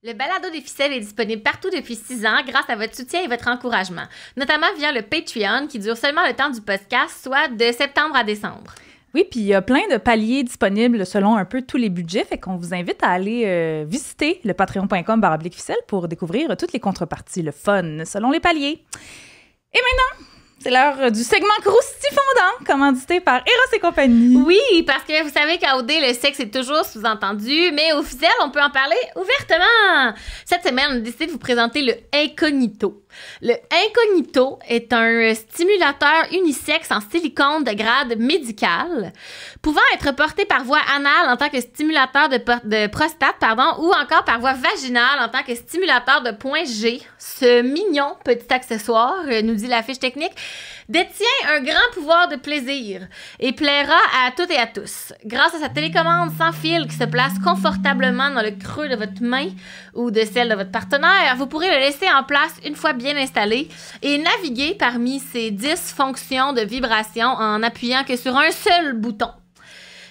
Le balado des ficelles est disponible partout depuis 6 ans grâce à votre soutien et votre encouragement, notamment via le Patreon qui dure seulement le temps du podcast, soit de septembre à décembre. Oui, puis il y a plein de paliers disponibles selon un peu tous les budgets, fait qu'on vous invite à aller visiter le patreon.com/ficelle pour découvrir toutes les contreparties, le fun, selon les paliers. Et maintenant, c'est l'heure du segment croustifondant, commandité par Eros et compagnie. Oui, parce que vous savez qu'à OD, le sexe est toujours sous-entendu, mais au ficelle, on peut en parler ouvertement. Cette semaine, on a décidé de vous présenter le Incognito. Le Incognito est un stimulateur unisexe en silicone de grade médical, pouvant être porté par voie anale en tant que stimulateur de prostate, ou encore par voie vaginale en tant que stimulateur de point G. Ce mignon petit accessoire, nous dit la fiche technique, détient un grand pouvoir de plaisir et plaira à toutes et à tous. Grâce à sa télécommande sans fil qui se place confortablement dans le creux de votre main ou de celle de votre partenaire, vous pourrez le laisser en place une fois bien installé et naviguer parmi ses 10 fonctions de vibration en appuyant que sur un seul bouton.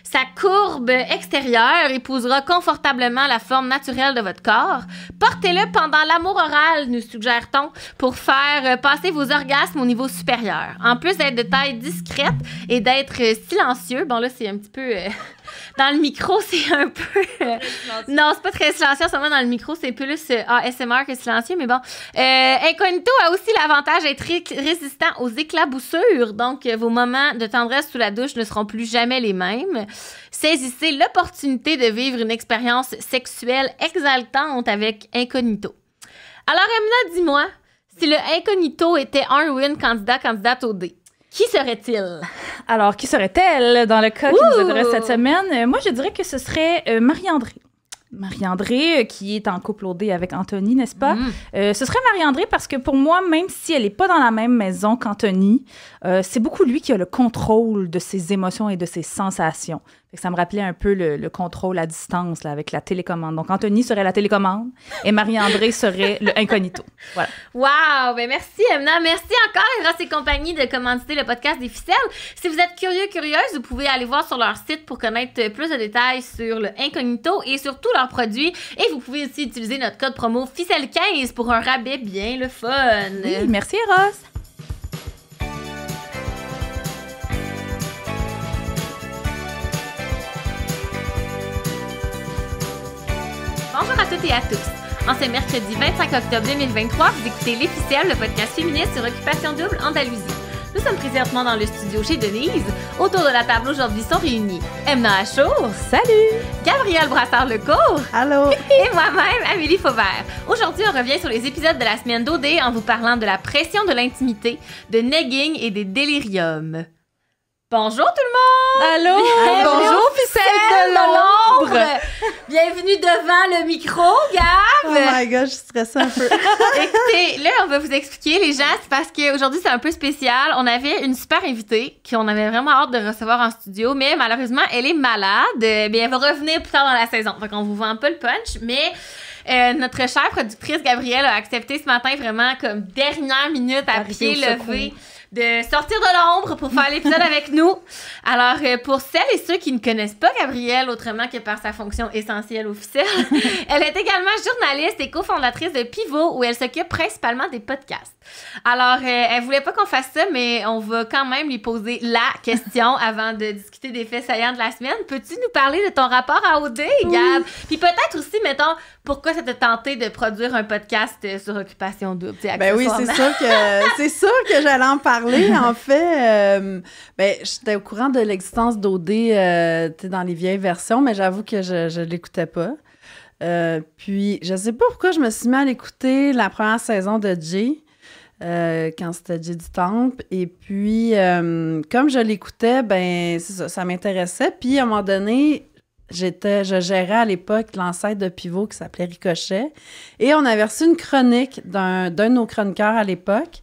Sa courbe extérieure épousera confortablement la forme naturelle de votre corps. Portez-le pendant l'amour oral, nous suggère-t-on, pour faire passer vos orgasmes au niveau supérieur. En plus d'être de taille discrète et d'être silencieux, bon là c'est un petit peu... Dans le micro, c'est un peu... non, c'est pas très silencieux. Seulement dans le micro, c'est plus ASMR que silencieux. Mais bon. Incognito a aussi l'avantage d'être résistant aux éclaboussures. Donc, vos moments de tendresse sous la douche ne seront plus jamais les mêmes. Saisissez l'opportunité de vivre une expérience sexuelle exaltante avec Incognito. Alors, Emna, dis-moi, si le Incognito était un ou une candidate au dé, qui serait-il? Alors, qui serait-elle dans le cas qui nous intéresse cette semaine? Moi, je dirais que ce serait Marie-André. Marie-André, qui est en couple au dé avec Anthony, n'est-ce pas? Ce serait Marie-André parce que pour moi, même si elle n'est pas dans la même maison qu'Anthony, c'est beaucoup lui qui a le contrôle de ses émotions et de ses sensations. Fait que ça me rappelait un peu le contrôle à distance là, avec la télécommande. Donc, Anthony serait la télécommande et Marie-André serait le Incognito. Voilà. Wow! Ben merci, Emna. Merci encore, Eros et compagnie, de commanditer le podcast des ficelles. Si vous êtes curieuse, vous pouvez aller voir sur leur site pour connaître plus de détails sur le Incognito et sur tous leurs produits. Et vous pouvez aussi utiliser notre code promo Ficelle15 pour un rabais bien le fun. Oui, merci, Eros. Bonjour à toutes et à tous. En ce mercredi 25 octobre 2023, vous écoutez Les Ficelles, le podcast féministe sur Occupation Double Andalousie. Nous sommes présentement dans le studio chez Denise. Autour de la table aujourd'hui sont réunis Emna Achour. Salut! Gabrielle Brassard-Lecourt. Allô! Et moi-même, Amélie Fauvert. Aujourd'hui, on revient sur les épisodes de la semaine d'OD en vous parlant de la pression de l'intimité, de negging et des déliriums. Bonjour tout le monde! Allô! Bonjour, ficelle de l'ombre! Bienvenue devant le micro, Gab! Oh my god, je suis stressée un peu. Écoutez, là, on va vous expliquer, les gens, c'est parce qu'aujourd'hui, c'est un peu spécial. On avait une super invitée qu'on avait vraiment hâte de recevoir en studio, mais malheureusement, elle est malade. Bien, elle va revenir plus tard dans la saison. Fait qu'on vous vend pas le punch, mais notre chère productrice Gabrielle a accepté ce matin vraiment comme dernière minute à pied levé de sortir de l'ombre pour faire l'épisode avec nous. Alors, pour celles et ceux qui ne connaissent pas Gabrielle autrement que par sa fonction essentielle au ficelle, elle est également journaliste et cofondatrice de Pivot où elle s'occupe principalement des podcasts. Alors, elle voulait pas qu'on fasse ça, mais on va quand même lui poser la question avant de discuter des faits saillants de la semaine. Peux-tu nous parler de ton rapport à OD, Gab? Puis peut-être aussi, mettons, pourquoi ça t'a tenté de produire un podcast sur Occupation Double? Ben oui, c'est sûr que j'allais en parler. En fait, j'étais au courant de l'existence d'OD dans les vieilles versions, mais j'avoue que je l'écoutais pas. Puis, je sais pas pourquoi je me suis mis à l'écouter la première saison de Jay. Quand c'était Jay du Temple. Et puis, comme je l'écoutais, ben c'est ça m'intéressait. Puis, à un moment donné, je gérais à l'époque l'ancêtre de Pivot qui s'appelait Ricochet. Et on avait reçu une chronique d'un de nos chroniqueurs à l'époque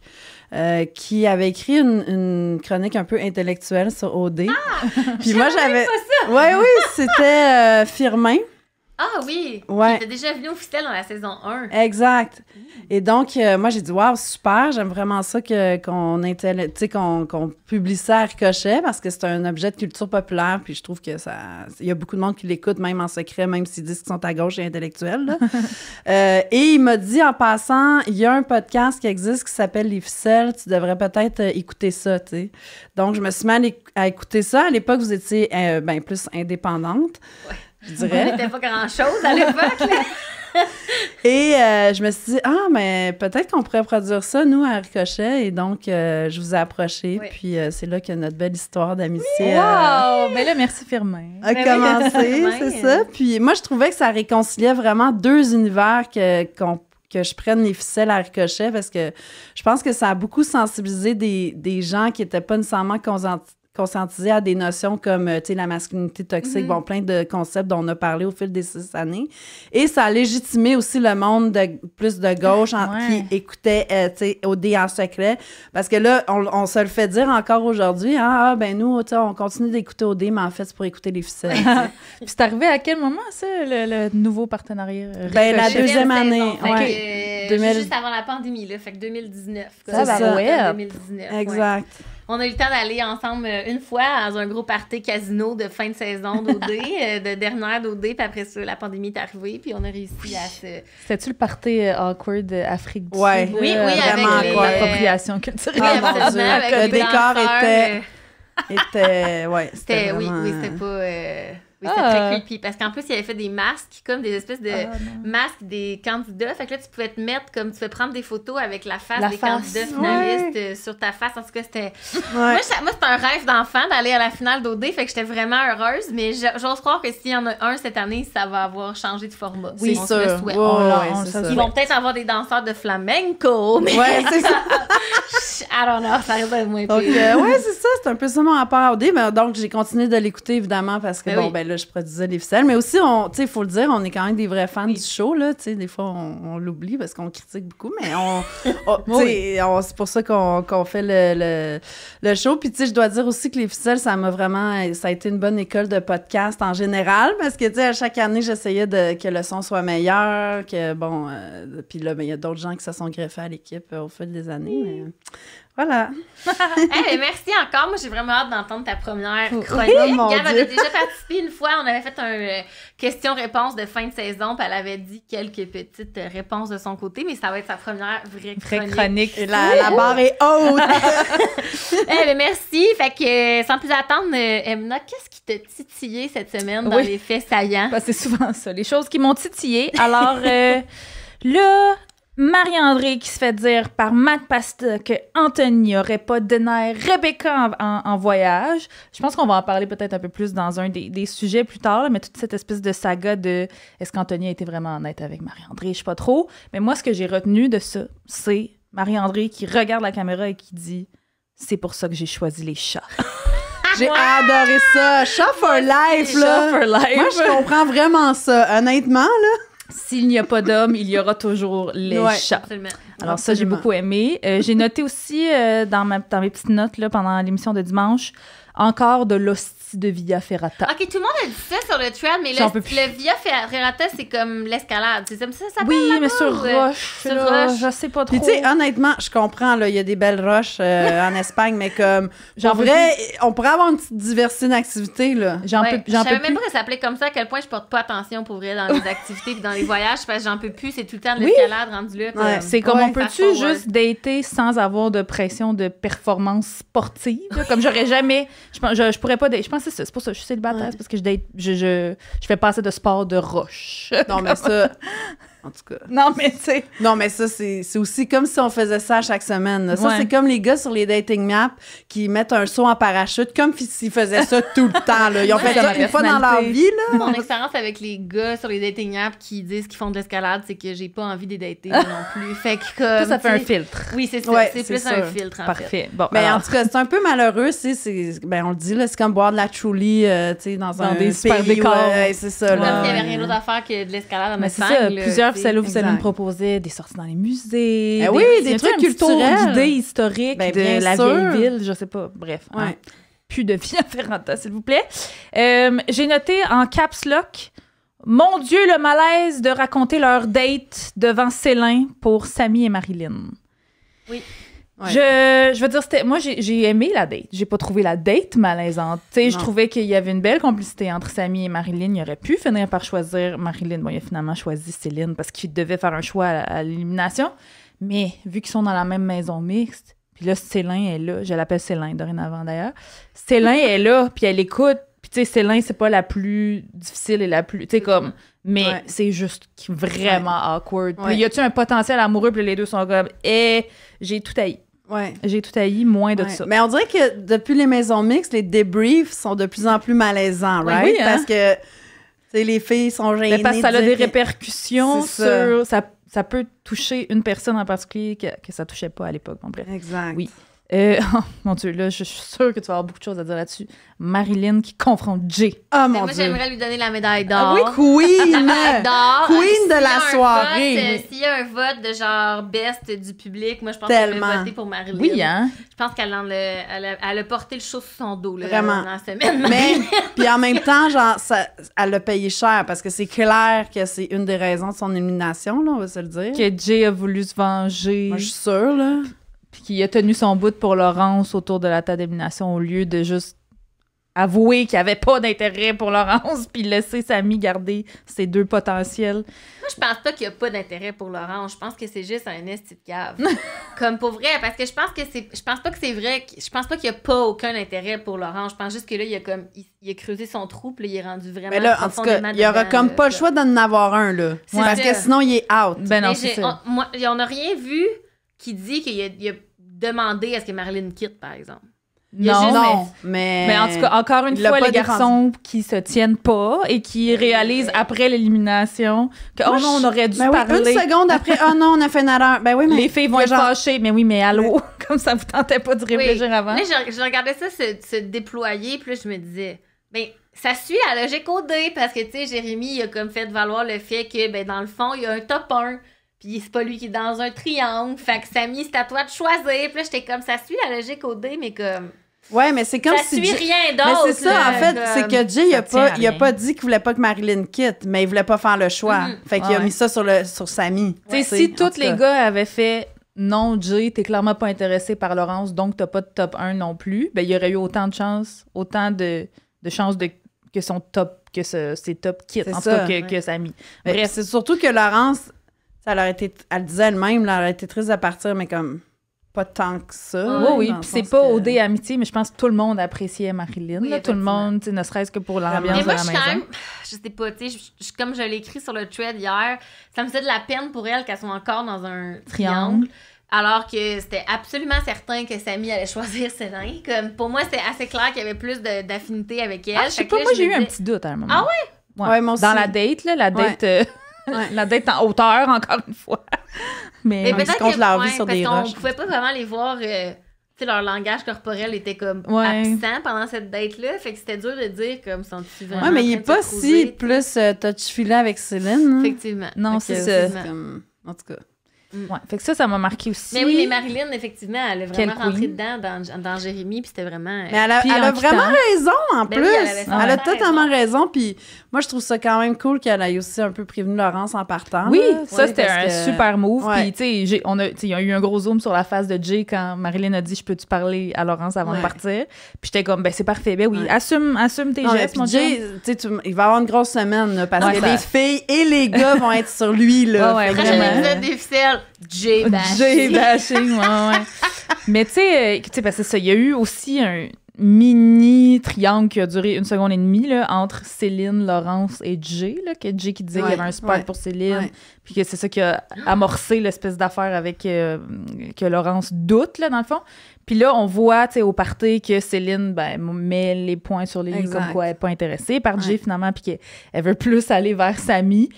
qui avait écrit une chronique un peu intellectuelle sur OD. Ah! Puis moi, j'avais... Oui, c'était Firmin. Ah oui! Ouais. Il était déjà venu au Ficelle dans la saison 1. Exact. Et donc, moi, j'ai dit, waouh, super, j'aime vraiment ça qu'on publie ça à Ricochet parce que c'est un objet de culture populaire. Puis je trouve que il y a beaucoup de monde qui l'écoute, même en secret, même s'ils disent qu'ils sont à gauche et intellectuels. Là. Et il m'a dit, en passant, il y a un podcast qui existe qui s'appelle Les Ficelles. Tu devrais peut-être écouter ça, tu sais. Donc, je me suis mis à écouter ça. À l'époque, vous étiez plus indépendante. Ouais. Je dirais. On n'était pas grand-chose à l'époque, là. Et je me suis dit, mais peut-être qu'on pourrait produire ça, nous, à Ricochet. Et donc, je vous ai approché. Oui. Puis, c'est là que notre belle histoire d'amitié wow! Ben là, merci Firmin. A commencé, c'est ça. Puis, moi, je trouvais que ça réconciliait vraiment deux univers que je prenne les ficelles à Ricochet parce que je pense que ça a beaucoup sensibilisé des gens qui n'étaient pas nécessairement conscientisés à des notions comme, tu sais, la masculinité toxique, bon, plein de concepts dont on a parlé au fil des 6 années. Et ça a légitimé aussi le monde plus de gauche qui écoutait, tu sais, OD en secret. Parce que là, on se le fait dire encore aujourd'hui, nous, tu sais, on continue d'écouter OD, mais en fait, c'est pour écouter les ficelles. Puis c'est arrivé à quel moment, ça, le nouveau partenariat? La deuxième année. Juste avant la pandémie, là, fait que 2019. C'est ça. 2019. Exact. Ouais. On a eu le temps d'aller ensemble une fois dans un gros party casino de fin de saison d'OD, de dernière d'OD, puis après ça, la pandémie est arrivée, puis on a réussi à se... C'était-tu le party awkward Afrique du Sud? Oui, vraiment avec l'appropriation culturelle. Oui, le décor était... C'était vraiment... Oui, c'était pas... Oui, c'était très creepy. Parce qu'en plus, il avait fait des masques, comme des espèces de masques des candidats. Fait que là, tu pouvais te mettre comme... Tu pouvais prendre des poses avec la face des candidats finalistes sur ta face. En tout cas, c'était... Moi, c'était un rêve d'enfant d'aller à la finale d'OD. Fait que j'étais vraiment heureuse. Mais j'ose croire que s'il y en a un cette année, ça va avoir changé de format. Oui, c'est sûr. Ils vont peut-être avoir des danseurs de flamenco. Mais... Ouais, c'est ça. I don't know. Ça risque d'être moins pire. Donc, c'est ça. C'est un peu ça mon rapport à OD. Mais donc, j'ai continué de l'écouter, évidemment, parce que, là, je produisais les ficelles. Mais aussi, il faut le dire, on est quand même des vrais fans du show, là. Tu sais, des fois, on l'oublie parce qu'on critique beaucoup, mais c'est pour ça qu'on fait le show. Puis, tu sais, je dois dire aussi que les ficelles, ça a été une bonne école de podcast en général parce que, tu sais, à chaque année, j'essayais que le son soit meilleur, que, puis là, il y a d'autres gens qui se sont greffés à l'équipe au fil des années, mais... Voilà. Merci encore. Moi, j'ai vraiment hâte d'entendre ta première chronique. Gab avait déjà participé une fois. On avait fait un question-réponse de fin de saison. Puis elle avait dit quelques petites réponses de son côté. Mais ça va être sa première vraie chronique. Et la barre est haute. Merci. Fait que, sans plus attendre, Emna, qu'est-ce qui t'a titillé cette semaine dans les faits saillants? C'est souvent ça. Les choses qui m'ont titillé. Alors, là... Marie-André qui se fait dire par Matt Pasta que Anthony n'aurait pas donné Rebecca en voyage. Je pense qu'on va en parler peut-être un peu plus dans un des sujets plus tard, là, mais toute cette espèce de saga de est-ce qu'Anthony a été vraiment honnête avec Marie-André? Je sais pas trop. Mais moi, ce que j'ai retenu de ça, c'est Marie-André qui regarde la caméra et qui dit « C'est pour ça que j'ai choisi les chats. » J'ai adoré ça. Chat for life, là. Chat for life. Moi, je comprends vraiment ça. Honnêtement, là. S'il n'y a pas d'hommes, il y aura toujours les chats. Absolument. Alors ça, j'ai beaucoup aimé. J'ai noté aussi dans mes petites notes là, pendant l'émission de dimanche, encore de l'hostie de Via Ferrata. OK, tout le monde a dit ça sur le thread, mais le Via Ferrata, c'est comme l'escalade. C'est ça s'appelle oui, mais sur roche. Je sais pas trop. Puis tu sais, honnêtement, je comprends, là, il y a des belles roches en Espagne, mais comme, en vrai, on pourrait avoir une petite diversité d'activités, là. Je savais même pas que ça s'appelait comme ça, à quel point je porte pas attention pour vrai dans les activités et dans les voyages, parce que j'en peux plus, c'est tout le temps de l'escalade rendu là. C'est comme, on peut-tu juste dater sans avoir de pression de performance sportive? Comme j'aurais jamais... Je pourrais pas... Je pense que c'est pour ça que je suis célibataire, parce que je fais pas assez de sport de roche. Non, mais ça... En tout cas. Non, mais tu sais. Non, mais ça, c'est aussi comme si on faisait ça chaque semaine. Là. Ça, c'est comme les gars sur les dating maps qui mettent un saut en parachute, comme s'ils faisaient ça tout le temps. Là. Ils ont fait ça une fois dans leur vie. Là. Mon expérience avec les gars sur les dating apps qui disent qu'ils font de l'escalade, c'est que j'ai pas envie de les dater non plus. Fait que comme, ça fait un filtre. Oui, c'est ça. Ouais, c'est plus un filtre, en Parfait. fait. Bon, mais en tout cas, c'est un peu malheureux. On le dit, là, c'est comme boire de la Truly dans un des super décors. C'est ça. Comme s'il n'y avait rien d'autre à faire que de l'escalade en Espagne. Plusieurs salauds, vous allez me proposer des sorties dans les musées. Des trucs culturels. D'idées historiques de la vieille ville, je sais pas. Bref. Ouais. Plus de Via Ferrata, s'il vous plaît. J'ai noté en caps lock Mon Dieu, le malaise de raconter leur date devant Célin pour Samy et Marilyn. Oui. Ouais. Je veux dire, moi, j'ai aimé la date. J'ai pas trouvé la date malaisante. Tu sais, je trouvais qu'il y avait une belle complicité entre Samy et Marilyn. Il aurait pu finir par choisir Marilyn. Bon, il a finalement choisi Céline parce qu'il devait faire un choix à l'élimination. Mais vu qu'ils sont dans la même maison mixte, puis là, Célin est là. Je l'appelle Célin dorénavant, d'ailleurs. Célin est là, puis elle écoute. Puis tu sais, Célin, c'est pas la plus difficile et la plus... Tu sais, comme... Mais c'est juste vraiment awkward. Puis y a-tu un potentiel amoureux, puis les deux sont comme... j'ai tout haï. Ouais. J'ai tout haï, moins de ça. Mais on dirait que depuis les maisons mixtes, les débriefs sont de plus en plus malaisants, right? Oui, hein? Parce que les filles sont gênées. Mais parce que ça a des que... répercussions sur... Ça peut toucher une personne en particulier que ça touchait pas à l'époque. Bon, bref. Exact. Oui. Oh, mon Dieu, là, je suis sûre que tu vas avoir beaucoup de choses à dire là-dessus. Marilyn qui confronte Jay. Oh Mais mon moi, Dieu. j'aimerais lui donner la médaille d'or. Ah oui, queen! La médaille d'or. Queen de S'il y a la un soirée. vote, s'il y a un vote de genre best du public, moi, je pense que je vais voter pour Marilyn. Oui, hein? Je pense qu'elle elle a porté le show sous son dos, là, Vraiment. dans la semaine. Mais, puis en même temps, genre, elle a payé cher parce que c'est clair que c'est une des raisons de son élimination, là, on va se le dire. Que Jay a voulu se venger. Moi, je suis sûre, là. Puis qu'il a tenu son bout pour Laurence autour de la table d'élimination au lieu de juste avouer qu'il n'y avait pas d'intérêt pour Laurence puis laisser Samy garder ses deux potentiels. Moi, je pense pas qu'il y a pas d'intérêt pour Laurence. Je pense que c'est juste un esti de cave. Comme pour vrai, parce que je pense pas que c'est vrai. Je pense pas qu'il y a pas aucun intérêt pour Laurence. Je pense juste que là, il a creusé son trou puis là, il est rendu vraiment. Mais là, en tout cas, il y aura comme pas le choix d'en avoir un, là. Parce que sinon, il est out. Ben non, c'est ça. On n'a rien vu qui dit qu'il a demandé à ce que Marilyn quitte, par exemple. Non, mais en tout cas, encore une fois, les garçons qui se tiennent pas et qui réalisent après l'élimination que oh non, on aurait dû parler. Une seconde après, oh non, on a fait une erreur. Ben oui, mais les filles vont être fâchées. Mais oui, mais allô, comme ça vous tentait pas de réfléchir avant. Là, je regardais ça se déployer, puis là, je me disais, ben ça suit la logique au dé, parce que, tu sais, Jérémy, il a comme fait valoir le fait que, ben dans le fond, il y a un top 1. Puis c'est pas lui qui est dans un triangle. Fait que Samy, c'est à toi de choisir. Puis là, j'étais comme, ça suit la logique au dé, mais comme... Ouais, mais c'est comme ça si... suit rien d'autre. Mais c'est ça, là, en fait, comme... c'est que Jay, il a pas dit qu'il voulait pas que Marilyn quitte, mais il voulait pas faire le choix. Fait qu'il a mis ça sur Samy. Tu sais, si tous les gars avaient fait « Non, Jay, t'es clairement pas intéressé par Laurence, donc t'as pas de top 1 non plus », ben il y aurait eu autant de chances, que son top, que ses top quitte, en tout cas que Samy. Bref, c'est surtout que Laurence... elle disait elle-même, là, elle aurait été triste de partir, mais comme pas tant que ça. Oui, puis c'est pas au dé amitié, mais je pense que tout le monde appréciait Marilyn. Oui, là, tout le monde, ne serait-ce que pour l'ambiance de la maison. Je sais pas, tu sais, comme je l'ai écrit sur le thread hier, ça me faisait de la peine pour elle qu'elle soit encore dans un triangle. Alors que c'était absolument certain que Samy allait choisir Célin. Comme pour moi, c'était assez clair qu'il y avait plus d'affinité avec elle. Je sais pas, moi j'ai eu un petit doute à un moment. Ah ouais? Ouais, moi aussi. Dans la date, là, la date... La date en hauteur, encore une fois. Mais peut-être contre leur vie sur parce des qu'on roches. pouvait pas vraiment les voir. Tu sais, leur langage corporel était comme absent pendant cette date-là. Fait que c'était dur de dire comme sont-ils vraiment. Ouais, mais il est pas si plus touchy-feely avec Céline. Effectivement. Non, c'est ça. En tout cas. Ouais, fait que ça m'a marqué aussi. Mais oui, mais Marilyn, effectivement, elle est vraiment rentrée dedans dans Jérémy, puis c'était vraiment... Mais elle a vraiment raison, en plus. Elle a totalement raison, puis moi, je trouve ça quand même cool qu'elle ait aussi un peu prévenu Laurence en partant. Oui, ça, c'était un super move. Puis, tu sais, il y a eu un gros zoom sur la face de Jay quand Marilyn a dit « Je peux-tu parler à Laurence avant de partir? » Puis j'étais comme « Ben, c'est parfait. Ben oui, assume tes gestes, mon Jay, il va avoir une grosse semaine, là, parce que les filles et les gars vont être sur lui, là. Prochain épisode des ficelles, Jay bashing. Jay bashing, ouais. Mais tu sais, parce que ça, il y a eu aussi un mini triangle qui a duré 1 seconde et demie là, entre Céline, Laurence et Jay, là, que Jay qui disait qu'il y avait un spot pour Céline, puis que c'est ça qui a amorcé l'espèce d'affaire avec que Laurence doute, là, dans le fond. Puis là, on voit, tu sais, au party que Céline, ben, met les points sur les i comme quoi elle n'est pas intéressée par Jay, finalement, puis qu'elle veut plus aller vers Samy.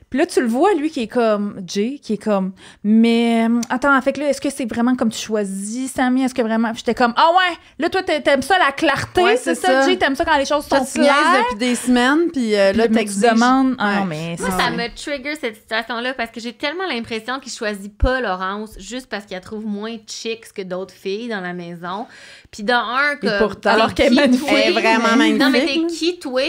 Puis là, tu le vois, lui, qui est comme, Jay, qui est comme, mais, attends, fait que là, est-ce que c'est vraiment comme tu choisis, Samy? Est-ce que vraiment... Puis j'étais comme, ah ouais, là, toi, t'aimes ça ça la clarté, Ouais, c'est c'est ça, ça. Jay, t'aimes ça quand les choses Toi, sont tu niaises claires. depuis des semaines, puis là, Puis tu t'exiges. demandes. Ah non, Ouais. mais Moi, c'est ça me trigger cette situation-là parce que j'ai tellement l'impression qu'il choisit pas Laurence juste parce qu'il la trouve moins chicks que d'autres filles dans la maison. Puis dans un, Et comme... pourtant, t'es alors qu'elle est qui, magnifique. toi? Elle est vraiment magnifique. Non, mais t'es là. qui, toi?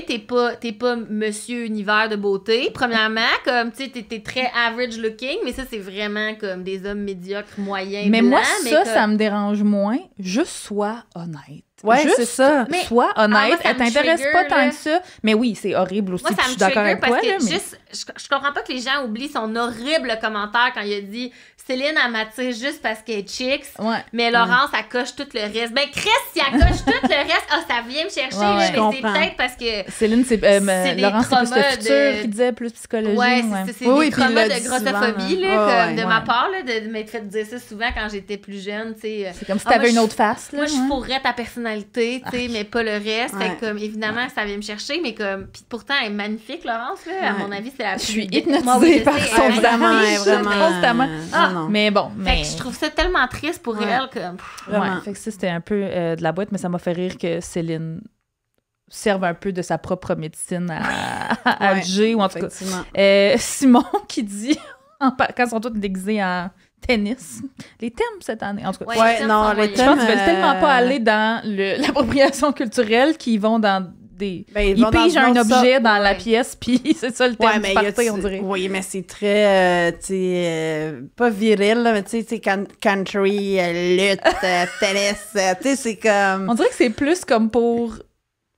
T'es pas Monsieur Univers de beauté. Premièrement, comme, tu sais, t'es très average looking, mais ça, c'est vraiment comme des hommes médiocres, moyens, Mais blancs. moi, mais ça, comme- ça me dérange moins. Juste sois honnête. Ouais, Juste c'est ça. Mais- sois moi, honnête. ça Elle me t'intéresse trigger, pas tant là. que ça. Mais oui, c'est horrible aussi. Moi, puis ça je me suis d'accord trigger avec parce toi. que Là, mais... juste, je comprends pas que les gens oublient son horrible commentaire quand il a dit Céline, elle m'attire juste parce qu'elle est chicks. Ouais. Mais Laurence, elle coche tout le reste. Ben, Chris, si elle coche tout le reste, ça vient me chercher, Ouais, là, ouais. mais Je comprends. c'est peut-être parce que. Céline, c'est des Laurence, c'est plus le traumas futur de- qui disait, plus psychologie. Ouais, ouais. c'est Oui, des puis il traumas l'a de dit grossophobie, souvent, là, là. comme Ouais, de ma ouais. part, là, de m'être fait dire ça souvent quand j'étais plus jeune, tu sais. C'est comme si Ah, t'avais moi, une je- autre face. Là, Moi, je ouais. fourrais ta personnalité, tu sais, mais pas le reste. Fait Ouais. que, comme, évidemment, ça vient me chercher, mais comme. Puis pourtant, elle est magnifique, Laurence, là. À Ouais. mon avis, c'est la Je plus. suis belle. hypnotisée Moi, oui, je par sais, son elle est visage. Vraiment, magnifique, vraiment. constamment. Ah, non. Mais bon, Fait mais... que je trouve ça tellement triste pour Ouais. elle, comme. Vraiment. Ouais, fait que ça, c'était un peu de la boîte, mais ça m'a fait rire que Céline serve un peu de sa propre médecine à Ouais, Jay, ou en tout cas. Effectivement. Simon qui dit, quand ils sont tous déguisés en tennis, les thèmes cette année, en tout cas. Ouais, les thèmes non, sont les moyens. Je pense qu'ils thèmes, veulent tellement pas aller dans l'appropriation culturelle qu'ils vont dans des... Ben, Ils vont dans pigent du un bon ça. objet dans la Ouais. pièce, puis c'est ça le thème Ouais, du mais party, on dirait. Oui, mais c'est très, tu sais, pas viril, là, mais tu sais, country, lutte, tennis, tu sais, c'est comme... On dirait que c'est plus comme pour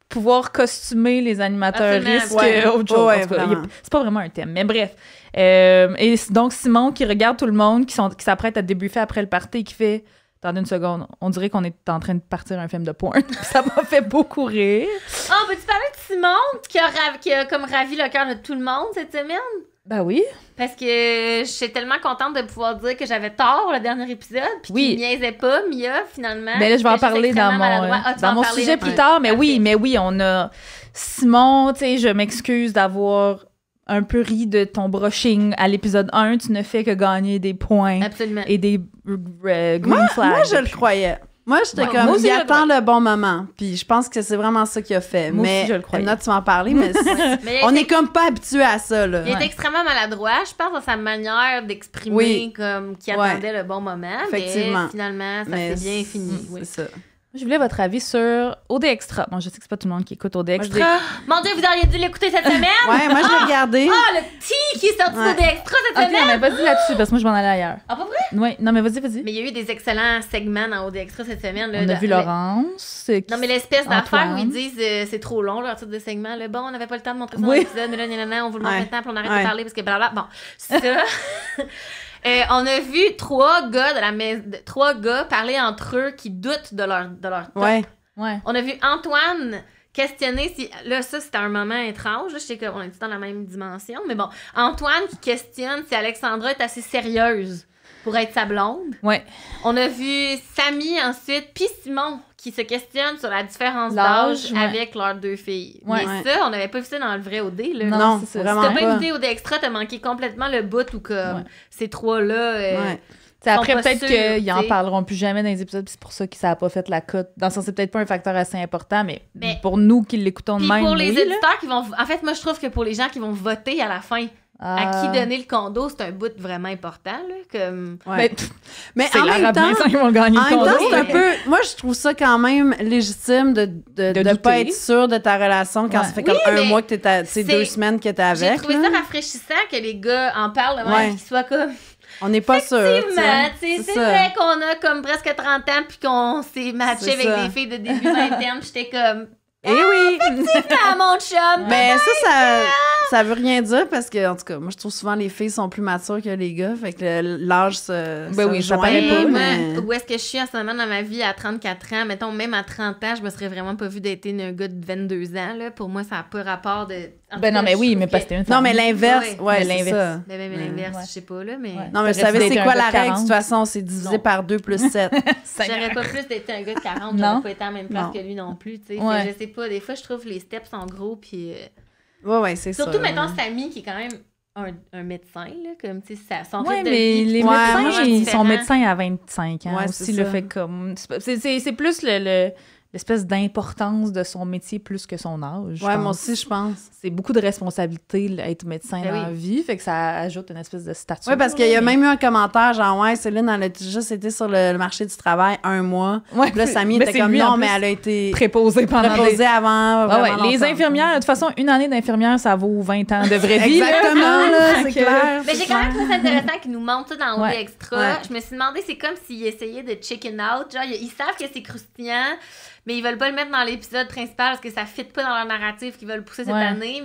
pouvoir costumer les animateurs Absolument, que autre chose. ouais, En tout cas, vraiment. c'est pas vraiment un thème, mais bref. Et donc, Simon qui regarde tout le monde, qui s'apprête à débuffer après le party, et qui fait... Attendez une seconde, on dirait qu'on est en train de partir un film de porn. Ça m'a fait beaucoup rire. Oh, peux-tu parler de Simon qui a comme ravi le cœur de tout le monde cette semaine? Ben oui. Parce que je suis tellement contente de pouvoir dire que j'avais tort le dernier épisode, puis Oui. qu'il niaisait pas, Mia, finalement. Mais là, je vais en C'était parler juste dans extrêmement maladroit. Ah, tu vas dans en mon parler, sujet ok. plus tard. Mais oui, Parfait. on a Simon, tu sais, je m'excuse d'avoir un peu ri de ton brushing à l'épisode 1. Tu ne fais que gagner des points Absolument. et des green flags. Moi, je le croyais. Moi, j'étais Ouais, comme, moi aussi, il je le attend le bon moment. Puis je pense que c'est vraiment ça qu'il a fait. Moi aussi, mais, je le croyais. Emma, tu vas en parler, mais Mais il on a est été- comme pas habitué à ça, là. Il est Ouais. extrêmement maladroit, je pense, dans sa manière d'exprimer Oui. comme qu'il Ouais. attendait le bon moment. Effectivement. Mais finalement, ça Mais s'est bien fini. Oui. C'est ça. Je voulais votre avis sur OD Extra. Bon, je sais que c'est pas tout le monde qui écoute OD Moi, je Extra. Mon Dieu, vous auriez dû l'écouter cette semaine? Ouais, moi, je l'ai regardé. Ah, le petit qui est sorti Ouais. de extra cette Ok, semaine! mais vas-y là-dessus, parce que moi, je m'en allais ailleurs. Ah, pas vrai? Oui, non, mais vas-y. Mais il y a eu des excellents segments dans OD Extra cette semaine. Là, On a de- vu Laurence. Non, mais l'espèce d'affaire où Antoine. ils disent c'est trop long, leur titre de segment. Là, bon, on n'avait pas le temps de montrer ça dans Oui. l'épisode, mais là, on vous le montre Ouais. maintenant, puis on arrête Ouais. de parler parce que blablabla. Bon, ça. On a vu trois gars parler entre eux qui doutent de leur top. Ouais. Ouais. On a vu Antoine questionner si... Là, ça, c'était un moment étrange. Là, je sais qu'on est dans la même dimension. Mais bon, Antoine qui questionne si Alexandra est assez sérieuse pour être sa blonde. Ouais. On a vu Samy ensuite, puis Simon qui se questionne sur la différence L'âge, d'âge ouais. avec leurs deux filles. Ouais. Mais ça, on n'avait pas vu ça dans le vrai OD. Là. Non, c'est ça. vraiment Si t'as pas pas. écouté OD Extra, t'as manqué complètement le bout où comme Ouais. ces trois-là... Ouais. T'sais, après, sont pas peut-être sûrs, qu'ils en t'sais. parleront plus jamais dans les épisodes, puis c'est pour ça que ça n'a pas fait la cote. Dans le sens, c'est peut-être pas un facteur assez important, mais Mais- pour nous qui l'écoutons de Puis même, pour les oui, là. éditeurs qui vont... En fait, moi, je trouve que pour les gens qui vont voter à la fin, à qui donner le condo, c'est un bout vraiment important. Là, comme... Ouais. Mais, Mais c'est en même l'arabe temps, bien, ils vont gagner en le même condo. temps, c'est un mais- peu... Moi, je trouve ça quand même légitime de douter. pas être sûr de ta relation quand Ouais. ça fait Oui, comme un mais mois que t'es c'est- 2 semaines que t'es J'ai avec. trouvé là. ça rafraîchissant que les gars en parlent de même, Ouais. qu'ils soient comme... On n'est pas sûr. Effectivement, tu sais, C'est c'est ça. vrai qu'on a comme presque 30 ans puis qu'on s'est matché C'est avec ça. des filles de début vingtaine. J'étais comme, Eh oui! ah, mon chum! Mais ça veut rien dire parce que, en tout cas, moi, je trouve souvent les filles sont plus matures que les gars. Fait que l'âge se. Ben oui, ça rejoint, paraît pas, mais- Où est-ce que je suis en ce moment dans ma vie à 34 ans? Mettons, même à 30 ans, je me serais vraiment pas vue dater un gars de 22 ans. Là. Pour moi, ça n'a pas rapport de... En tout Ben non, cas, mais je oui, trouve mais que- parce que t'es une femme. Non, mais l'inverse, Ouais, ouais, mais c'est l'inverse. ça. Ben, l'inverse, Ouais. je sais pas, là, mais... Ouais. Non, mais vous T'aurais savez, dû c'est dater quoi un la gars de règle? De 40? toute façon, c'est divisé Non. par 2 plus 7. J'aurais pas plus d'être un gars de 40, Non. j'aurais pas été à la même place Non. que lui non plus, tu sais. Ouais. Fait que Je sais pas, des fois, je trouve que les steps sont gros, puis... Ouais, c'est ça. Surtout, maintenant, Samy, qui est quand même un médecin, là, comme, tu sais, son Oui, rythme de mais vie, les puis médecins, vraiment ils différent. sont médecins à 25 ans Ouais, aussi, c'est le ça. fait comme... C'est plus l'espèce d'importance de son métier plus que son âge. Ouais, moi aussi, je pense. C'est beaucoup de responsabilité être médecin dans la vie, fait que ça ajoute une espèce de statut. Oui, parce qu'il y a même eu un commentaire genre, ouais, Céline, elle a juste été sur le marché du travail 1 mois. Ouais, puis là, Samy était comme, non, mais elle a été préposée avant. Les infirmières, de toute façon, une année d'infirmière, ça vaut 20 ans de vraie vie. Exactement, là, c'est clair. Mais j'ai quand même trouvé ça intéressant qu'ils nous montrent ça dans OD Extra. Ouais. Je me suis demandé, c'est comme s'ils essayaient de chicken out. Genre, ils savent que c'est croustillant, mais ils veulent pas le mettre dans l'épisode principal parce que ça fit pas dans leur narratif qu'ils veulent pousser cette année.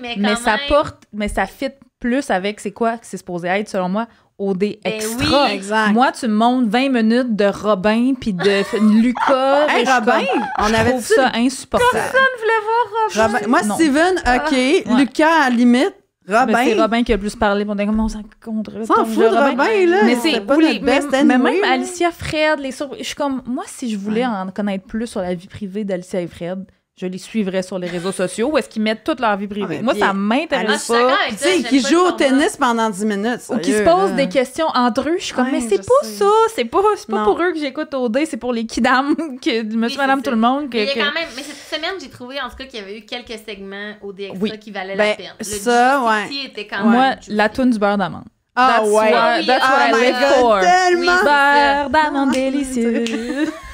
Mais ça fit plus avec c'est quoi que c'est supposé être, selon moi, OD Extra. Oui, exact. Moi, tu me montres 20 minutes de Robin puis de Lucas. Hey, Robin, on avait trouve ça insupportable. Personne voulait voir Robin. Moi, non. Steven, OK. Lucas, à la limite. Robin. Mais c'est Robin qui a le plus parlé. On s'en contre. S'en fout de Robin, là. Mais c'est pas notre best anyway, même Alicia, Fred, je suis comme, moi, si je voulais en connaître plus sur la vie privée d'Alicia et Fred, je les suivrais sur les réseaux sociaux où est-ce qu'ils mettent toute leur vie privée. Moi, ça m'intéresse pas. Tu sais, qu'ils jouent au tennis pendant 10 minutes. Ou qu'ils se posent des questions entre eux. Je suis comme, mais c'est pas ça. C'est pas pour eux que j'écoute OD, c'est pour les kidam, monsieur, madame, tout le monde. Mais quand même, mais cette semaine, j'ai trouvé en tout cas qu'il y avait eu quelques segments OD Extra qui valaient la peine. Ça, était quand même. Moi, la toune du beurre d'amande. Ah ouais. That's what I live for. Tellement. Beurre d'amande délicieux.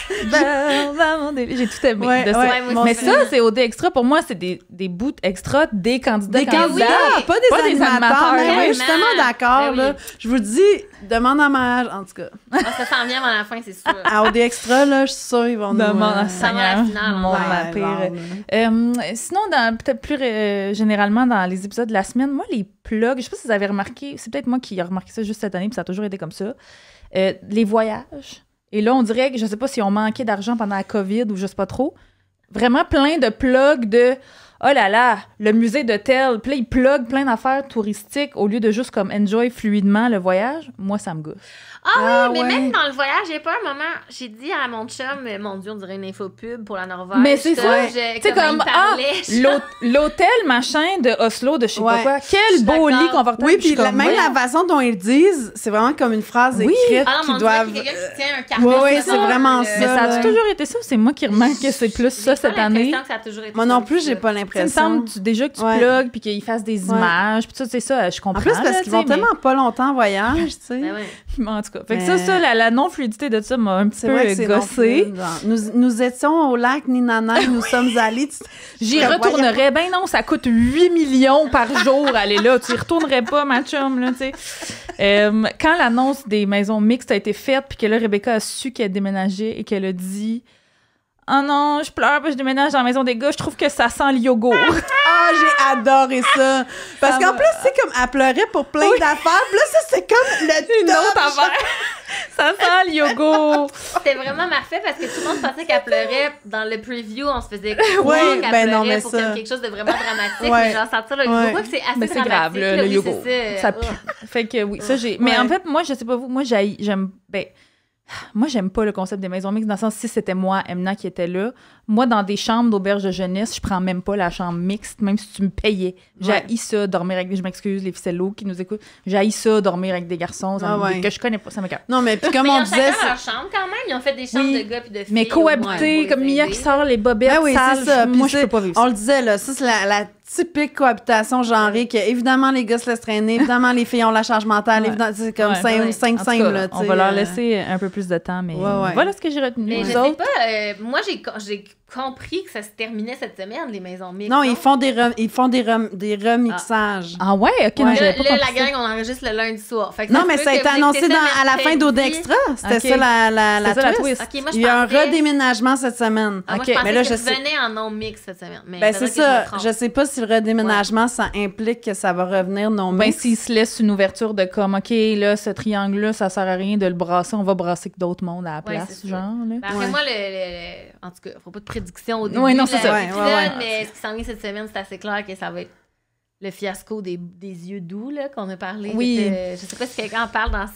J'ai tout aimé de ça. Mais ça, c'est OD Extra. Pour moi, c'est des bouts extra des candidats. Des candidats, pas des animateurs. Mais oui, justement, d'accord. Là. Je vous dis, demande à mariage, en tout cas. Ça s'en vient avant la fin, c'est sûr. À OD Extra, là, je suis sûre ils vont nous... Demande à Seigneur. Sinon, peut-être plus généralement, dans les épisodes de la semaine, moi, les plugs, je sais pas si vous avez remarqué, c'est peut-être moi qui ai remarqué ça juste cette année, puis ça a toujours été comme ça, les voyages. Et là, on dirait que je sais pas si on manquait d'argent pendant la COVID ou je sais pas trop. Vraiment plein de plugs de « Oh là là, le musée de tel ». Puis là, ils pluguent plein d'affaires touristiques au lieu de juste comme enjoy fluidement le voyage. Moi, ça me goûte. Ah oui, mais même dans le voyage, j'ai pas un moment, j'ai dit à mon chum, mon Dieu, on dirait une infopub pour la Norvège. Mais c'est ça. Tu sais, comme, l'hôtel machin de Oslo, de je sais pas quoi. Quel beau lit confortable. Oui, puis même la façon dont ils le disent, c'est vraiment comme une phrase écrite qui doivent... quelqu'un qui tient un carnet. Oui, c'est vraiment ça. Mais ça a toujours été ça ou c'est moi qui remarque que c'est plus ça cette année? Que ça a toujours été moi non plus, j'ai pas l'impression. Il me semble déjà que tu plugues puis qu'ils fassent des images. Puis ça, c'est ça, je comprends. En plus, parce qu'ils vont tellement pas longtemps en voyage, tu sais. En tout cas, fait que ça, la non-fluidité de ça m'a un petit peu gossé. Nous étions au lac Ninana, nous sommes allés. J'y retournerais. Ben non, ça coûte 8 millions par jour aller là. Tu y retournerais pas, ma chum, là, tu sais. Quand l'annonce des maisons mixtes a été faite, puis que là, Rebecca a su qu'elle déménageait et qu'elle a dit « Oh non, je pleure, puis je déménage dans la maison des gars, je trouve que ça sent le yogourt. » Ah, j'ai adoré ça. Parce qu'en plus, c'est comme, elle pleurait pour plein d'affaires. Puis là, ça, c'est comme une autre affaire. Ça sent le yogourt. C'était vraiment parfait parce que tout le monde pensait qu'elle pleurait. Dans le preview, on se faisait croire qu'elle pleurait pour quelque chose de vraiment dramatique. Mais genre, sentir le yogourt, c'est assez dramatique. C'est grave, le yogourt. Ça pue. Fait que oui, ça, j'ai... Mais en fait, moi, je sais pas vous, moi, j'aime pas le concept des maisons mixtes, dans le sens, si c'était moi, Emna, qui était là, moi, dans des chambres d'auberge de jeunesse, je prends même pas la chambre mixte, même si tu me payais. J'haïs ça, dormir avec... Je m'excuse, les ficellos qui nous écoutent. J'haïs ça, dormir avec des garçons, que je connais pas, ça m'écoeure. Non, mais puis comme on disait... Ils ont leur chambre, quand même. Ils ont fait des chambres de gars puis de filles. Mais cohabiter, comme Mia qui sort les bobettes sales, c'est ça. Moi, je peux pas vivre ça. On le disait, là, ça, c'est la typique cohabitation genrée, que évidemment, les gars se laissent traîner, évidemment, les filles ont la charge mentale, évidemment, c'est comme cinq simples, là, on va leur laisser un peu plus de temps, mais voilà ce que j'ai retenu. Mais je sais pas, moi, j'ai compris que ça se terminait cette semaine, les maisons mixtes. Non, ils font des remixages. Ah ouais? OK, non, j'avais pas compris la gang, on enregistre le lundi soir. Non, mais ça a été annoncé à la fin d'OD Extra. C'était ça la twist. Il y a un redéménagement cette semaine. Moi, je pensais que tu venais en non-mix cette semaine. Ben, c'est ça. Je sais pas si le redéménagement, ça implique que ça va revenir non-mix. Ben, s'ils se laissent une ouverture de comme, OK, là, ce triangle-là, ça sert à rien de le brasser, on va brasser que d'autres mondes à la place, genre. Après moi, en tout cas, faut pas de prédiction au début. Oui, non, c'est ça. Mais ce qui s'en vient cette semaine, c'est assez clair que ça va être le fiasco des yeux doux là, qu'on a parlé. Oui. Je sais pas si quelqu'un en parle dans la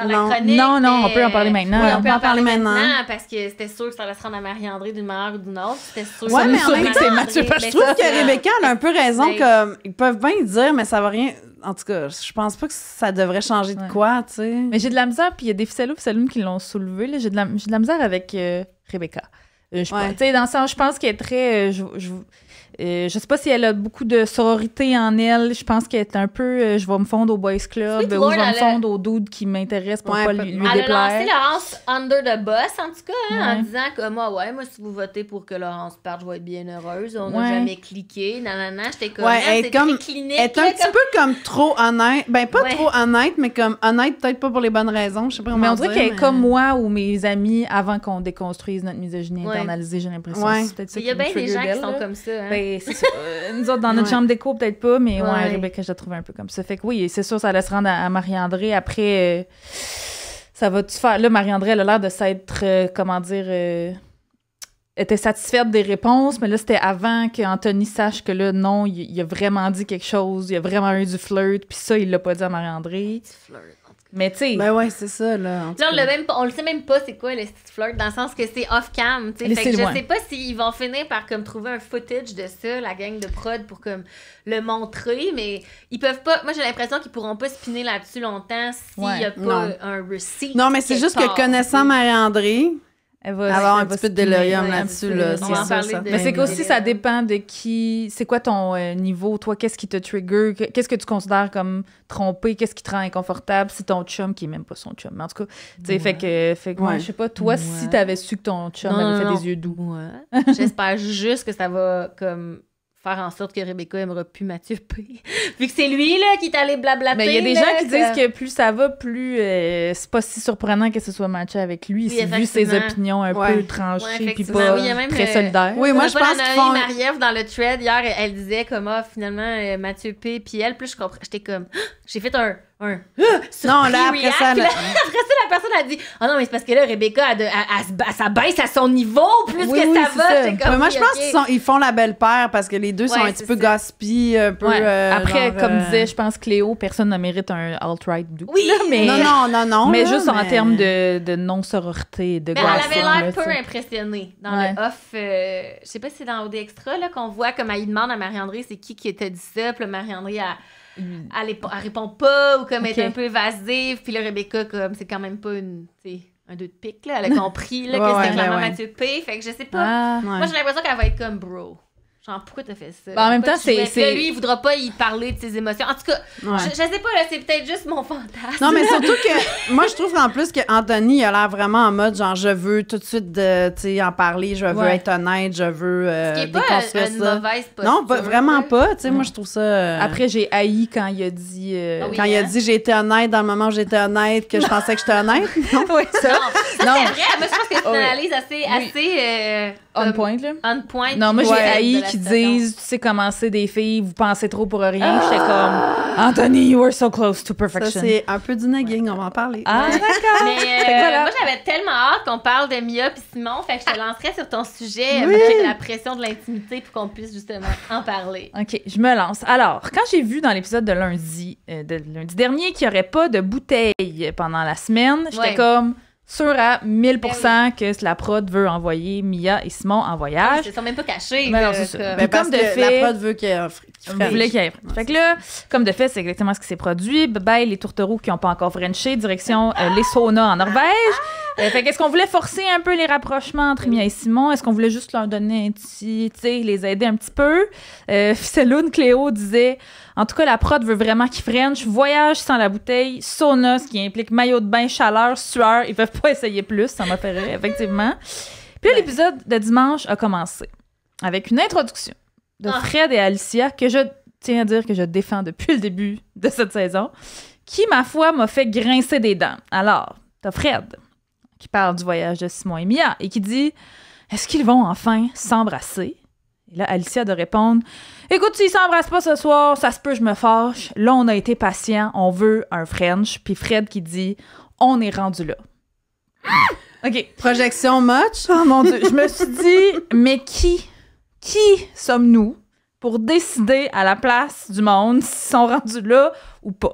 chronique. Non, on peut en parler maintenant. Oui, on peut en parler maintenant parce que c'était sûr que ça allait se rendre à Marie-André d'une manière ou d'une autre. C'était sûr. Ouais, mais en même temps, je trouve que Rebecca a un peu raison. Comme, ils peuvent bien dire, mais ça va rien... En tout cas, je pense pas que ça devrait changer de quoi, tu sais. Mais j'ai de la misère, puis il y a des ficellos qui l'ont soulevé. Là. J'ai de la misère avec Rebecca. Tu sais, dans le sens, je pense qu'elle est très... je sais pas si elle a beaucoup de sororité en elle. Je pense qu'elle est un peu... je vais me fondre au Boys Club Sweet ou Lord, je vais me fondre au dude qui m'intéresse pour pas lui Elle a déplaire. lancé Laurence under the bus, en tout cas, en Ouais. disant que moi, si vous votez pour que Laurence parte, je vais être bien heureuse. On n'a jamais cliqué. Nanana, j'étais comme, elle c'est est comme- très clinique. Elle est un là, petit peu comme trop honnête. Ben, pas Ouais. trop honnête, mais comme honnête, peut-être pas pour les bonnes raisons. Je sais pas comment Mais on dirait dire, qu'elle est mais- comme moi ou mes amis avant qu'on déconstruise notre misogynie Ouais. internalisée, j'ai l'impression. Ouais. C'est peut-être ça Il y a qui me bien des trigger gens qui d'elle, sont là. comme ça. Hein. Ben, c'est ça. Nous autres, dans notre Ouais. chambre d'écho, peut-être pas, mais Ouais. Rebecca, je la trouvais un peu comme ça. Fait que oui, c'est sûr, ça allait se rendre à Marie-André. Après, ça va-tu faire... Là, Marie-André, elle a l'air de s'être, était satisfaite des réponses, mais là, c'était avant qu'Anthony sache que là, non, il a vraiment dit quelque chose, il a vraiment eu du flirt, puis ça, il l'a pas dit à Marie-André. Petit flirt, en tout cas. Mais tu sais... Ben ouais, c'est ça, là. en tout Là, cas. on le sait même pas c'est quoi le petit flirt, dans le sens que c'est off-cam, tu sais. Mais Fait que c'est je loin. sais pas s'ils vont finir par comme trouver un footage de ça, la gang de prod, pour comme le montrer, mais ils peuvent pas... Moi, j'ai l'impression qu'ils pourront pas spinner là-dessus longtemps s'il y a pas Non. un receipt. Non, mais c'est quelque juste que part, connaissant tu sais. Marie-André, Elle va avoir un elle va petit peu de spinner, délirium ouais, là-dessus, un petit là, peu. c'est On va en sûr, parler ça. de- Mais c'est qu'aussi, ça délirium. dépend de qui... C'est quoi ton niveau? Toi, qu'est-ce qui te trigger? Qu'est-ce que tu considères comme trompé? Qu'est-ce qui te rend inconfortable? C'est ton chum qui est même pas son chum. Mais en tout cas, tu sais, fait que moi, Ouais. je sais pas, toi, si t'avais su que ton chum avait fait des yeux doux. Ouais. J'espère juste que ça va comme faire en sorte que Rebecca aimera plus Mathieu P. Vu que c'est lui là qui est allé blablater. Mais il y a des là, gens qui disent comme- que plus ça va, plus c'est pas si surprenant que ce soit matché avec lui. Oui, C'est vu ses effectivement. opinions un Ouais. peu tranchées Ouais, puis effectivement. pas Oui, il y a même, très solidaires. Oui, moi, je pense qu'ils font... Marie-Ève dans le thread hier, elle disait comme finalement Mathieu P puis elle, plus je comprends, j'étais comme j'ai fait un Non, là, après react, ça, là. là- Après ça, la personne a dit ah non mais c'est parce que là Rebecca ça baisse à son niveau plus Oui, que oui, ça c'est va. ça. J'étais comme, Mais moi, oui, je pense ok. qu'ils font la belle paire parce que les deux sont Ouais, un petit c'est peu ça. gossipy, un peu... Ouais. Après, genre, comme disait, je pense Cléo, personne ne mérite un alt-right doux. Oui, là, mais... Non, Mais là, juste en mais- termes de non-sororité, de Mais elle gossip, avait là, l'air tu peu sais. impressionnée dans Ouais. le off. Je sais pas si c'est dans OD Extra là, qu'on voit comme elle demande à Marie-André c'est qui t'a dit ça. Puis là, Marie-André, elle répond pas ou comme elle est Ok. un peu évasive. Puis là, Rebecca, comme c'est quand même pas un deux de pique, là. Elle a compris là, que Ouais, c'était ouais, clairement ouais. Mathieu P. Fait que je sais pas. Ah. Ouais. Moi, j'ai l'impression qu'elle va être comme bro. Genre, pourquoi t'as fait ça? Ben, en même Pourquoi temps, tu jouais? c'est- Puis là, lui, il voudra pas y parler de ses émotions. En tout cas, Ouais. je sais pas, là, c'est peut-être juste mon fantasme. Non, mais surtout que moi, je trouve qu'en plus que Anthony il a l'air vraiment en mode genre je veux tout de suite tu sais, en parler, je veux Ouais. être honnête, je veux Ce qui est pas déconstruire une ça. mauvaise posture. Non, vraiment là. pas. Tu sais, moi, je trouve ça. Après, j'ai haï quand il a dit... Ah oui. quand il a hein? dit j'ai été honnête dans le moment où j'étais honnête, que je pensais que j'étais honnête. Non. oui, ça. Non, ça, Non. c'est vrai. Moi, je pense que c'est une Oui. analyse assez On comme point, là. on point. Non, moi, j'ai Ouais. haï de la qui situation. disent, tu sais comment c'est des filles, vous pensez trop pour rien. J'étais comme, Anthony, you were so close to Ça, perfection. c'est un peu du nagging, on va en parler. Ah, d'accord. Mais Fait que voilà. moi, j'avais tellement hâte qu'on parle de Mia puis Simon, fait que je te lancerais sur ton sujet Oui. avec la pression de l'intimité pour qu'on puisse justement en parler. OK, je me lance. Alors, quand j'ai vu dans l'épisode de lundi dernier qu'il n'y aurait pas de bouteille pendant la semaine, j'étais Ouais. comme sûre à 1000% que la prod veut envoyer Mia et Simon en voyage. Ils ne sont même pas cachés. Mais non, là, c'est ça. comme- Ben, Ben, parce comme de que fait- la prod veut qu'il On voulait qu'il y ait. Fait que là, comme de fait, c'est exactement ce qui s'est produit. Bye les tourtereaux qui n'ont pas encore frenché, direction les saunas en Norvège. Fait qu'est-ce qu'on voulait forcer un peu les rapprochements entre Mia et Simon? Est-ce qu'on voulait juste leur donner un petit, tu sais, les aider un petit peu? Céline Cléo disait, en tout cas, la prod veut vraiment qu'ils french. Voyage sans la bouteille, sauna, ce qui implique maillot de bain, chaleur, sueur. Ils peuvent pas essayer plus, ça m'a fait rire, effectivement. Puis là, l'épisode de dimanche a commencé avec une introduction de Fred et Alicia, que je tiens à dire que je défends depuis le début de cette saison, qui, ma foi, m'a fait grincer des dents. Alors, t'as Fred, qui parle du voyage de Simon et Mia, et qui dit « Est-ce qu'ils vont enfin s'embrasser? » Et là, Alicia de répondre « Écoute, s'ils s'embrassent pas ce soir, ça se peut, je me fâche. Là, on a été patient, on veut un French. » Puis Fred qui dit « On est rendu là. » OK. Projection much. Oh mon Dieu, je me suis dit, mais qui sommes-nous pour décider à la place du monde s'ils sont rendus là ou pas?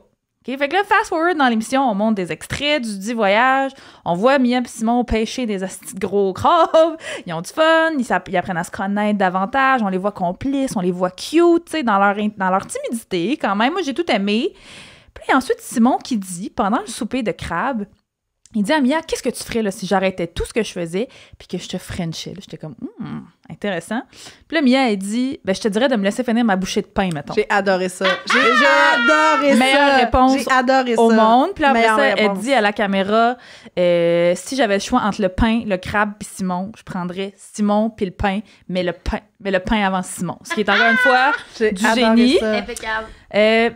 OK? Fait que là, fast forward dans l'émission, on montre des extraits du dit voyage, on voit Mia et Simon pêcher des astis de gros crabes, ils ont du fun, ils apprennent à se connaître davantage, on les voit complices, on les voit cute, tu sais, dans leur timidité quand même. Moi, j'ai tout aimé. Puis ensuite, Simon qui dit, pendant le souper de crabe, Il dit à Mia, qu'est-ce que tu ferais là, si j'arrêtais tout ce que je faisais puis que je te frenchais? J'étais comme, intéressant. Puis là, Mia, elle dit, ben, je te dirais de me laisser finir ma bouchée de pain, mettons. J'ai adoré ça. J'ai adoré ça. Meilleure réponse J'ai adoré au ça. monde. Puis après ça, elle réponse. dit à la caméra, si j'avais le choix entre le pain, le crabe puis Simon, je prendrais Simon puis le pain, mais le pain avant Simon. Ce qui est encore une fois J'ai du adoré génie. ça. Impeccable.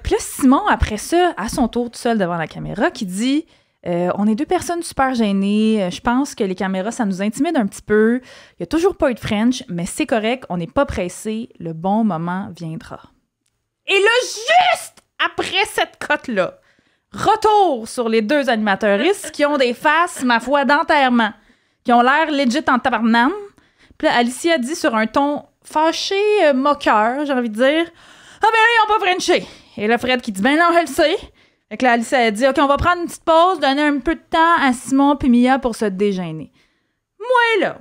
Puis là, Simon, après ça, à son tour tout seul devant la caméra, qui dit on est deux personnes super gênées. Je pense que les caméras, ça nous intimide un petit peu. Il n'y a toujours pas eu de French, mais c'est correct. On n'est pas pressé. Le bon moment viendra. Et là, juste après cette cote-là, retour sur les deux animateuristes qui ont des faces, ma foi, d'enterrement, qui ont l'air legit en tabarnane. Puis là, Alicia dit sur un ton fâché, moqueur, j'ai envie de dire « Ah, ben là, ils n'ont pas Frenché. » Et là, Fred qui dit « Ben non, je le sais. » Fait que là, Alicia, elle dit « OK, on va prendre une petite pause, donner un peu de temps à Simon puis Mia pour se dégêner. » Moi, là,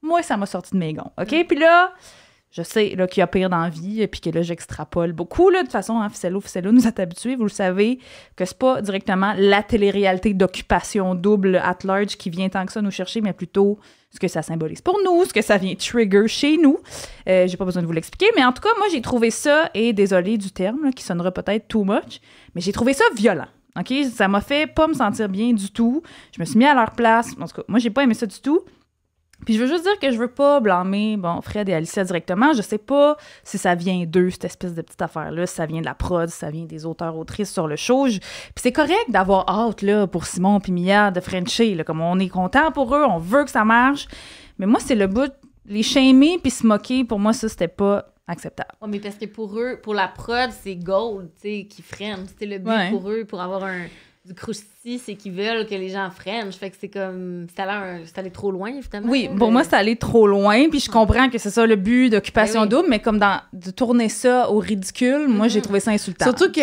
moi, ça m'a sorti de mes gonds, OK? Puis là, je sais là, qu'il y a pire dans la vie, puis que là, j'extrapole beaucoup. Là, de toute façon, hein, Ficello, nous êtes habitués, vous le savez, que c'est pas directement la télé-réalité d'occupation double at large qui vient tant que ça nous chercher, mais plutôt ce que ça symbolise pour nous, ce que ça vient trigger chez nous. J'ai pas besoin de vous l'expliquer, mais en tout cas, moi, j'ai trouvé ça, et désolé du terme, là, qui sonnera peut-être too much, mais j'ai trouvé ça violent. OK? Ça m'a fait pas me sentir bien du tout. Je me suis mis à leur place. En tout cas, moi, j'ai pas aimé ça du tout. Puis je veux juste dire que je veux pas blâmer, Fred et Alicia directement. Je sais pas si ça vient d'eux, cette espèce de petite affaire-là, si ça vient de la prod, si ça vient des auteurs-autrices sur le show. Puis c'est correct d'avoir hâte, là, pour Simon puis Mia de Frencher, là, comme on est content pour eux, on veut que ça marche. Mais moi, c'est le bout, les shamer puis se moquer, pour moi, ça, c'était pas acceptable. Ouais, mais parce que pour eux, pour la prod, c'est gold, tu sais, qui freine. C'était le but pour eux, pour avoir du croustillant, c'est qu'ils veulent que les gens freinent. Fait que c'est comme... C'est allé trop loin, évidemment. Oui, pour moi, c'est allé trop loin. Puis je comprends que c'est ça le but d'Occupation Double, mais comme de tourner ça au ridicule, moi, j'ai trouvé ça insultant. Surtout que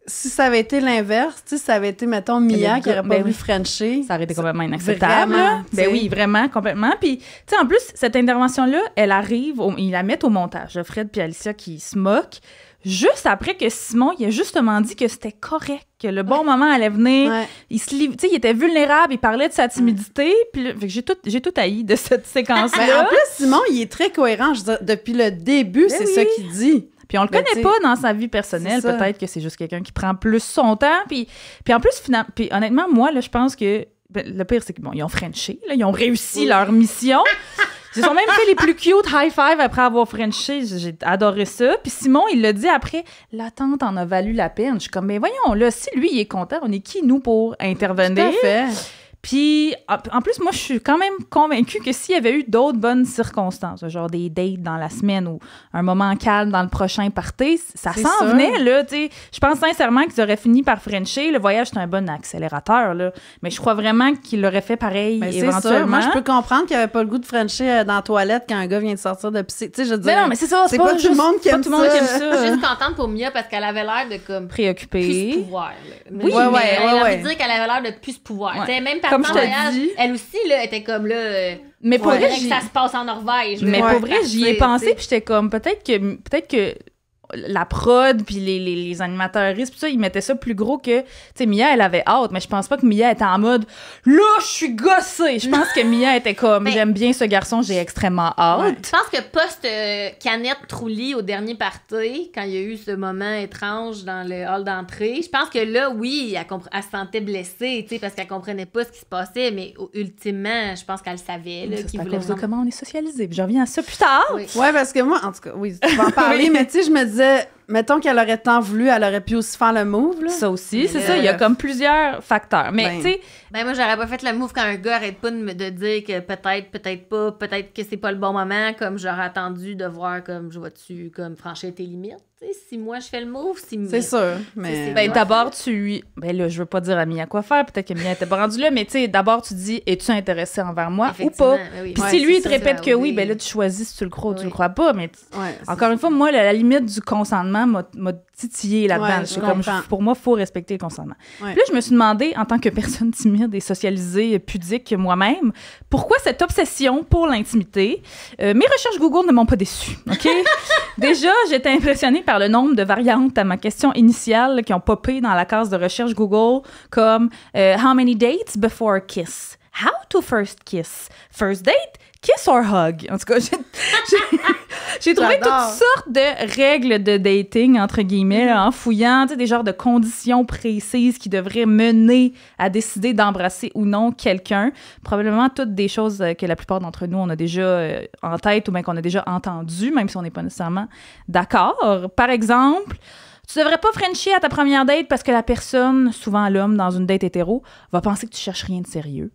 si ça avait été l'inverse, tu sais, si ça avait été, mettons, Mia qui n'aurait pas vu Frencher. Ça aurait été complètement inacceptable. Vraiment, ben oui, vraiment, complètement. Puis, tu sais, en plus, cette intervention-là, elle arrive, ils la mettent au montage. Fred puis Alicia qui se moquent. Juste après que Simon, il a justement dit que c'était correct, que le bon moment allait venir. Ouais. Il était vulnérable, il parlait de sa timidité. Puis fait que j'ai tout haï de cette séquence-là. Ben, en plus, Simon, il est très cohérent. Je veux dire, depuis le début, c'est ça qu'il dit. Puis on le connaît pas dans sa vie personnelle. Peut-être que c'est juste quelqu'un qui prend plus son temps. Puis en plus, puis honnêtement, moi, là, je pense que le pire, c'est qu'ils ont frenché. Là, ils ont réussi leur mission. Ils ont même fait les plus cute high-five après avoir frenché. J'ai adoré ça. Puis Simon, il l'a dit après, l'attente en a valu la peine. Je suis comme, mais voyons, là, si lui, il est content, on est qui, nous, pour intervenir? Tout à fait. Puis, en plus, moi, je suis quand même convaincue que s'il y avait eu d'autres bonnes circonstances, genre des dates dans la semaine ou un moment calme dans le prochain party, ça s'en venait, là, tu sais. Je pense sincèrement qu'ils auraient fini par frencher. Le voyage, c'est un bon accélérateur, là. Mais je crois vraiment qu'ils l'auraient fait pareil, éventuellement. C'est sûr. Moi, je peux comprendre qu'il n'y avait pas le goût de frencher dans la toilette quand un gars vient de sortir de piscine. Tu sais, je veux dire... Mais non, mais c'est ça, c'est pas tout le monde qui aime ça. Je suis juste contente pour Mia parce qu'elle avait l'air de, comme... préoccupée. Plus pouvoir, là. Oui, mais elle a envie de dire qu'elle avait l'air de plus pouvoir. Ouais. Même comme je voyage, te dis, elle aussi, là, était comme là... mais pour vrai, que ça se passe en Norvège. Mais pour vrai, j'y ai pensé, puis j'étais comme, peut-être que la prod, puis les animateuristes, puis ça, ils mettaient ça plus gros que... Tu sais, Mia, elle avait hâte, mais je pense pas que Mia était en mode « Là, je suis gossée! » Je pense que Mia était comme « J'aime bien ce garçon, j'ai extrêmement hâte. Ouais. » Je pense que post-Canette Trulli au dernier party, quand il y a eu ce moment étrange dans le hall d'entrée, je pense que là, oui, elle se sentait blessée, tu sais, parce qu'elle comprenait pas ce qui se passait, mais ultimement, je pense qu'elle savait. Là, c'est à cause de comment on est socialisé. Je reviens à ça plus tard. Oui, parce que moi, en tout cas, oui, tu vas en parler, mais tu sais, je me disais, mettons qu'elle aurait tant voulu, elle aurait pu aussi faire le move, là. Ça aussi, c'est ça. Il y a comme plusieurs facteurs. Mais, tu sais... moi, j'aurais pas fait le move quand un gars arrête pas de dire que peut-être pas, peut-être que c'est pas le bon moment, comme j'aurais attendu de voir comme je vois-tu comme franchir tes limites. T'sais, si moi je fais le move, c'est sûr, mais... d'abord, là, je veux pas dire à Mia quoi faire, peut-être que Mia était pas rendue là, mais tu sais, d'abord, tu dis, es-tu intéressé envers moi ou pas? Oui. Puis si lui, il te répète que oui, ben là, tu choisis si tu le crois ou tu le crois pas, mais encore une fois, moi, la limite du consentement m'a titiller là-dedans. Ouais, C'est comme, pour moi, il faut respecter le consentement. Ouais. Puis là, je me suis demandé, en tant que personne timide et socialisée, pudique moi-même, pourquoi cette obsession pour l'intimité? Mes recherches Google ne m'ont pas déçue, OK? Déjà, j'étais impressionnée par le nombre de variantes à ma question initiale qui ont popé dans la case de recherche Google, comme How many dates before a kiss? How to first kiss? First date? Kiss or hug? En tout cas, j'ai trouvé toutes sortes de règles de dating, entre guillemets, là, en fouillant, des genres de conditions précises qui devraient mener à décider d'embrasser ou non quelqu'un. Probablement toutes des choses que la plupart d'entre nous, on a déjà en tête ou bien qu'on a déjà entendu, même si on n'est pas nécessairement d'accord. Par exemple, tu devrais pas frencher à ta première date parce que la personne, souvent l'homme dans une date hétéro, va penser que tu cherches rien de sérieux.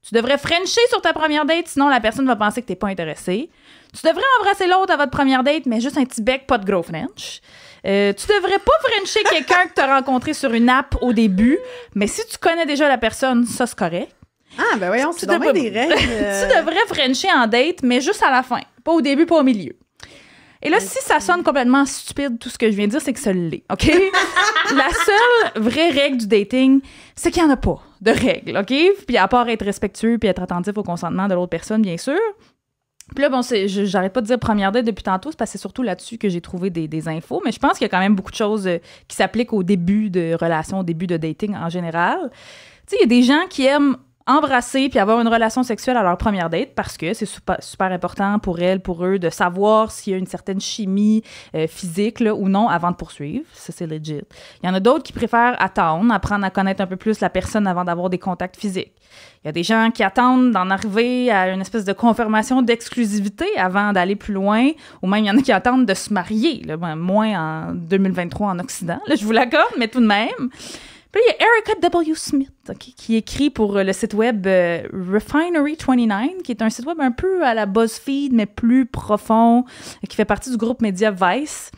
Tu devrais frencher sur ta première date, sinon la personne va penser que t'es pas intéressé. Tu devrais embrasser l'autre à votre première date, mais juste un petit bec, pas de gros French. Tu devrais pas frencher quelqu'un que t'as rencontré sur une app au début, mais si tu connais déjà la personne, ça c'est correct. Ah, ben voyons, c'est vraiment des règles. Tu devrais frencher en date, mais juste à la fin. Pas au début, pas au milieu. Et là, si ça sonne complètement stupide, tout ce que je viens de dire, c'est que ça l'est, OK? La seule vraie règle du dating, c'est qu'il n'y en a pas de règle, OK? Puis à part être respectueux puis être attentif au consentement de l'autre personne, bien sûr. Puis là, bon, j'arrête pas de dire première date depuis tantôt, c'est parce que c'est surtout là-dessus que j'ai trouvé des infos, mais je pense qu'il y a quand même beaucoup de choses qui s'appliquent au début de relation, au début de dating en général. Tu sais, il y a des gens qui aiment embrasser puis avoir une relation sexuelle à leur première date parce que c'est super important pour elles, pour eux, de savoir s'il y a une certaine chimie physique là, ou non avant de poursuivre. Ça, c'est legit. Il y en a d'autres qui préfèrent attendre, apprendre à connaître un peu plus la personne avant d'avoir des contacts physiques. Il y a des gens qui attendent d'en arriver à une espèce de confirmation d'exclusivité avant d'aller plus loin, ou même il y en a qui attendent de se marier, là, moins en 2023 en Occident, là, je vous l'accorde, mais tout de même. Puis il y a Erica W. Smith, okay, qui écrit pour le site web Refinery29, qui est un site web un peu à la BuzzFeed, mais plus profond, qui fait partie du groupe média Vice.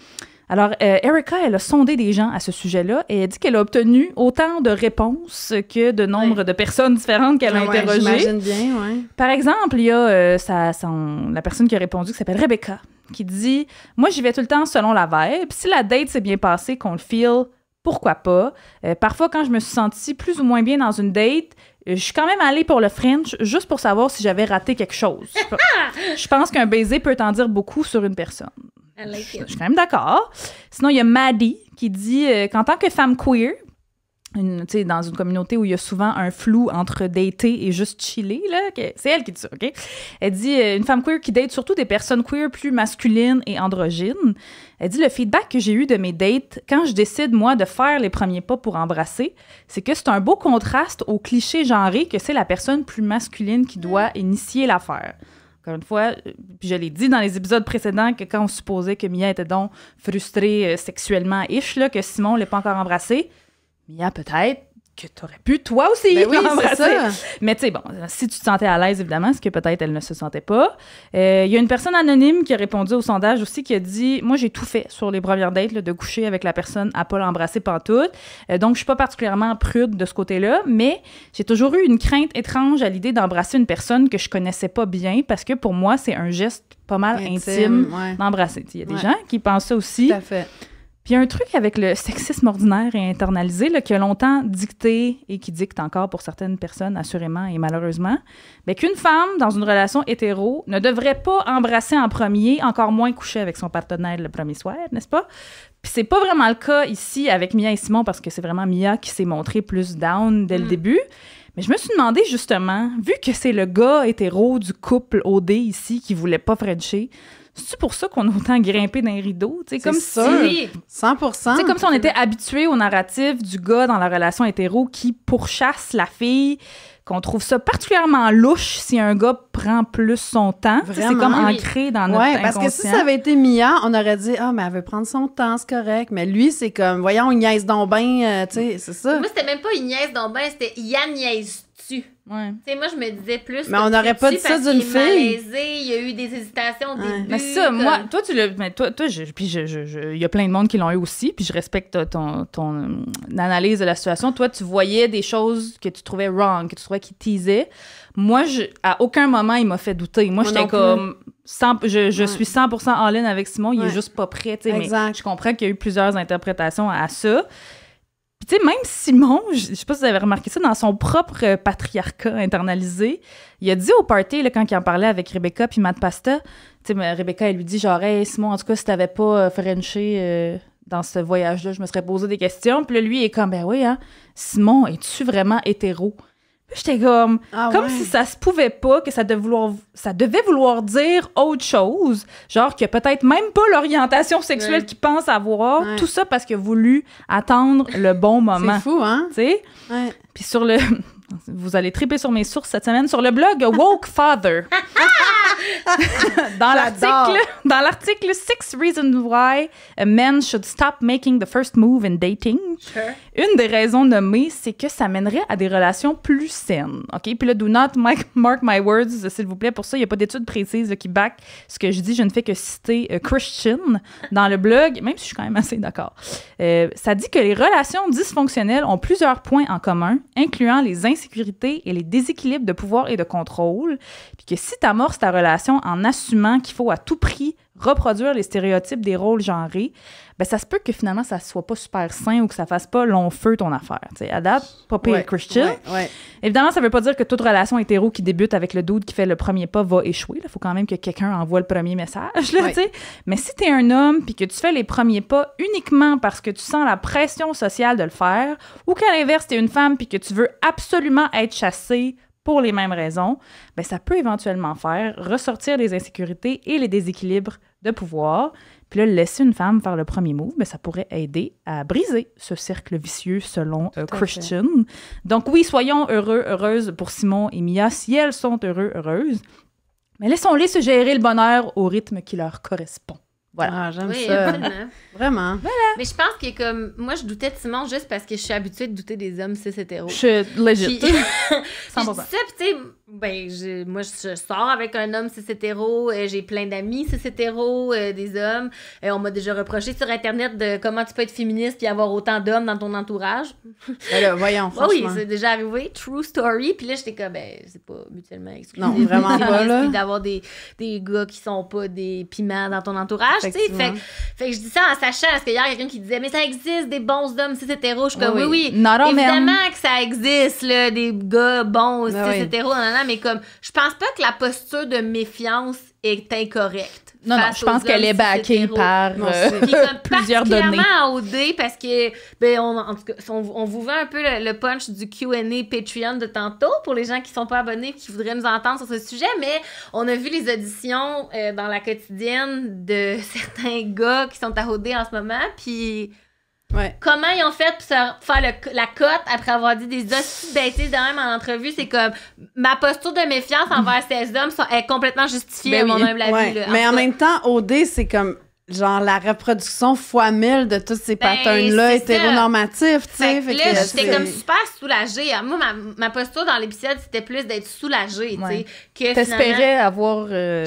Alors, Erica, elle a sondé des gens à ce sujet-là et elle dit qu'elle a obtenu autant de réponses que de nombre de personnes différentes qu'elle a interrogées. J'imagine bien, oui. Par exemple, il y a la personne qui a répondu qui s'appelle Rebecca, qui dit « Moi, j'y vais tout le temps selon la vibe. Si la date s'est bien passée, qu'on le feel, pourquoi pas? Parfois, quand je me suis sentie plus ou moins bien dans une date, je suis quand même allée pour le French juste pour savoir si j'avais raté quelque chose. Je pense qu'un baiser peut en dire beaucoup sur une personne. Je suis quand même d'accord. Sinon, il y a Maddie qui dit qu'en tant que femme queer, dans une communauté où il y a souvent un flou entre dater et juste chiller, là, c'est elle qui dit ça, OK? Elle dit une femme queer qui date surtout des personnes queer plus masculines et androgynes. Elle dit le feedback que j'ai eu de mes dates quand je décide, moi, de faire les premiers pas pour embrasser, c'est que c'est un beau contraste au cliché genré que c'est la personne plus masculine qui doit initier l'affaire. Encore une fois, puis je l'ai dit dans les épisodes précédents que quand on supposait que Mia était donc frustrée sexuellement-ish, là, que Simon ne l'a pas encore embrassée, Mia, peut-être que tu aurais pu, toi aussi, l'embrasser. Mais tu sais, bon, si tu te sentais à l'aise, évidemment, ce que peut-être elle ne se sentait pas. Il y a une personne anonyme qui a répondu au sondage aussi, qui a dit « Moi, j'ai tout fait sur les premières dates, là, de coucher avec la personne à pas l'embrasser pantoute. Donc, je suis pas particulièrement prude de ce côté-là, mais j'ai toujours eu une crainte étrange à l'idée d'embrasser une personne que je connaissais pas bien, parce que pour moi, c'est un geste pas mal intime d'embrasser. Il y a des gens qui pensent ça aussi. Tout à fait. Puis il y a un truc avec le sexisme ordinaire et internalisé là, qui a longtemps dicté et qui dicte encore pour certaines personnes, assurément et malheureusement, mais qu'une femme dans une relation hétéro ne devrait pas embrasser en premier, encore moins coucher avec son partenaire le premier soir, n'est-ce pas? Puis c'est pas vraiment le cas ici avec Mia et Simon parce que c'est vraiment Mia qui s'est montrée plus down dès le début. Mais je me suis demandé justement, vu que c'est le gars hétéro du couple OD ici qui voulait pas frencher, c'est pour ça qu'on a autant grimpé dans les rideaux? C'est comme sûr. si... 100%. C'est comme si on était habitué au narratif du gars dans la relation hétéro qui pourchasse la fille, qu'on trouve ça particulièrement louche si un gars prend plus son temps. C'est comme ancré dans notre inconscient. Parce que si ça avait été Mia, on aurait dit « Ah, mais elle veut prendre son temps, c'est correct. » Mais lui, c'est comme « Voyons, il niaise donc ben, tu sais, c'est ça. » Moi, c'était même pas il niaise donc ben, c'était « Yann niaise-tu ». Ouais. Tu sais, moi, je me disais plus. Mais on n'aurait pas dit ça d'une fille. Il y a eu des hésitations au début. Mais ça, moi, toi, tu l'as. Mais toi, il y a plein de monde qui l'ont eu aussi, puis je respecte ton analyse de la situation. Toi, tu voyais des choses que tu trouvais wrong, que tu trouvais qui teasaient. Moi, à aucun moment, il m'a fait douter. Moi j'étais comme. je suis 100% en ligne avec Simon, il est juste pas prêt, tu sais, mais je comprends qu'il y a eu plusieurs interprétations à ça. Puis tu sais, même Simon, je sais pas si vous avez remarqué ça, dans son propre patriarcat internalisé, il a dit au party, là, quand il en parlait avec Rebecca puis Matt Pasta, tu sais, Rebecca, elle lui dit genre « Hey, Simon, en tout cas, si t'avais pas Frenché dans ce voyage-là, je me serais posé des questions. » Puis là, lui, il est comme « Ben oui, hein, Simon, es-tu vraiment hétéro? » J'étais comme si ça se pouvait pas, que ça devait vouloir dire autre chose, genre que peut-être même pas l'orientation sexuelle qu'il pense avoir, tout ça parce qu'il a voulu attendre le bon moment. C'est fou, hein? Tu sais? Ouais. Puis sur le... Vous allez triper sur mes sources cette semaine, sur le blog Woke Father. dans l'article 6 Reasons Why a Man Should Stop Making the First Move in Dating, une des raisons nommées, c'est que ça mènerait à des relations plus saines. OK? Puis là, do not mark my words, s'il vous plaît. Pour ça, il n'y a pas d'études précises qui back ce que je dis. Je ne fais que citer Christian dans le blog, même si je suis quand même assez d'accord. Ça dit que les relations dysfonctionnelles ont plusieurs points en commun, incluant les insécurités et les déséquilibres de pouvoir et de contrôle, puis que si tu amorces ta relation en assumant qu'il faut à tout prix reproduire les stéréotypes des rôles genrés, ben ça se peut que finalement ça soit pas super sain ou que ça fasse pas long feu ton affaire. T'sais, à date, pas pire Christian. Évidemment, ça veut pas dire que toute relation hétéro qui débute avec le dude qui fait le premier pas va échouer. Il faut quand même que quelqu'un envoie le premier message. Là, mais si t'es un homme puis que tu fais les premiers pas uniquement parce que tu sens la pression sociale de le faire, ou qu'à l'inverse, t'es une femme puis que tu veux absolument être chassée pour les mêmes raisons, ben ça peut éventuellement faire ressortir les insécurités et les déséquilibres de pouvoir. Puis là, laisser une femme faire le premier move, ben ça pourrait aider à briser ce cercle vicieux selon Christian. Donc oui, soyons heureuses pour Simon et Mia si elles sont heureuses. Mais laissons-les se gérer le bonheur au rythme qui leur correspond. Voilà. Ah, j'aime ça. Vraiment. Voilà. Mais je pense que comme moi, je doutais de Simon juste parce que je suis habituée de douter des hommes cis hétéros. Je suis legit. 100%. Je dis ça, puis tu sais, ben, moi, je sors avec un homme cis hétéro, j'ai plein d'amis cis hétéros, des hommes. On m'a déjà reproché sur Internet de comment tu peux être féministe puis avoir autant d'hommes dans ton entourage. Ben là, voyons, franchement. Oui, c'est déjà arrivé. True story. Puis là, j'étais comme, ben, c'est pas mutuellement exclusif. Non, vraiment pas, là. Puis d'avoir des gars qui sont pas des piments dans ton entourage, tu sais. Fait que je dis ça en sachant, parce qu'il y a quelqu'un qui disait, mais ça existe des bons hommes cis hétéros. Je suis comme, oui. Évidemment que ça existe, là, des gars bons cis hétéros, mais comme, je pense pas que la posture de méfiance est incorrecte. Non, je pense qu'elle est backée par plusieurs données. Particulièrement à OD, parce que, ben, en tout cas, on vous vend un peu le punch du Q&A Patreon de tantôt pour les gens qui sont pas abonnés et qui voudraient nous entendre sur ce sujet, mais on a vu les auditions dans la quotidienne de certains gars qui sont à OD en ce moment, puis... Comment ils ont fait pour faire la cote après avoir dit des hosties de bêtises de même en entrevue? C'est comme, ma posture de méfiance envers ces hommes est complètement justifiée à mon humble avis. Là. Mais en même temps, OD, c'est comme genre la reproduction fois 1000 de tous ces patterns-là hétéronormatifs, tu sais. Fait que là, j'étais comme super soulagée. Moi, ma posture dans l'épisode, c'était plus d'être soulagée, tu sais. T'espérais avoir... de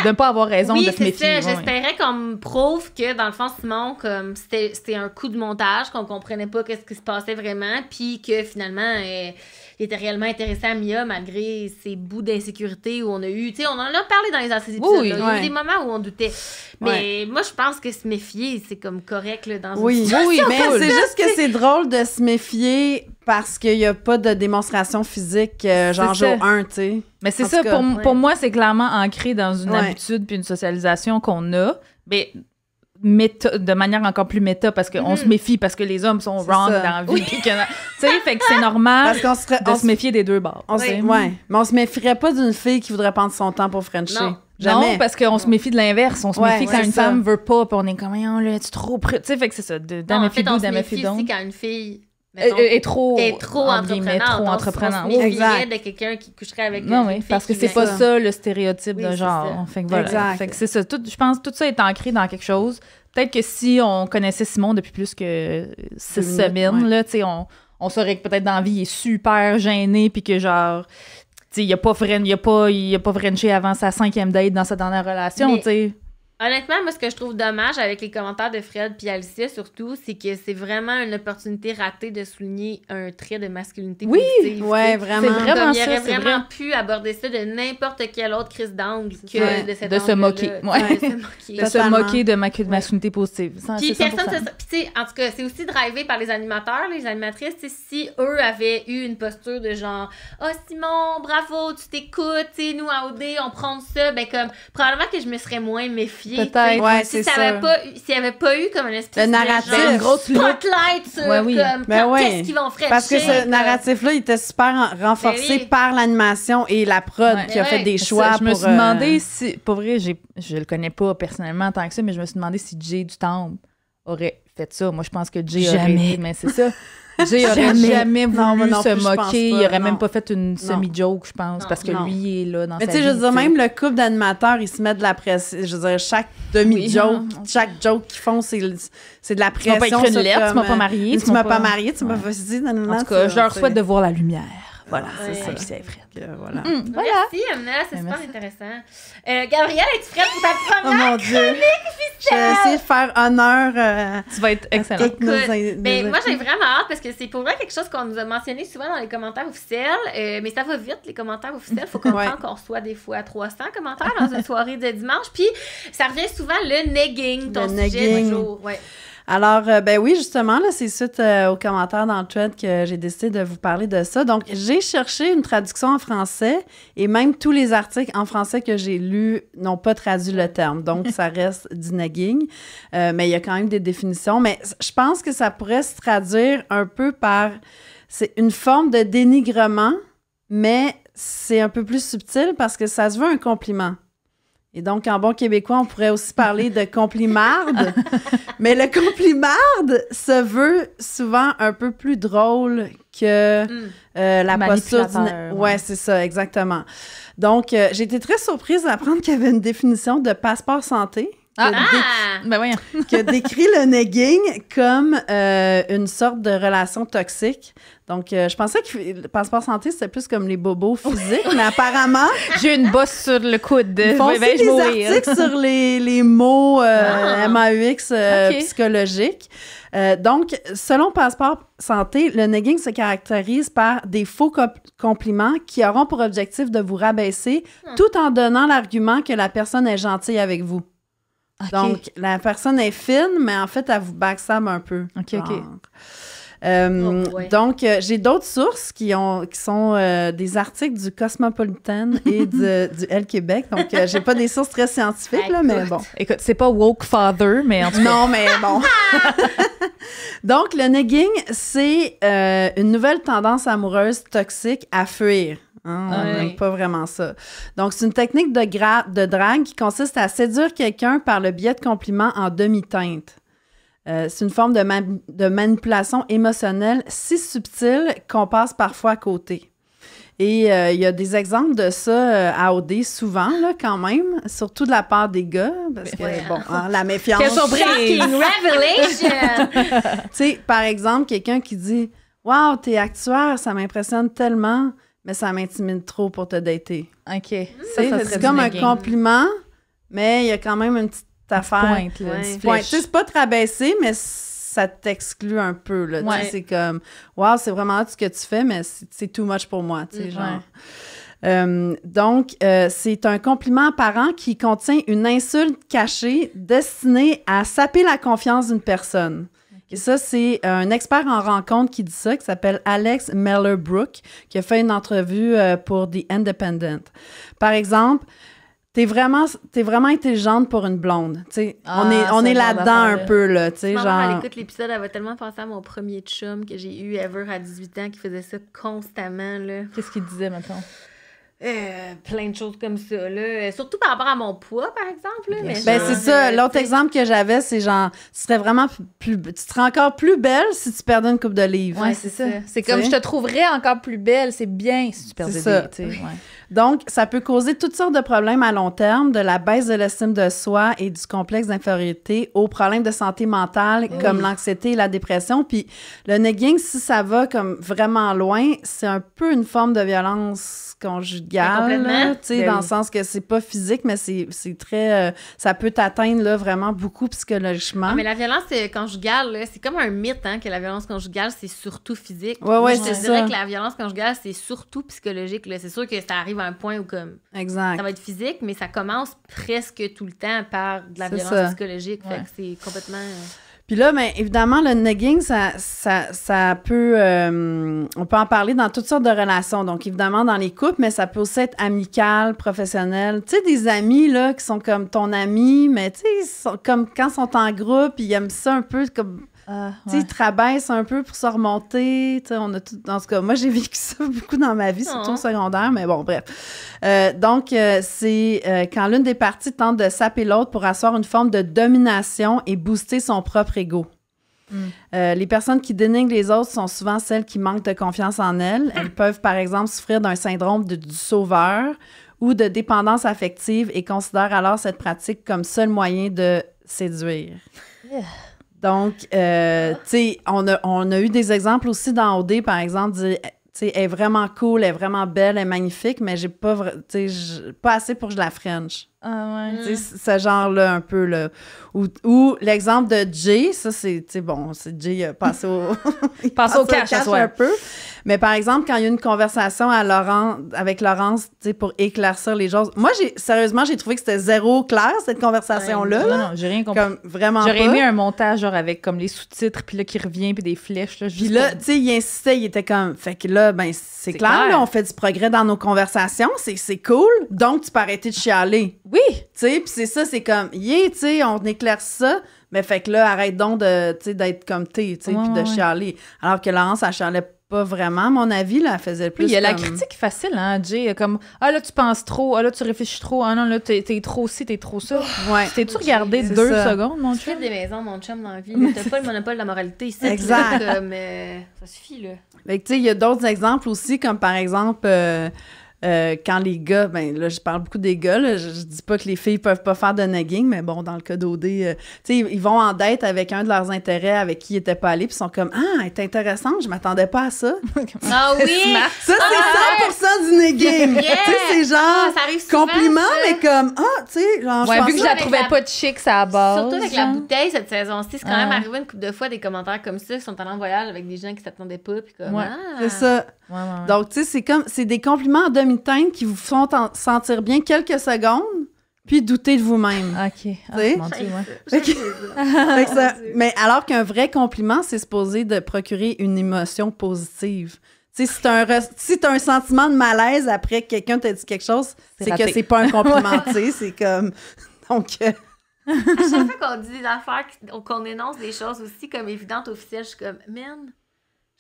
ne pas avoir raison de te méfier. Oui, c'est ça. J'espérais qu'on me prouve que, dans le fond, Simon, comme c'était un coup de montage, qu'on comprenait pas qu'est-ce qui se passait vraiment, puis que, finalement... il était réellement intéressé à Mia malgré ses bouts d'insécurité où on a eu... Tu sais, on en a parlé dans les anciens épisodes. Il y a eu des moments où on doutait. Mais moi, je pense que se méfier, c'est comme correct là, dans une situation. Oui, mais c'est juste que c'est drôle de se méfier parce qu'il n'y a pas de démonstration physique genre jour 1, tu sais. Mais c'est ça, pour moi, c'est clairement ancré dans une habitude puis une socialisation qu'on a. Mais... de manière encore plus méta parce qu'on se méfie parce que les hommes sont wrong dans la vie. Tu sais, fait que c'est normal de se méfier des deux bords. Mais on se méfierait pas d'une fille qui voudrait prendre son temps pour frencher. Jamais. Non, parce qu'on se méfie de l'inverse. On se méfie quand une femme veut pas, puis on est comme, oh là, tu es trop près. Tu sais, fait que c'est ça. En fait, on se méfie aussi quand une fille... est trop entreprenante. On se méfierait de quelqu'un qui coucherait avec une fille. Parce que c'est pas ça le stéréotype de genre. Fait que voilà. Fait que c'est ça. Je pense que tout ça est ancré dans quelque chose. Peut-être que si on connaissait Simon depuis plus que 6 semaines, là, tu sais, on saurait que peut-être dans la vie, il est super gêné, puis que genre... Il a pas frenché avant sa 5e date dans sa dernière relation, tu sais. Honnêtement, moi, ce que je trouve dommage avec les commentaires de Fred puis Alicia, surtout, c'est que c'est vraiment une opportunité ratée de souligner un trait de masculinité positive. Ouais, vraiment. C'est vraiment Comme il ça, aurait c'est vraiment vrai. pu aborder ça de n'importe quel autre crise d'angle que Ouais. de cette De se angle-là. moquer. Ouais. Ouais, de se moquer. De se Totalement. moquer de ma masculinité positive. Puis C'est 100%. personne, puis tu sais, en tout cas, c'est aussi drivé par les animateurs, les animatrices. Tu sais, si eux avaient eu une posture de genre, oh Simon, bravo, tu t'écoutes, tu sais, nous à OD, on prend ça, ben comme, probablement que je me serais moins méfiée. Peut-être. tu sais. Ouais, Si c'est ça avait sûr. pas eu, s'il n'y avait pas eu comme une espèce Le de narratif. genre, Une grosse spotlight sur Ouais, oui. comme, Ben quand oui. qu'est-ce qu'ils vont faire. Parce que ce narratif-là, il était super renforcé Ben oui. par l'animation et la prod Ouais. qui a Ben fait ouais. des Ça, choix je me pour, suis demandé si, pour vrai, je le connais pas personnellement tant que ça, mais je me suis demandé si Jay du Temple aurait fait ça. Moi, je pense que Jay aurait Jamais. Jamais. été, mais c'est ça. Jay aurait Jamais. jamais voulu Non, moi non se plus, je pense moquer. pas, Il aurait non. même pas fait une semi-joke, je pense, Non. parce que Non. lui, il est là dans Mais sa tu sais, vie. je veux dire, tu sais. même le couple d'animateurs, ils se mettent de la pression. Je veux dire, chaque demi-joke, chaque joke qu'ils font, c'est de la pression. Tu m'as pas écrit une ça, lettre, tu comme, m'as pas marié. Tu m'as pas marié, tu m'as Ouais. pas dit. Non, non, En non, tout cas, je leur c'est- souhaite de voir la lumière. Voilà, Ouais. c'est ça, c'est Fred. Voilà. Voilà. Merci, Amna, c'est super Merci. intéressant. Gabrielle, es-tu prête pour ta Oh première? mon Dieu! Je vais essayer de faire honneur Tu vas être excellent. avec nos Ben, moi, j'ai vraiment hâte parce que c'est pour vrai quelque chose qu'on nous a mentionné souvent dans les commentaires officiels. Mais ça va vite, les commentaires officiels. Faut comprendre Ouais. qu'on reçoit des fois 300 commentaires dans une soirée de dimanche. Puis, ça revient souvent le negging, ton Le sujet negging. du jour. Ouais. Alors, ben oui, justement, là, c'est suite aux commentaires dans le thread que j'ai décidé de vous parler de ça. Donc, j'ai cherché une traduction en français et même tous les articles en français que j'ai lus n'ont pas traduit le terme. Donc, ça reste du negging. Mais il y a quand même des définitions. Mais je pense que ça pourrait se traduire un peu par... C'est une forme de dénigrement, mais c'est un peu plus subtil parce que ça se veut un compliment. Et donc, en bon québécois, on pourrait aussi parler de complimarde. Mais le complimarde se veut souvent un peu plus drôle que la posture du... Manipulateur, Ouais, c'est ça, exactement. Donc, j'ai été très surprise d'apprendre qu'il y avait une définition de passeport santé Ah! Ben voyons. qui a décrit le negging comme une sorte de relation toxique. Donc, je pensais que le passeport santé, c'était plus comme les bobos physiques, mais apparemment, J'ai une bosse sur le coude. ils font aussi Vais-je des mourir? articles sur les mots MAUX Ok. psychologiques. Donc, selon Passeport Santé, le negging se caractérise par des faux compliments qui auront pour objectif de vous rabaisser tout en donnant l'argument que la personne est gentille avec vous. Ok. Donc, la personne est fine, mais en fait, elle vous backstab un peu. Ok, ok. Genre. Oh, ouais. Donc, j'ai d'autres sources qui sont des articles du Cosmopolitan et du Elle Québec. Donc, j'ai pas des sources très scientifiques, là, mais bon. Écoute, c'est pas woke father, mais en tout cas. Non, mais bon. Donc, le negging, c'est une nouvelle tendance amoureuse toxique à fuir. Hein, on Ouais. n'aime pas vraiment ça. Donc, c'est une technique de drague qui consiste à séduire quelqu'un par le biais de compliments en demi-teinte. C'est une forme de manipulation émotionnelle si subtile qu'on passe parfois à côté. Et il y a des exemples de ça à OD, souvent, là, quand même, surtout de la part des gars, parce que, Ouais. bon, hein, la méfiance... Quelle surprise! Shocking revelation! Tu sais, par exemple, quelqu'un qui dit « Wow, t'es actuaire, ça m'impressionne tellement, mais ça m'intimide trop pour te dater. OK. » Tu sais, serait c'est du comme un negging. compliment, mais il y a quand même une petite affaire. Pointe, là. Ouais. une Point. flèche. Tu sais, c'est pas te rabaisser, mais ça t'exclut un peu, là. Tu sais, Ouais. c'est comme « Wow, c'est vraiment hot ce que tu fais, mais c'est too much pour moi. » Tu sais, genre... Donc, c'est un compliment apparent qui contient une insulte cachée destinée à saper la confiance d'une personne. Et ça, c'est un expert en rencontre qui dit ça, qui s'appelle Alex Mellerbrook, qui a fait une entrevue pour The Independent. Par exemple, t'es vraiment intelligente pour une blonde. Tu sais, Ah, on ce est genre là-dedans un d'affaire-là. peu, là. Tu sais, Maman, elle genre... écoute l'épisode, elle va tellement penser à mon premier chum que j'ai eu ever à 18 ans qui faisait ça constamment, là. Qu'est-ce qu'il disait, maintenant? Plein de choses comme ça, là. Surtout par rapport à mon poids, par exemple, là. Mais Ben, genre, c'est ça. L'autre tu sais, exemple que j'avais, c'est genre, tu serais encore plus belle si tu perdais une coupe de livres. Ouais, c'est c'est ça. ça. C'est comme Tu je sais. te trouverais encore plus belle. C'est bien si tu perds C'est des ça. tu sais. Ouais. Donc, ça peut causer toutes sortes de problèmes à long terme, de la baisse de l'estime de soi et du complexe d'infériorité aux problèmes de santé mentale comme l'anxiété et la dépression. Puis le negging, si ça va comme vraiment loin, c'est un peu une forme de violence conjugal, là, tu sais, Ben dans oui. le sens que c'est pas physique, mais c'est très... ça peut t'atteindre, là, vraiment beaucoup psychologiquement. Ah, mais la violence conjugale, là, c'est comme un mythe, hein, que la violence conjugale, c'est surtout physique. Ouais, Moi, je te c'est dirais ça. que la violence conjugale, c'est surtout psychologique, là. C'est sûr que ça arrive à un point où, comme, Exact. ça va être physique, mais ça commence presque tout le temps par de la C'est violence ça. psychologique. Fait Ouais. que c'est complètement... Puis là, ben, évidemment, le negging, ça peut... on peut en parler dans toutes sortes de relations. Donc, évidemment, dans les couples, mais ça peut aussi être amical, professionnel. Tu sais, des amis, là, qui sont comme ton ami, mais tu sais, ils sont comme quand ils sont en groupe, ils aiment ça un peu comme... Tu sais, ils te rabaissent un peu pour se remonter. Tu sais, on a tout... En tout cas, moi, j'ai vécu ça beaucoup dans ma vie, surtout au secondaire, mais bon, bref. Donc, c'est quand l'une des parties tente de saper l'autre pour asseoir une forme de domination et booster son propre ego. Les personnes qui dénigrent les autres sont souvent celles qui manquent de confiance en elles. Elles peuvent, par exemple, souffrir d'un syndrome du sauveur ou de dépendance affective et considèrent alors cette pratique comme seul moyen de séduire. Donc, tu sais, on a eu des exemples aussi dans OD, par exemple, tu sais, elle est vraiment cool, elle est vraiment belle, elle est magnifique, mais j'ai pas, tu sais, pas assez pour que je la French. Ah ouais. Tu sais, ce genre-là, un peu, là. Ou l'exemple de Jay, ça, c'est, tu sais, bon, c'est Jay passé au... il Passe au cash, à soi. un peu. Mais par exemple, quand il y a une conversation avec Laurence, tu sais, pour éclaircir les choses, moi, sérieusement, j'ai trouvé que c'était zéro clair, cette conversation-là. Non, non, j'ai rien compris. Comme, vraiment J'aurais pas. aimé un montage, genre, avec comme les sous-titres, puis là, qui revient, puis des flèches, là. Puis là, tu sais, il insistait, il était comme... Fait que là, ben, c'est clair, clair. là, on fait du progrès dans nos conversations, c'est cool, donc tu peux arrêter de chialer. Oui! Tu sais, puis c'est ça, c'est comme, tu sais, on éclaircit ça, mais fait que là, arrête donc de, tu sais, d'être comme t'es, tu sais, puis de chialer. Alors que Laurence, elle chialait pas vraiment, à mon avis, là, elle faisait plus Oui, il y a la comme- critique facile, hein, Jay, comme « Ah, là, tu penses trop. Ah, là, tu réfléchis trop. Ah non, là, t'es trop ci, t'es trop ça. Ouais. T'es-tu regardé C'est 2 ça. secondes, mon Tu fais chum? des maisons, mon chum, dans la vie. là. T'as pas le monopole de la moralité ici. Exact. là, comme, ça suffit, là. Fait que, tu sais, il y a d'autres exemples aussi, comme par exemple, quand les gars, ben là, je parle beaucoup des gars, là, je dis pas que les filles peuvent pas faire de negging, mais bon, dans le cas d'OD, tu sais, ils vont en date avec un de leurs intérêts avec qui ils étaient pas allés, puis ils sont comme, ah, elle est intéressante, je m'attendais pas à ça. Ah oui! Ça, c'est 100% du negging. Yeah! Tu sais, c'est genre, Ah, ça arrive souvent, compliment, ça. mais comme, ah, tu sais, genre, Ouais, je vu que pense je la avec trouvais la- pas chic, ça à base. Surtout avec la genre. bouteille cette saison-ci, c'est quand Ah. même arrivé une couple de fois des commentaires comme ça qui sont allés en voyage avec des gens qui s'attendaient pas, puis comme Ouais. ah. c'est ça. Ouais, ouais, ouais. Donc, tu sais, c'est des compliments en demi-teinte qui vous font sentir bien quelques secondes, puis douter de vous-même. OK. Ah, Tu sais? mon Dieu, ouais. Fait que ça- mais alors qu'un vrai compliment, c'est supposé de procurer une émotion positive. Tu sais, si t'as un sentiment de malaise après que quelqu'un t'a dit quelque chose, C'est c'est raté. que c'est pas un compliment, tu sais, c'est comme... Donc, À chaque fois qu'on dit des affaires, qu'on énonce des choses aussi comme évidentes, officielles, je suis comme, man,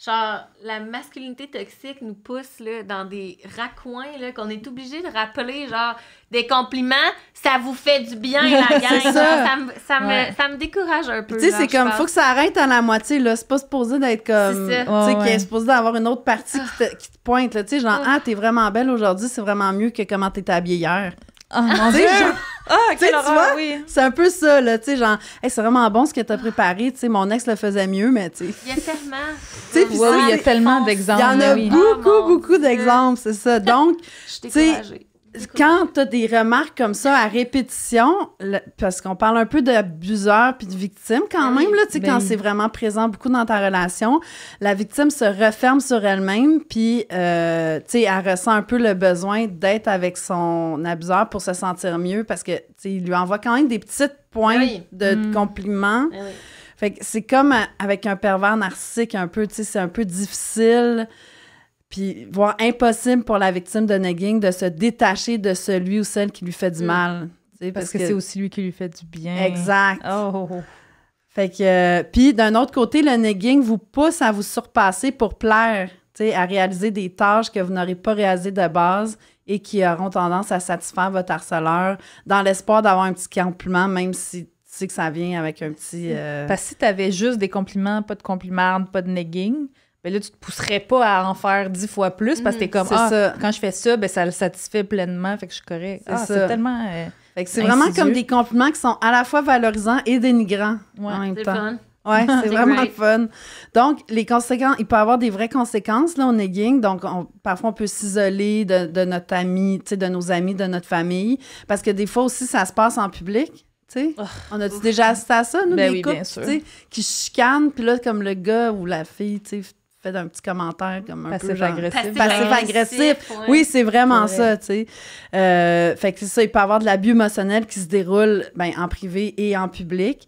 genre, la masculinité toxique nous pousse là, dans des raccoins là, qu'on est obligé de rappeler, genre, des compliments, ça vous fait du bien, la gang. C'est ça. Ça me décourage un peu. tu sais, genre, c'est je comme, pense. faut que ça arrête à la moitié, là. C'est pas supposé d'être comme... C'est ça. Tu sais, Ouais, qu'il est ouais. supposé d'avoir une autre partie qui te pointe, là. Tu sais, genre, Ah. ah, t'es vraiment belle aujourd'hui, c'est vraiment mieux que comment t'étais habillée hier. Ah, mon Tu Dieu! sais, genre, Ah, tu sais, quelle tu vois? horreur, oui. C'est un peu ça, là, tu sais, genre, hey, c'est vraiment bon ce que t'as préparé, tu sais, mon ex le faisait mieux, mais tu sais... Il y a tellement. Tu sais, puis Ouais, ça, oui, il y a c'est- tellement Il d'exemples. y en a mais oui. beaucoup, Oh, mon beaucoup Dieu. d'exemples, c'est ça. Donc, Je suis tu sais, découragée. quand tu as des remarques comme ça à répétition, parce qu'on parle un peu d'abuseurs puis de victimes quand Oui. même, là, tu sais, Ben quand oui. c'est vraiment présent beaucoup dans ta relation, la victime se referme sur elle-même puis, tu sais, elle ressent un peu le besoin d'être avec son abuseur pour se sentir mieux parce que, tu sais, il lui envoie quand même des petites pointes Oui. de compliments. Ah oui. Fait que c'est comme avec un pervers narcissique un peu, tu sais, c'est un peu difficile, puis voire impossible pour la victime de negging de se détacher de celui ou celle qui lui fait du mal. Tu sais, Parce que c'est aussi lui qui lui fait du bien. Exact. Oh. Fait que, puis d'un autre côté, le negging vous pousse à vous surpasser pour plaire, tu sais, à réaliser des tâches que vous n'aurez pas réalisées de base et qui auront tendance à satisfaire votre harceleur dans l'espoir d'avoir un petit compliment, même si tu sais que ça vient avec un petit... Parce que si t'avais juste des compliments, pas de compliments, pas de negging, ben là, tu te pousserais pas à en faire 10 fois plus parce que t'es comme, c'est ça. quand je fais ça, ben ça le satisfait pleinement, fait que je suis correct. C'est ça. C'est tellement... Fait que c'est vraiment insidieux. comme des compliments qui sont à la fois valorisants et dénigrants Ouais, en même C'est temps. le fun. Ouais, c'est vraiment great. fun. Donc, les conséquences, il peut y avoir des vraies conséquences là, au negging. Donc, parfois, on peut s'isoler de notre ami, tu sais, de nos amis, de notre famille. Parce que des fois aussi, ça se passe en public. Tu sais. On a-tu déjà assisté à ça, nous, Ben des oui, couples, bien sûr. tu sais, qui chicanent, puis là, comme le gars ou la fille, tu sais, fait un petit commentaire comme un peu genre... Passif-agressif. Passif-agressif. Ouais. Oui, c'est vraiment C'est vrai. ça, tu sais. Fait que c'est ça, il peut y avoir de l'abus émotionnel qui se déroule en privé et en public.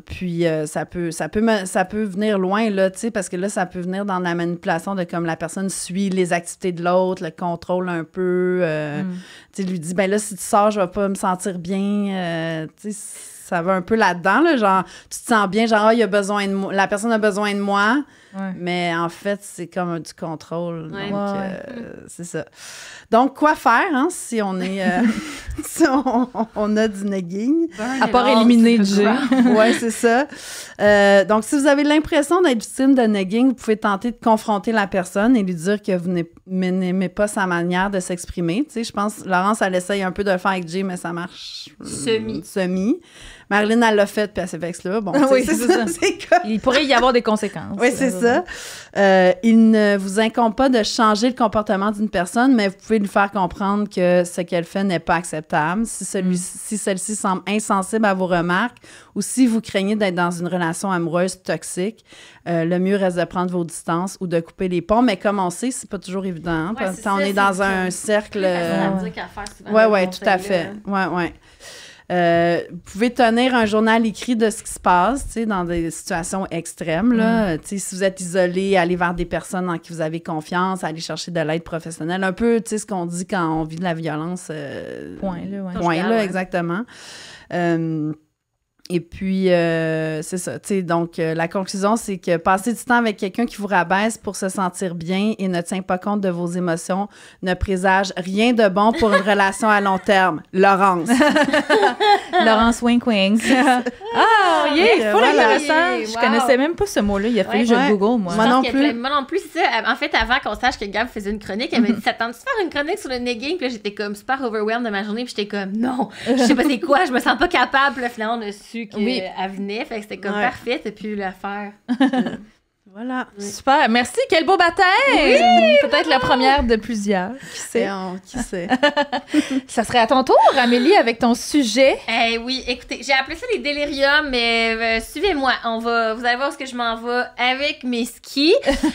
Puis ça peut venir loin, là, tu sais, parce que là, ça peut venir dans la manipulation de comme la personne suit les activités de l'autre, le contrôle un peu. Tu sais, lui dit, ben là, si tu sors, je vais pas me sentir bien. Tu sais, ça va un peu là-dedans, là, genre, tu te sens bien, genre, il a besoin de moi, la personne a besoin de moi, mais en fait, c'est comme du contrôle. Ouais. Donc, c'est ça. Donc, quoi faire, hein, si on est, si on a du negging? À part éliminer le jeu. Oui, c'est ça. Donc, si vous avez l'impression d'être victime de negging, vous pouvez tenter de confronter la personne et lui dire que vous n'aimez pas sa manière de s'exprimer. Tu sais, je pense, Laurence, elle essaye un peu de le faire avec Jay, mais ça marche semi. Marilyn, elle l'a fait, puis elle s'est vexée là. Bon, Oui, c'est ça. C'est comme... Il pourrait y avoir des conséquences. Oui, c'est ça. Il ne vous incombe pas de changer le comportement d'une personne, mais vous pouvez lui faire comprendre que ce qu'elle fait n'est pas acceptable. Si celle-ci semble insensible à vos remarques ou si vous craignez d'être dans une relation amoureuse toxique, le mieux reste de prendre vos distances ou de couper les ponts. Mais comme on sait, c'est pas toujours évident. Hein, Ouais, parce c'est qu'on ça, est c'est dans un plus cercle... Oui, tout à fait. Oui. Vous pouvez tenir un journal écrit de ce qui se passe, tu sais, dans des situations extrêmes, là. Tu sais, si vous êtes isolé, allez vers des personnes en qui vous avez confiance, allez chercher de l'aide professionnelle. Un peu, tu sais, ce qu'on dit quand on vit de la violence. Point, là, ouais. Point, là, Ouais. exactement. Et puis, c'est ça. Tu sais, donc, la conclusion, c'est que passer du temps avec quelqu'un qui vous rabaisse pour se sentir bien et ne tient pas compte de vos émotions ne présage rien de bon pour une relation à long terme. Laurence. Laurence Wink-Wink. Ah, yeah, pas voilà. intéressant. Je connaissais même pas ce mot-là. Il a fallu que je Ouais. le google, moi. Moi non Moi plus. non plus, c'est ça. En fait, avant qu'on sache que Gab faisait une chronique, elle m'a dit, t'attends-tu de faire une chronique sur le negging? Puis là, j'étais comme super overwhelmed de ma journée. Puis j'étais comme, non, je sais pas c'est quoi, je me sens pas capable. Puis là, finalement, on a su qu'elle venait. Fait que c'était comme parfait. T'as pu la faire. Voilà. Super. Merci. Quel beau baptême. Peut-être la première de plusieurs. Qui sait? Qui sait? Ça serait à ton tour, Amélie, avec ton sujet. Eh oui, écoutez, j'ai appelé ça les déliriums, mais suivez-moi. Vous allez voir où est-ce que je m'en vais avec mes skis.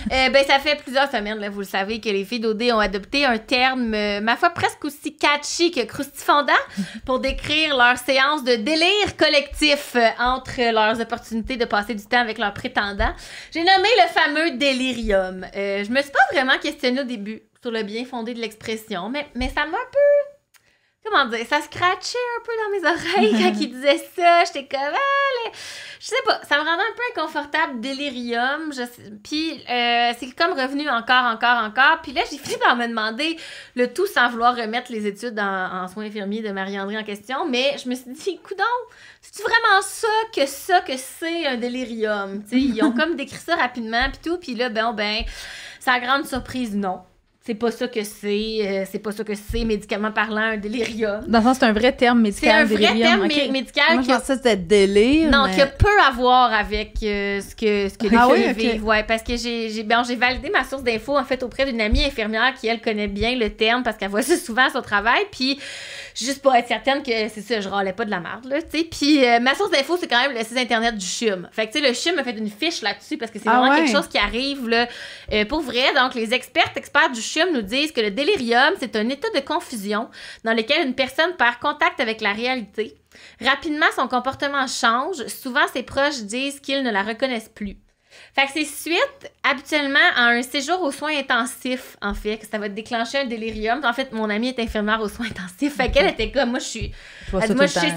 Ça fait plusieurs semaines, là, vous le savez, que les filles d'OD ont adopté un terme, ma foi, presque aussi catchy que croustifondant pour décrire leur séance de délire collectif entre leurs opportunités de passer du temps avec leurs prétendants. J'ai nommé le fameux délirium. Je me suis pas vraiment questionnée au début sur le bien fondé de l'expression, mais ça m'a un peu... Comment dire? Ça scratchait un peu dans mes oreilles quand il disait ça. J'étais comme... je sais pas, ça me rendait un peu inconfortable, délirium. Puis c'est comme revenu encore. Puis là, j'ai fini par me demander, le tout sans vouloir remettre les études en soins infirmiers de Marie-André en question, mais je me suis dit, coudonc, c'est-tu vraiment ça que c'est un délirium? T'sais, ils ont comme décrit ça rapidement, puis tout. Puis là, sans grande surprise, non. C'est pas ça que c'est médicalement parlant, un délirium. Dans le sens, c'est un vrai terme médical. C'est un vrai délirium. terme Ok. médical Moi, je pensais que c'était délire. non, mais... qui a peu à voir avec ce que les Ah oui, filles ok. vivent. Ouais, parce que j'ai validé ma source d'infos en fait auprès d'une amie infirmière qui, elle, connaît bien le terme parce qu'elle voit ça souvent à son travail. Puis, juste pour être certaine que c'est ça, je râlais pas de la merde, là, tu sais. Puis, ma source d'infos, c'est quand même le site internet du CHUM. Fait que, tu sais, le CHUM a fait une fiche là-dessus parce que c'est vraiment quelque chose qui arrive, là, pour vrai. Donc, les experts du CHUM nous disent que le délirium, c'est un état de confusion dans lequel une personne perd contact avec la réalité. Rapidement, son comportement change. Souvent, ses proches disent qu'ils ne la reconnaissent plus. Fait que c'est suite, habituellement, à un séjour aux soins intensifs, en fait, que ça va déclencher un délirium. En fait, mon amie est infirmière aux soins intensifs. Fait qu'elle était comme, je sais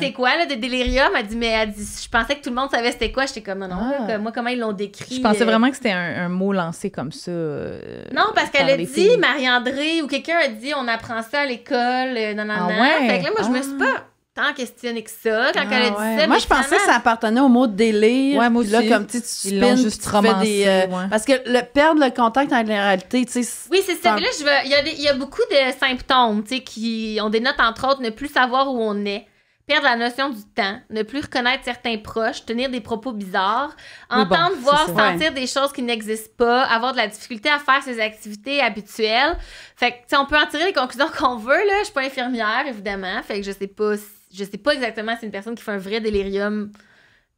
c'est quoi, là, de délirium. Elle dit, je pensais que tout le monde savait c'était quoi. J'étais comme, non, là, moi, comment ils l'ont décrit. Je pensais vraiment que c'était un mot lancé comme ça. Non, parce qu'elle a les dit, filles. Marie-André, ou quelqu'un a dit, on apprend ça à l'école, nanana. ouais? Fait que là, moi, je me suis pas tant questionnée que ça quand elle a dit ça. Moi, mais je pensais que finalement- ça appartenait au mot délire. Ouais, moi Puis là, aussi. comme tu Ils l'ont spins, juste puis tu fais romancé, des... ouais. Parce que perdre le contact avec la réalité, tu sais... Oui, c'est ça. Mais là, il y a beaucoup de symptômes, tu sais, qui on dénote, entre autres, ne plus savoir où on est, perdre la notion du temps, ne plus reconnaître certains proches, tenir des propos bizarres, entendre, voir, sentir des choses qui n'existent pas, avoir de la difficulté à faire ses activités habituelles. Fait que, tu sais, on peut en tirer les conclusions qu'on veut, là. Je suis pas infirmière, évidemment. Fait que je sais pas exactement si une personne qui fait un vrai délirium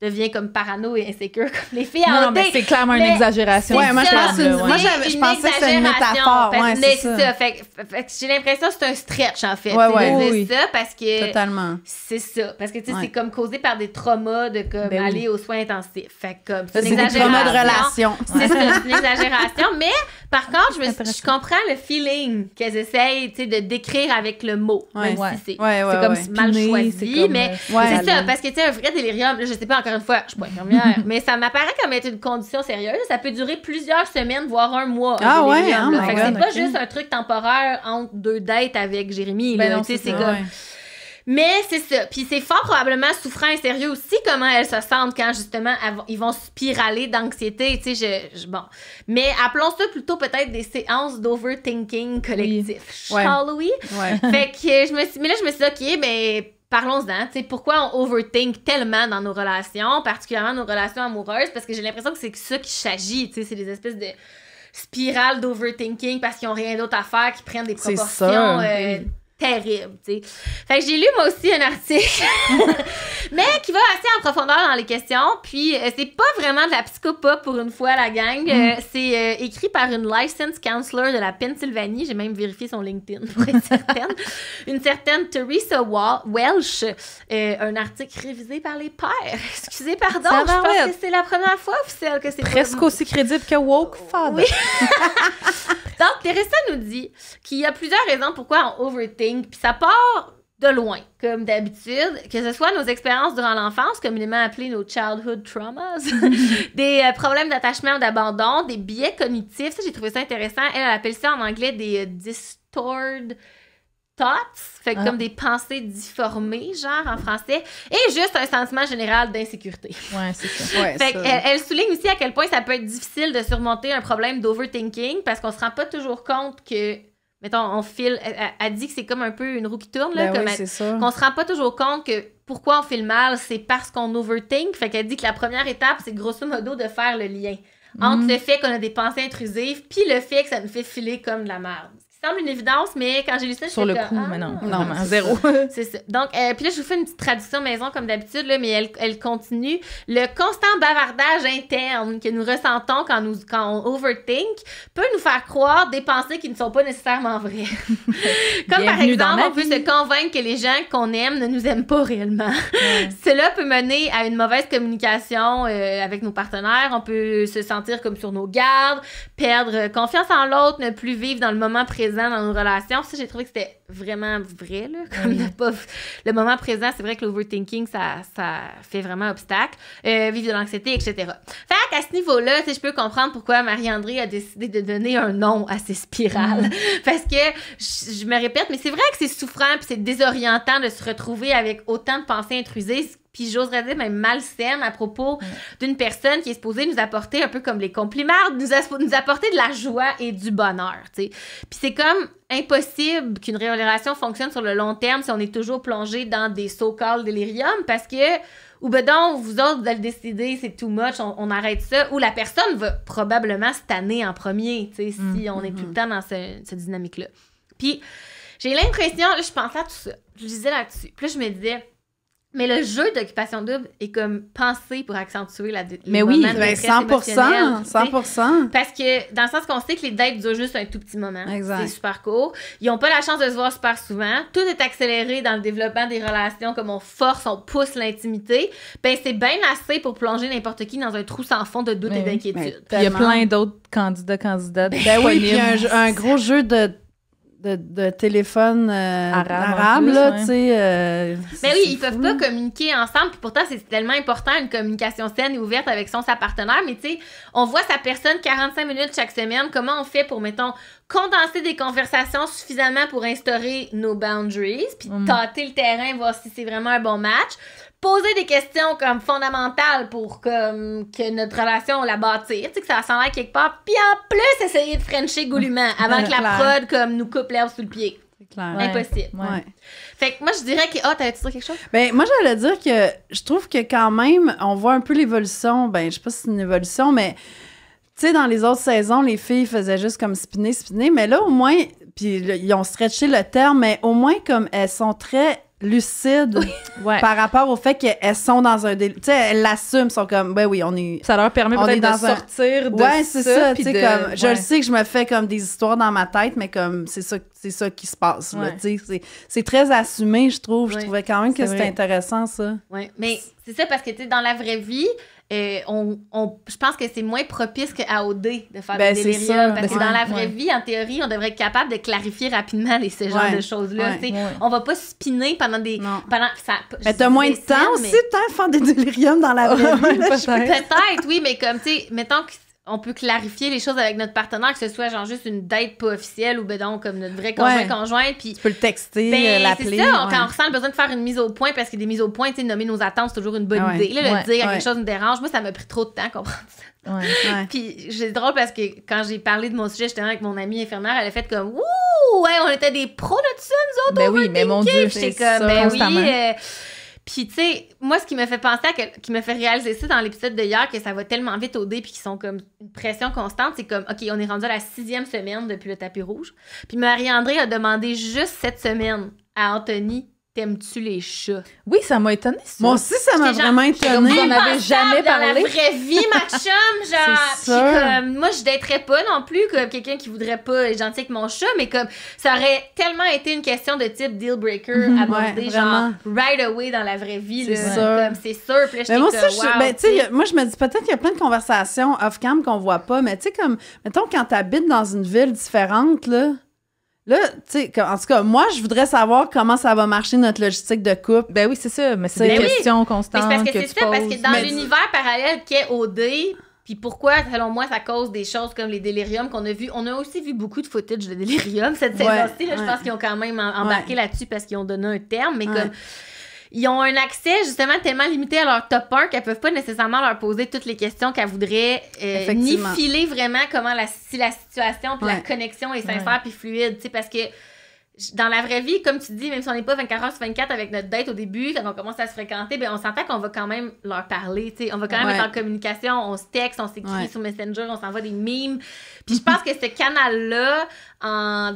devient comme parano et insécure comme les filles. Non, mais c'est clairement une exagération. Ouais, moi, je pensais que c'était une métaphore. Ouais, c'est ça. Fait que j'ai l'impression que c'est un stretch, en fait. Oui. C'est ça, parce que... Totalement. C'est ça. Parce que, tu sais, c'est comme causé par des traumas de comme aller aux soins intensifs. Fait que comme, c'est une exagération. Des traumas de relation. C'est ça, c'est une exagération. Mais, par contre, je comprends le feeling qu'elles essayent, tu sais, de décrire avec le mot. Même si c'est comme mal choisi. Mais c'est ça, parce que, tu sais, un vrai délirium, là, je sais pas, encore une fois, je suis pas infirmière, mais ça m'apparaît comme être une condition sérieuse. Ça peut durer plusieurs semaines, voire un mois. Ah ouais, fait que c'est pas juste un truc temporaire entre deux dates avec Jérémy. Ben tu sais, c'est comme... Mais c'est ça. Puis c'est fort probablement souffrant et sérieux aussi comment elles se sentent quand, justement, ils vont spiraler d'anxiété. Tu sais, bon. Mais appelons ça plutôt peut-être des séances d'overthinking collectif. Shall-we? Fait que je me suis dit, OK, ben... Parlons-en, tu sais, pourquoi on overthink tellement dans nos relations, particulièrement nos relations amoureuses, parce que j'ai l'impression que c'est ça qui s'agit, tu sais, c'est des espèces de spirales d'overthinking parce qu'ils n'ont rien d'autre à faire, qui prennent des proportions terribles, tu sais. Fait que j'ai lu, moi aussi, un article, mais qui va assez en profondeur dans les questions, puis c'est pas vraiment de la psychopop pour une fois, la gang. C'est écrit par une licensed counselor de la Pennsylvanie, j'ai même vérifié son LinkedIn pour être certaine, une certaine Teresa Welsh, un article révisé par les pairs. Excusez, pardon, je pense que c'est la première fois officielle que c'est presque aussi crédible que Woke Father. Oui. Donc, Teresa nous dit qu'il y a plusieurs raisons pourquoi on overthink, puis ça part de loin, comme d'habitude, que ce soit nos expériences durant l'enfance, communément appelées nos childhood traumas, des problèmes d'attachement ou d'abandon, des biais cognitifs, ça j'ai trouvé ça intéressant, elle appelle ça en anglais des distorted thoughts, fait comme des pensées difformées, genre en français, et juste un sentiment général d'insécurité. Ouais, c'est ça. Fait elle souligne aussi à quel point ça peut être difficile de surmonter un problème d'overthinking parce qu'on se rend pas toujours compte que, mettons, on file, elle dit que c'est comme un peu une roue qui tourne, là, qu'on se rend pas toujours compte que pourquoi on file mal, c'est parce qu'on overthink. Fait qu'elle dit que la première étape, c'est grosso modo de faire le lien entre le fait qu'on a des pensées intrusives puis le fait que ça nous fait filer comme de la merde. Ça semble une évidence, mais quand j'ai lu ça, sur le coup, mais non, zéro. C'est ça. Donc, puis là, je vous fais une petite traduction maison comme d'habitude, là, mais elle continue. Le constant bavardage interne que nous ressentons quand on overthink peut nous faire croire des pensées qui ne sont pas nécessairement vraies. Comme par exemple, on peut se convaincre que les gens qu'on aime ne nous aiment pas réellement. Cela peut mener à une mauvaise communication avec nos partenaires. On peut se sentir comme sur nos gardes, perdre confiance en l'autre, ne plus vivre dans le moment présent dans nos relations. Ça, j'ai trouvé que c'était vraiment vrai, là. Comme le moment présent, c'est vrai que l'overthinking, ça fait vraiment obstacle. Vivre de l'anxiété, etc. Fait qu'à ce niveau-là, je peux comprendre pourquoi Marie-André a décidé de donner un nom à ces spirales. Parce que, je me répète, mais c'est vrai que c'est souffrant puis c'est désorientant de se retrouver avec autant de pensées intrusives puis j'oserais dire même malsaine à propos d'une personne qui est supposée nous apporter un peu comme les compliments, nous apporter de la joie et du bonheur, tu sais. Puis c'est comme impossible qu'une relation fonctionne sur le long terme si on est toujours plongé dans des so-called délirium parce que ou ben donc, vous autres, vous allez décider, c'est too much, on arrête ça, ou la personne va probablement se tanner en premier, tu sais, si on est tout le temps dans cette dynamique-là. Puis j'ai l'impression, là, je pensais à tout ça, je lisais là-dessus, puis là, je me disais... Mais le jeu d'occupation double est comme pensé pour accentuer mais oui, 100%. Parce que dans le sens qu'on sait que les dates durent juste un tout petit moment. Exact. C'est super court. Ils n'ont pas la chance de se voir super souvent. Tout est accéléré dans le développement des relations, comme on force, on pousse l'intimité. Ben c'est bien assez pour plonger n'importe qui dans un trou sans fond de doute et d'inquiétude. Il y a plein d'autres candidates. Ben oui, puis un gros jeu de téléphone arabe, là, tu sais. Mais oui, ils peuvent pas communiquer ensemble, puis pourtant, c'est tellement important, une communication saine et ouverte avec sa partenaire, mais tu sais, on voit sa personne 45 minutes chaque semaine, comment on fait pour, mettons, condenser des conversations suffisamment pour instaurer nos boundaries, puis tâter le terrain, voir si c'est vraiment un bon match, poser des questions comme fondamentales pour comme que notre relation, on la bâtir, tu sais, que ça s'en aille quelque part, puis en plus, essayer de frencher goulûment avant que la prod comme nous coupe l'herbe sous le pied. C'est Clair. Impossible. Ouais. Fait que moi, je dirais que... Ah, t'allais-tu dire quelque chose? Ben, moi, j'allais dire que je trouve que quand même, on voit un peu l'évolution. Ben, je sais pas si c'est une évolution, mais tu sais, dans les autres saisons, les filles faisaient juste comme spinner. Mais là, au moins, puis ils ont stretché le terme, mais au moins, comme elles sont très lucides Ouais. par rapport au fait qu'elles sont dans un délire. Tu sais, elles l'assument, sont comme, ben oui, on est... Ça leur permet On est peut-être dans de sortir de Ouais, c'est ça, puis tu sais, de- comme, je ouais. le sais que je me fais comme des histoires dans ma tête, mais comme, c'est ça qui se passe, là, Ouais. tu sais, c'est très assumé, je trouve, je Ouais. trouvais quand même que C'est c'était vrai. intéressant, ça. Oui, mais c'est ça parce que, tu sais, dans la vraie vie, je pense que c'est moins propice qu'à OD de faire Ben, des c'est déliriums. ça. Parce que Ouais. dans la vraie Ouais. vie, en théorie, on devrait être capable de clarifier rapidement ce genre Ouais. de choses-là. Ouais. tu sais. Ouais. On va pas spinner pendant des... Non. je Mais t'as dis moins de des temps semaines, aussi, mais- de temps à faire des déliriums dans la vraie vie, là, je Peut-être. Peut-être, oui, mais comme, tu sais, mettons qu'on peut clarifier les choses avec notre partenaire, que ce soit genre juste une date pas officielle ou ben donc comme notre vrai conjoint, puis Tu peux le texter, ben, l'appeler. c'est ça, ouais. quand on ressent le besoin de faire une mise au point, parce que des mises au point, tu sais, nommer nos attentes, c'est toujours une bonne Ouais. idée. Là, Ouais. le dire à Ouais. quelque chose nous dérange, moi, ça m'a pris trop de temps à comprendre ça. Ouais. Ouais. Puis c'est drôle parce que quand j'ai parlé de mon sujet, j'étais avec mon amie infirmière, elle a fait comme « Ouh! Ouais, on était des pros de ça, nous autres! » Ben oui, mais mon Dieu, J'étais c'est comme « ça, Ben constamment. oui! Puis, tu sais, moi, ce qui me fait penser qui me fait réaliser ça dans l'épisode de hier, que ça va tellement vite au dé, puis qu'ils sont comme une pression constante, c'est comme, OK, on est rendu à la 6e semaine depuis le tapis rouge. Puis Marie-André a demandé juste cette semaine à Anthony, t'aimes-tu les chats? Oui, ça m'a étonné, ça. Moi aussi, ça m'a J'étais genre, vraiment vous étonnée. en avez jamais dans parlé? la vraie vie, ma chum, genre. C'est Puis sûr. comme, moi, je daterais pas non plus comme quelqu'un qui voudrait pas être gentil avec mon chat, mais comme, ça aurait tellement été une question de type deal breaker abordée, ouais, genre, vraiment. right away dans la vraie vie, là. C'est sûr. Comme, c'est sûr. Puis là, Mais moi j'étais aussi, comme, wow, ben, tu sais, moi, je me dis peut-être qu'il y a plein de conversations off-cam qu'on voit pas, mais tu sais, comme, mettons, quand t'habites dans une ville différente, là, tu sais, en tout cas, moi, je voudrais savoir comment ça va marcher notre logistique de couple. Ben oui, c'est ça, mais c'est Ben des oui. questions Mais constantes c'est parce que que c'est tu ça, parce poses. que dans Mais- l'univers parallèle qu'est OD, puis pourquoi, selon moi, ça cause des choses comme les déliriums qu'on a vus. On a aussi vu beaucoup de footage de délirium cette saison-ci. Là, je pense qu'ils ont quand même embarqué là-dessus parce qu'ils ont donné un terme, mais comme ils ont un accès justement tellement limité à leur top 1 qu'elles peuvent pas nécessairement leur poser toutes les questions qu'elles voudraient, ni Effectivement. filer vraiment comment si la situation puis la Ouais. connexion est sincère puis fluide, tu sais, parce que dans la vraie vie, comme tu dis, même si on n'est pas 24 heures sur 24 avec notre date au début, quand on commence à se fréquenter, ben on s'entend qu'on va quand même leur parler, tu sais, on va quand même Ouais. être en communication, on se texte, on s'écrit Ouais. sur Messenger, on s'envoie des memes. Puis je pense que ce canal-là, en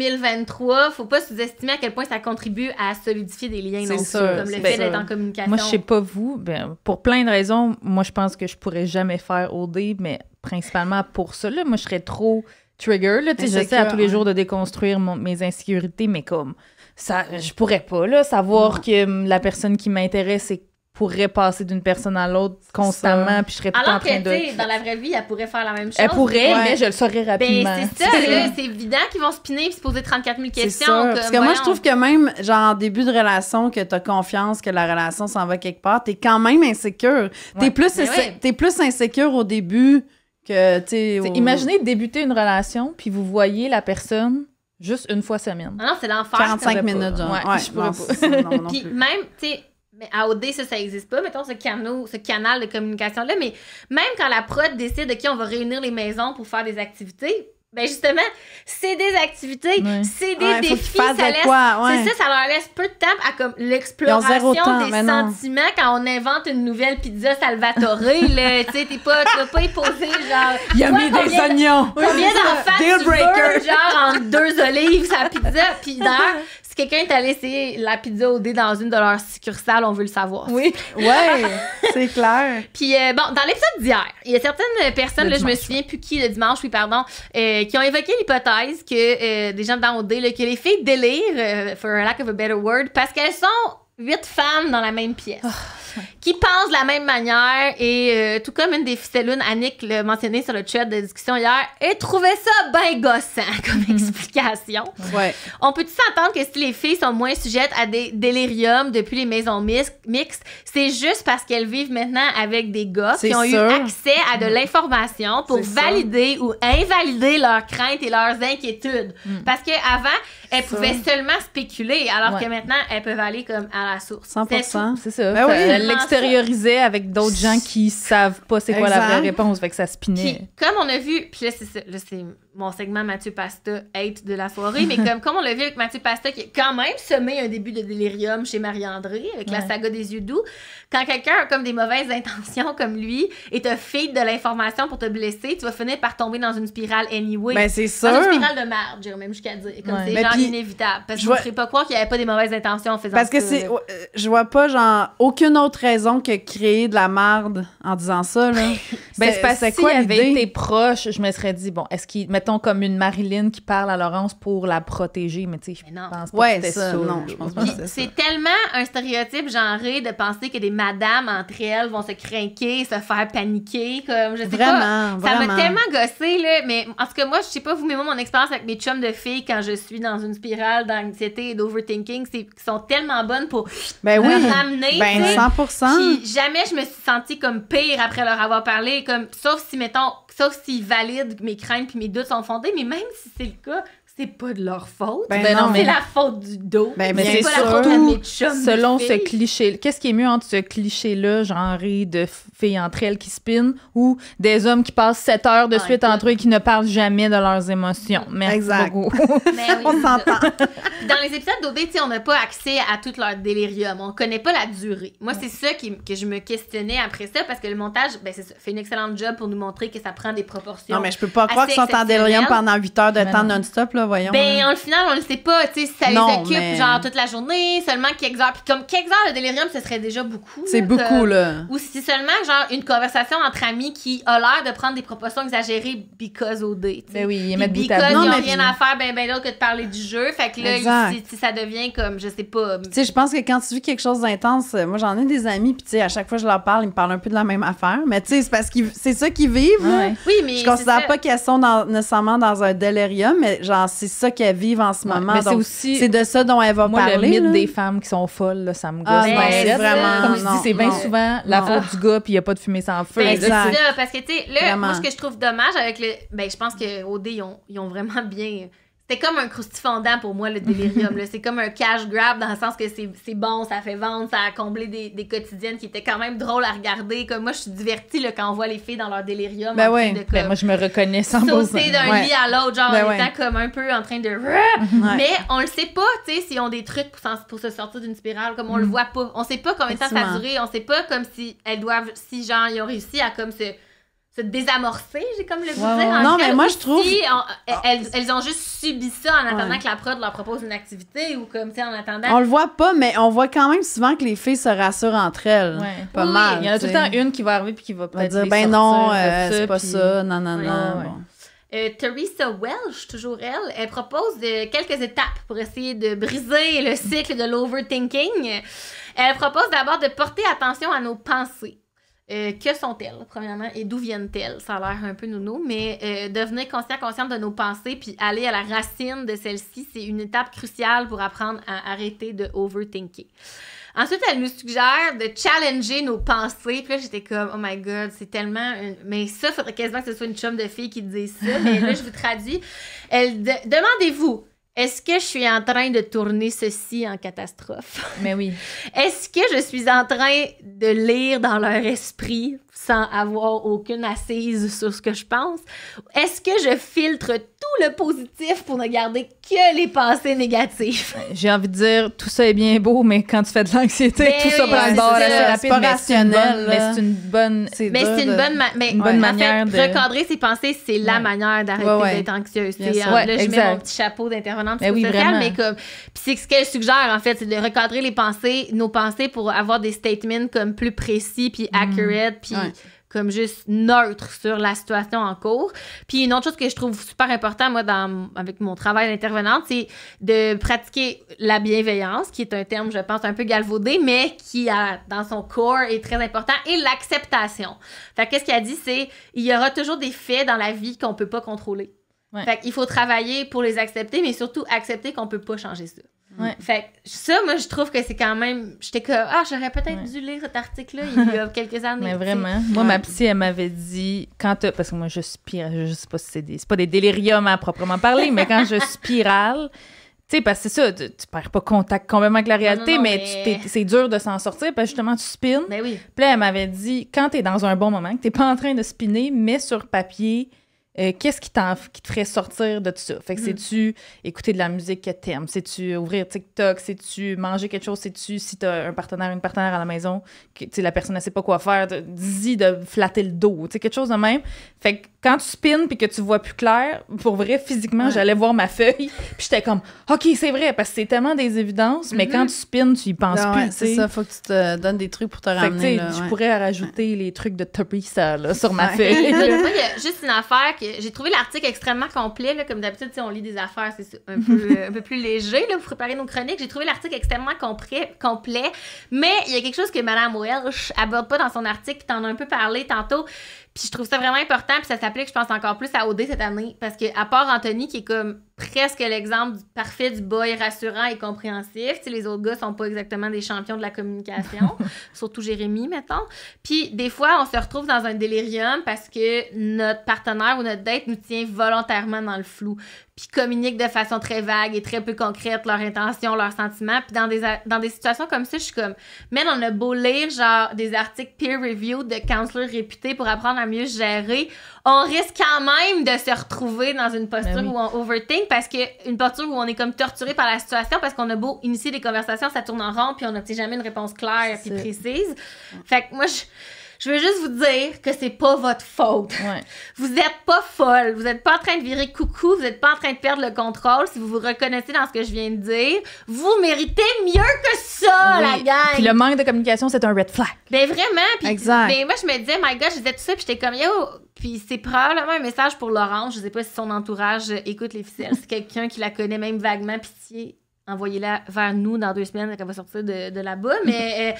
2023, faut pas sous-estimer à quel point ça contribue à solidifier des liens C'est non plus, sûr, comme le c'est fait sûr. d'être en communication. Moi, je sais pas vous, ben, pour plein de raisons, moi, je pense que je pourrais jamais faire OD, mais principalement pour ça, là, moi, je serais trop trigger, là, tu sais, j'essaie à Insécure, tous les ouais. jours de déconstruire mes insécurités, mais comme, ça, je pourrais pas, là, savoir que la personne qui m'intéresse pourrait passer d'une personne à l'autre constamment, puis je serais tout en Alors train que, de... tu sais, dans la vraie vie, elle pourrait faire la même chose. Elle pourrait, Ouais. mais je le saurais rapidement. Ben, c'est ça, là, c'est évident qu'ils vont spinner et se poser 34 000 C'est questions. sûr. comme, Parce que moi, je voyons. trouve que même, genre, en début de relation, que t'as confiance que la relation s'en va quelque part, t'es quand même insécure. Ouais. T'es plus insécure au début que, tu sais... T'sais, imaginez débuter une relation, puis vous voyez la personne juste une fois semaine. Ah non, c'est l'enfer. 45 pourrais pas. minutes, genre. Ouais, je pourrais non, pas. c'est ça, non, non Puis plus. même, tu sais, mais à OD, ça existe pas, mettons, ce canal de communication-là, mais même quand la prod décide, OK, on va réunir les maisons pour faire des activités, ben justement, c'est des activités, Ouais. c'est des Ouais, faut défis, qu'ils fassent ça de laisse... quoi, ouais. C'est ça, ça leur laisse peu de temps à comme Ils ont l'exploration zéro temps, des mais non. sentiments quand on invente une nouvelle pizza Salvatore, là, tu sais, tu vas pas y poser, genre... Il a toi, mis des combien- oignons! Combien d'enfants Deal tu breaker. veux, genre, en 2 olives, sa pizza? Puis d'ailleurs, si quelqu'un est allé essayer la pizza au dé dans une de leurs succursales, on veut le savoir. Oui. Ouais, c'est clair. Puis, bon, dans l'épisode d'hier, il y a certaines personnes, Le là, je me dimanche, souviens plus qui, le dimanche, oui, pardon, qui ont évoqué l'hypothèse que des gens dans OD, là, que les filles délirent, for a lack of a better word, parce qu'elles sont 8 femmes dans la même pièce. Qui pensent de la même manière et tout comme une des ficellunes, Annick l'a mentionné sur le chat de discussion hier, et trouvait ça ben gossant comme explication. Ouais. On peut-tu s'entendre que si les filles sont moins sujettes à des déliriums depuis les maisons mixtes, c'est juste parce qu'elles vivent maintenant avec des gars C'est qui ont sûr. eu accès à de l'information pour C'est ça. valider ou invalider leurs craintes et leurs inquiétudes. Parce qu'avant, elles Ça. pouvaient seulement spéculer, alors Ouais. que maintenant, elles peuvent aller comme à la source. 100%. C'est ça. Ben oui. Elle l'extériorisait avec d'autres gens qui savent pas c'est quoi la vraie Exact. réponse, fait que ça spinait. Puis, comme on a vu, puis là, c'est ça, là, c'est mon segment Mathieu Pasta hate de la soirée, mais comme on l'a vu avec Mathieu Pasta, qui a quand même semé un début de délirium chez Marie-André, avec la saga des yeux doux, quand quelqu'un a comme des mauvaises intentions comme lui et te feed de l'information pour te blesser, tu vas finir par tomber dans une spirale anyway. Ben, c'est sûr. Dans une spirale de merde, j'irais même jusqu'à dire. Comme c'est genre inévitable. Parce que je ne ferais pas croire qu'il n'y avait pas des mauvaises intentions en faisant ça. Parce que je vois pas, genre, aucune autre raison que créer de la merde en disant ça, là. Ben, c'est parce que si avec tes proches, je me serais dit, bon, est-ce qu'il, mettons comme une Marilyn qui parle à Laurence pour la protéger, mais tu sais, je pense pas que c'était ça. Non, je pense pas que c'était ça. C'est tellement un stéréotype genré de penser que des madames entre elles vont se craquer, se faire paniquer, comme, je sais pas. Ça m'a tellement gossé, là, mais en tout cas, moi, je sais pas, vous, mais moi, mon expérience avec mes chums de filles quand je suis dans une spirale d'anxiété et d'overthinking, c'est qu'ils sont tellement bonnes pour me ramener. Ben, 100%. Puis jamais je me suis sentie comme pire après leur avoir parlé, comme, sauf s'ils valident mes craintes puis mes doutes sont fondés, mais même si c'est le cas, c'est pas de leur faute. Ben non, c'est la faute du dos. Ben, mais c'est pas la faute de mes chums. Selon ce cliché, qu'est-ce qui est mieux entre ce cliché-là, genré de filles entre elles qui spinent, ou des hommes qui passent 7 heures de suite entre eux et qui ne parlent jamais de leurs émotions? Merci beaucoup. On s'entend. Dans les épisodes d'OD, on n'a pas accès à tout leur délirium. On connaît pas la durée. Moi, c'est ça que je me questionnais après ça, parce que le montage, ben, c'est ça, fait une excellente job pour nous montrer que ça prend des proportions. Non, mais je peux pas croire qu'ils sont en délirium pendant 8 heures de temps non-stop, là, voyons. Ben, au final, on le sait pas, tu sais, si ça les occupe, genre, toute la journée, seulement quelques heures. Puis comme quelques heures de délirium, ce serait déjà beaucoup. C'est beaucoup, là. Ou si seulement, genre, une conversation entre amis qui a l'air de prendre des proportions exagérées because OD, tu sais. Ben oui, ils mettent bout à bout. Ils n'ont rien à faire ben d'autre que de parler du jeu. Fait que là, si ça devient comme, je sais pas. Tu sais, je pense que quand tu vis quelque chose d'intense, moi, j'en ai des amis, puis tu sais, à chaque fois que je leur parle, ils me parlent un peu de la même affaire. Mais tu sais, c'est parce que c'est ça qu'ils vivent, là. Oui, mais je considère pas qu'elles sont nécessairement dans un délirium, mais genre, c'est ça qu'elles vivent en ce moment. Mais donc, c'est de ça dont elle va parler. Le mythe là. des femmes qui sont folles, là, ça me gosse. C'est vraiment... Comme je dis, c'est bien souvent la faute du gars, puis il n'y a pas de fumée sans feu. Ben, c'est ça, parce que, tu sais, là, moi, ce que je trouve dommage avec le... Ben, je pense que OD, ils ont vraiment bien... C'était comme un croustifondant pour moi, le délirium. C'est comme un cash grab dans le sens que c'est bon, ça fait vendre, ça a comblé des quotidiennes qui étaient quand même drôles à regarder. Comme moi, je suis divertie là, quand on voit les filles dans leur délirium. Ben oui. Ben moi, je me reconnais 100%. Sauter d'un lit à l'autre, genre en étant comme un peu en train de... Mais on le sait pas, tu sais, s'ils ont des trucs pour se sortir d'une spirale, comme on le voit pas. On sait pas combien de temps ça a duré. On sait pas comme si elles doivent... Si, genre, ils ont réussi à comme se désamorcer, j'ai comme le goût de dire. Non, mais moi, je trouve... Elles ont juste subi ça en attendant que la prod leur propose une activité ou comme, tu sais, en attendant... On le voit pas, mais on voit quand même souvent que les filles se rassurent entre elles. Ouais. Pas mal. Il y en a tout le temps une qui va arriver puis qui va peut-être dire, ben non, c'est pas ça, non. Bon. Teresa Welsh, toujours elle propose quelques étapes pour essayer de briser le cycle de l'overthinking. Elle propose d'abord de porter attention à nos pensées. Que sont-elles, premièrement, et d'où viennent-elles? Ça a l'air un peu nounou, mais devenir consciente de nos pensées puis aller à la racine de celles-ci, c'est une étape cruciale pour apprendre à arrêter de overthinker. Ensuite, elle nous suggère de challenger nos pensées. Puis là, j'étais comme, oh my God, c'est tellement... Mais ça, il faudrait quasiment que ce soit une chum de fille qui dise ça. Mais là, je vous traduis. Demandez-vous, est-ce que je suis en train de tourner ceci en catastrophe? Mais oui. Est-ce que je suis en train de lire dans leur esprit sans avoir aucune assise sur ce que je pense? Est-ce que je filtre tout le positif pour ne garder que les pensées négatives? J'ai envie de dire, tout ça est bien beau, mais quand tu fais de l'anxiété, tout ça prend le bord assez rapide. C'est pas rationnel. Mais c'est une bonne... une bonne manière de... Recadrer ses pensées, c'est la manière d'arrêter d'être anxieuse. Là, je mets mon petit chapeau d'intervenante sociale, mais comme... Puis c'est ce qu'elle suggère, en fait, c'est de recadrer nos pensées pour avoir des statements comme plus précis, puis accurate, puis... comme juste neutre sur la situation en cours. Puis une autre chose que je trouve super important, moi, avec mon travail d'intervenante, c'est de pratiquer la bienveillance, qui est un terme, je pense, un peu galvaudé, mais qui, dans son core, est très important, et l'acceptation. Fait que qu'est-ce qu'elle dit, c'est il y aura toujours des faits dans la vie qu'on peut pas contrôler. Ouais. Fait qu'il faut travailler pour les accepter, mais surtout accepter qu'on peut pas changer ça. Ouais. Fait que ça, moi, je trouve que c'est quand même... J'étais comme, j'aurais peut-être dû lire cet article-là il y a quelques années. Mais vraiment. Moi, ma psy, elle m'avait dit, parce que moi, je spirale, je sais pas si c'est pas des déliriums à proprement parler, mais quand je spirale, tu sais, parce que c'est ça, tu perds pas contact complètement avec la réalité, mais c'est dur de s'en sortir, parce que justement, tu spines. Ben oui. Puis là, elle m'avait dit, quand t'es dans un bon moment, que t'es pas en train de spinner, mets sur papier... qu'est-ce qui te ferait sortir de tout ça? Fait que c'est-tu écouter de la musique que t'aimes? C'est-tu ouvrir TikTok? C'est-tu manger quelque chose? C'est-tu, si t'as un partenaire, une partenaire à la maison, que la personne ne sait pas quoi faire, dis-y de flatter le dos, quelque chose de même. Fait que quand tu spins puis que tu vois plus clair, pour vrai, physiquement, j'allais voir ma feuille puis j'étais comme, OK, c'est vrai, parce que c'est tellement des évidences, mais quand tu spins, tu y penses plus. C'est ça, faut que tu te donnes des trucs pour te ramener. Je pourrais rajouter les trucs de Teresa là, sur ma feuille. Moi, il y a juste une affaire que j'ai trouvé l'article extrêmement complet. Là, comme d'habitude, on lit des affaires, c'est un peu plus léger là, pour préparer nos chroniques. J'ai trouvé l'article extrêmement complet, mais il y a quelque chose que Mme Welsh aborde pas dans son article, puis t'en as un peu parlé tantôt. Puis je trouve ça vraiment important, puis ça s'applique, je pense, encore plus à OD cette année, parce que à part Anthony, qui est comme presque l'exemple parfait du boy rassurant et compréhensif, les autres gars sont pas exactement des champions de la communication, surtout Jérémy, mettons. Puis des fois, on se retrouve dans un délirium parce que notre partenaire ou notre date nous tient volontairement dans le flou, puis communique de façon très vague et très peu concrète leurs intentions, leurs sentiments. Puis dans des situations comme ça, je suis comme, man, on a beau lire genre des articles peer-reviewed de counselors réputés pour apprendre à mieux se gérer, on risque quand même de se retrouver dans une posture où on overthink, parce que une posture où on est comme torturé par la situation, parce qu'on a beau initier des conversations, ça tourne en rond, puis on n'obtient jamais une réponse claire puis précise. Fait que moi, je veux juste vous dire que c'est pas votre faute. Ouais. Vous êtes pas folle. Vous êtes pas en train de virer coucou. Vous êtes pas en train de perdre le contrôle. Si vous vous reconnaissez dans ce que je viens de dire, vous méritez mieux que ça, la gang. Puis le manque de communication, c'est un red flag. Ben vraiment. Puis, exact. Mais moi, je me disais, my God, je disais tout ça, puis j'étais comme, yo. Puis c'est probablement un message pour Laurence. Je sais pas si son entourage écoute les ficelles. C'est quelqu'un qui la connaît même vaguement, pitié. Envoyez-la vers nous dans 2 semaines quand elle va sortir de là-bas. Mais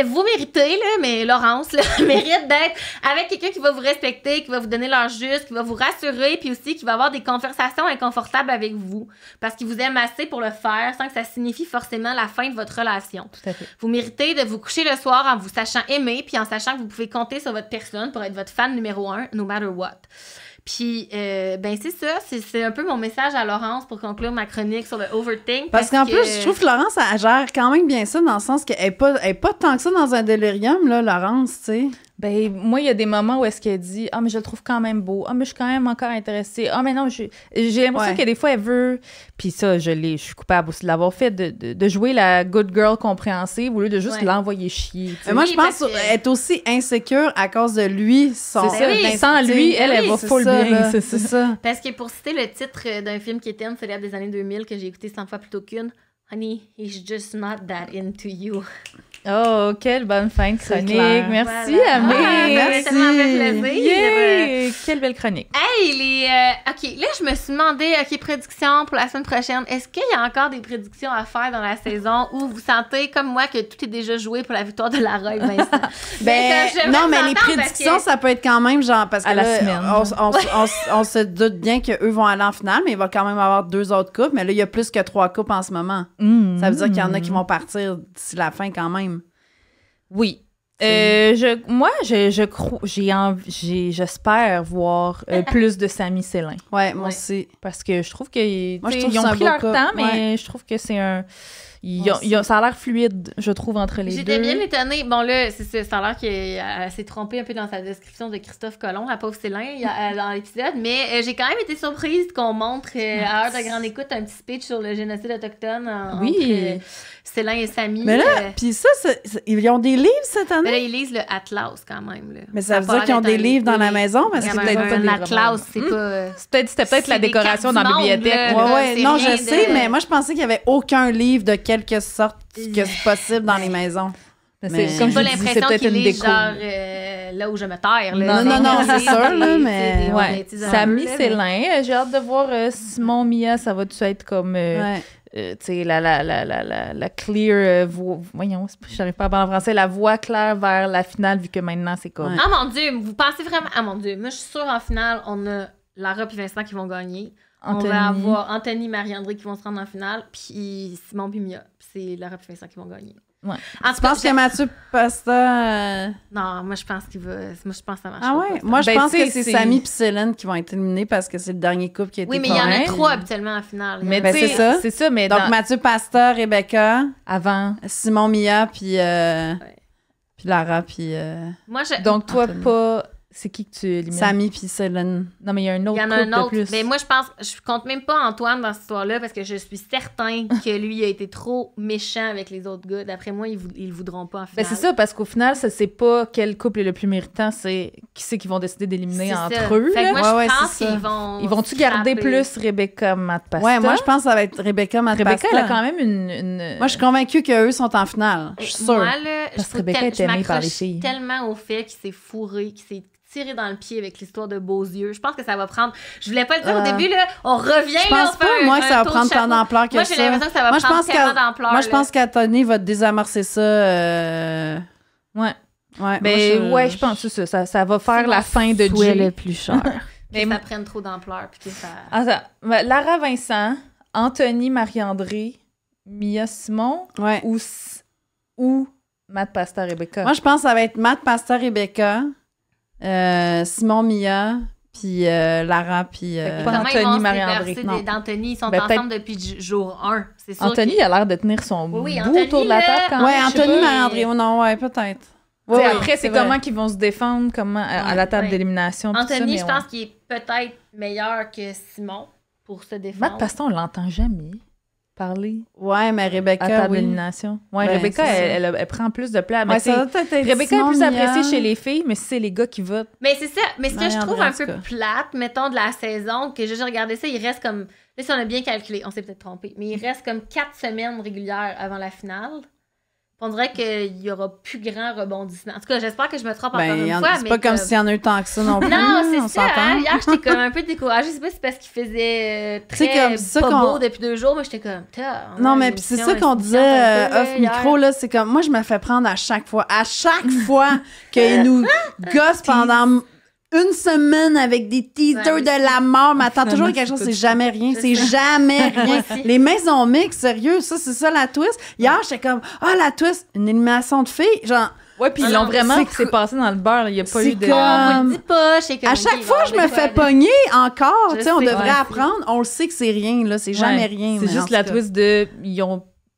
vous méritez, là, mais Laurence là, mérite d'être avec quelqu'un qui va vous respecter, qui va vous donner l'heure juste, qui va vous rassurer, puis aussi qui va avoir des conversations inconfortables avec vous. Parce qu'il vous aime assez pour le faire sans que ça signifie forcément la fin de votre relation. Tout à fait. Vous méritez de vous coucher le soir en vous sachant aimer, puis en sachant que vous pouvez compter sur votre personne pour être votre fan numéro 1, no matter what. Puis, ben c'est ça, c'est un peu mon message à Laurence pour conclure ma chronique sur le overthink. Parce qu'en plus, je trouve que Laurence, elle gère quand même bien ça, dans le sens qu'elle n'est pas tant que ça dans un délirium, là, Laurence, tu sais. Ben, moi, il y a des moments où est-ce qu'elle dit « Ah, mais je le trouve quand même beau. Ah, mais je suis quand même encore intéressée. Ah, mais non, j'ai l'impression que des fois, elle veut... » Puis ça, je suis coupable aussi de l'avoir fait, de jouer la good girl compréhensive au lieu de juste l'envoyer chier. Moi, je pense qu'elle est aussi insécure à cause de lui. C'est ça. Sans lui, elle va full bien. C'est ça. Parce que pour citer le titre d'un film qui était une célèbre des années 2000 que j'ai écouté 100 fois plutôt qu'une, « Honey, he's just not that into you. » Oh, quelle bonne fin de chronique. Merci, Amé. Merci. Ça m'a fait plaisir. Yeah. Quelle belle chronique. Hey, OK, là, je me suis demandé, OK, prédictions pour la semaine prochaine. Est-ce qu'il y a encore des prédictions à faire dans la saison où vous sentez, comme moi, que tout est déjà joué pour la victoire de Lara et Vincent? Non, mais les prédictions, ça peut être quand même genre, parce que à la semaine. On se doute bien qu'eux vont aller en finale, mais il va quand même avoir 2 autres coupes. Mais là, il y a plus que 3 coupes en ce moment. Ça veut dire qu'il y en a qui vont partir d'ici la fin quand même. Oui. J'espère voir plus de Samy Célin. Ouais, moi aussi. Parce que je trouve qu'ils ont pris leur temps, mais je trouve que c'est un... ça a l'air fluide, je trouve, entre les deux. J'étais bien étonnée. Bon, là, ça a l'air qu'elle s'est trompée un peu dans sa description de Christophe Colomb, la pauvre Célin, dans l'épisode. Mais j'ai quand même été surprise qu'on montre à Heure de grande écoute un petit speech sur le génocide autochtone entre Célin et Samy. Mais là, puis ça, ils ont des livres cette année? Mais là, ils lisent le Atlas quand même. Là. Mais ça veut dire qu'ils ont des livres dans la maison? Parce que un Atlas, c'est pas... C'était peut-être la décoration dans la bibliothèque. Non, je sais, mais moi, je pensais qu'il n'y avait aucun livre de quelque sorte que c'est possible dans les maisons. Mais comme pas l'impression qu'il est genre là où je me terre. Là. Non, c'est sûr, là, mais... Samy Célin, j'ai hâte de voir Simon Mia, ça va-tu être comme... tu sais, la clear voyons, j'arrive pas à parler en français, la voie claire vers la finale, vu que maintenant, c'est comme... Ah mon Dieu, vous pensez vraiment... Ah mon Dieu, moi, je suis sûre, en finale, on a Lara et Vincent qui vont gagner. Anthony. On va avoir Anthony et Marie-André qui vont se rendre en finale, puis Simon et Mia. C'est Lara et Vincent qui vont gagner. Ouais. Tu penses que Mathieu Pasta... Non, moi, je pense qu'il va... Moi, je pense que ça marche pas. Ah ouais? Moi, je pense que c'est Samy et Céline qui vont être éliminés parce que c'est le dernier couple qui a été Oui, mais il y en a 3 habituellement en finale. Mais c'est ça. Mais donc, Mathieu Pasta, Rebecca... Avant. Simon Mia, puis Lara, puis... Donc, toi, pas... C'est qui que tu élimines? Samy puis Céline. Non, mais il y a un autre Il y en a couple un autre. de plus. Mais moi, je compte même pas Antoine dans cette histoire-là parce que je suis certain que lui a été trop méchant avec les autres gars. D'après moi, ils le voudront pas en finale. Ben c'est ça, parce qu'au final, ça c'est pas quel couple est le plus méritant, c'est qui c'est qu'ils vont décider d'éliminer C'est entre ça. eux. Fait que là. moi, Ouais, je pense c'est ça. qu'ils vont. Ils vont-tu garder frapper. plus Rebecca, Matt Pasta? Ouais, moi, je pense que ça va être Rebecca Matpasta. Rebecca, elle a quand même une... Moi, je suis convaincue qu'eux sont en finale. Je suis sûre. Moi, là, Parce que je Rebecca est aimée par les m'accroche filles. tellement au fait qu'il s'est fourré, qu'il s'est tiré dans le pied avec l'histoire de Beaulieu. Je pense que ça va prendre... Je voulais pas le dire au début, là. On revient, Je là, pense on pas, fait moi, un que ça va tour de prendre tant chapeau. d'ampleur que Moi, ça. j'ai l'impression que ça va Moi, je prendre pense tellement d'ampleur. Moi, je pense qu'Anthony va désamorcer ça. Ouais. Ouais, Ben, ouais, je pense que ça va faire la fin de souhait Jay. le plus cher. Mais Que ça prenne trop d'ampleur, puis que ça... Attends, ben, Lara Vincent, Anthony Marie-André, Mia Simon Ouais. ou Matt Pasta Rebecca. Moi, je pense que ça va être Matt, Pasta, Rebecca, Simon, Mia, puis Lara, puis... Pas Comment Anthony, ils vont se Marie-André, débarrasser non. d'Anthony? Ils sont Ben, ensemble depuis jour 1. C'est sûr Anthony que- a l'air de tenir son Oui, bout Anthony, autour de la là, table quand Ouais, même. je sais Anthony, pas. Marie-André, oh non, ouais, peut-être. Tu sais, Ouais, après, c'est vrai. comment qu'ils vont se défendre comment, à la table Ouais. d'élimination. tout ça, Anthony, mais je ouais. pense qu'il est peut-être meilleur que Simon pour se défendre. Matt Pasta, on l'entend jamais parler Ouais, mais à Rebecca, table oui. d'élimination. Ouais, Ben, Rebecca, c'est ça. elle prend plus de place. Mais Ouais, tu sais, ça doit être Rebecca Simon, est plus Mia. appréciée chez les filles, mais c'est les gars qui votent. Mais c'est ça. Mais ce que je Marie-André, trouve un en tout peu cas. plate, mettons, de la saison, que j'ai regardé ça, il reste comme... Là, si on a bien calculé, on s'est peut-être trompé, mais il reste comme 4 semaines régulières avant la finale. On dirait qu'il y aura plus grand rebondissement. En tout cas, j'espère que je me trompe encore Ben, une fois. c'est mais pas comme s'il y en a eu tant que ça non plus. Non, on c'est ça. s'entend. Hein? Hier, j'étais comme un peu découragée. Je sais pas si c'est parce qu'il faisait C'est très comme ça pas qu'on- beau depuis 2 jours, mais j'étais comme... on Non, a mais une puis c'est émission ça qu'on disait insignifiante un peu, off là, micro, hier. là, c'est comme, moi, je me fais prendre à chaque fois qu'ils nous gossent pendant une semaine avec des teasers Ouais, de la mort, mais attends, Finalement, toujours quelque c'est chose, pas c'est du- jamais rien, Je c'est sais. jamais Moi rien. aussi. Les maisons mixtes, sérieux, ça, c'est ça la twist. Hier, j'étais comme, la twist, une élimination de filles, genre, Ouais, puis Ah ils non, l'ont vraiment... c'est C'est passé dans le beurre. Il n'y a pas c'est eu de... comme- On vous le dit pas, je sais comme... à ok, chaque il va fois, y je avoir me de fais quoi, là. pogner encore, Je tu sais, on sais. devrait Ouais. apprendre, on le sait que c'est rien, là, c'est jamais Ouais. rien. C'est mais en juste tout la cas. twist de...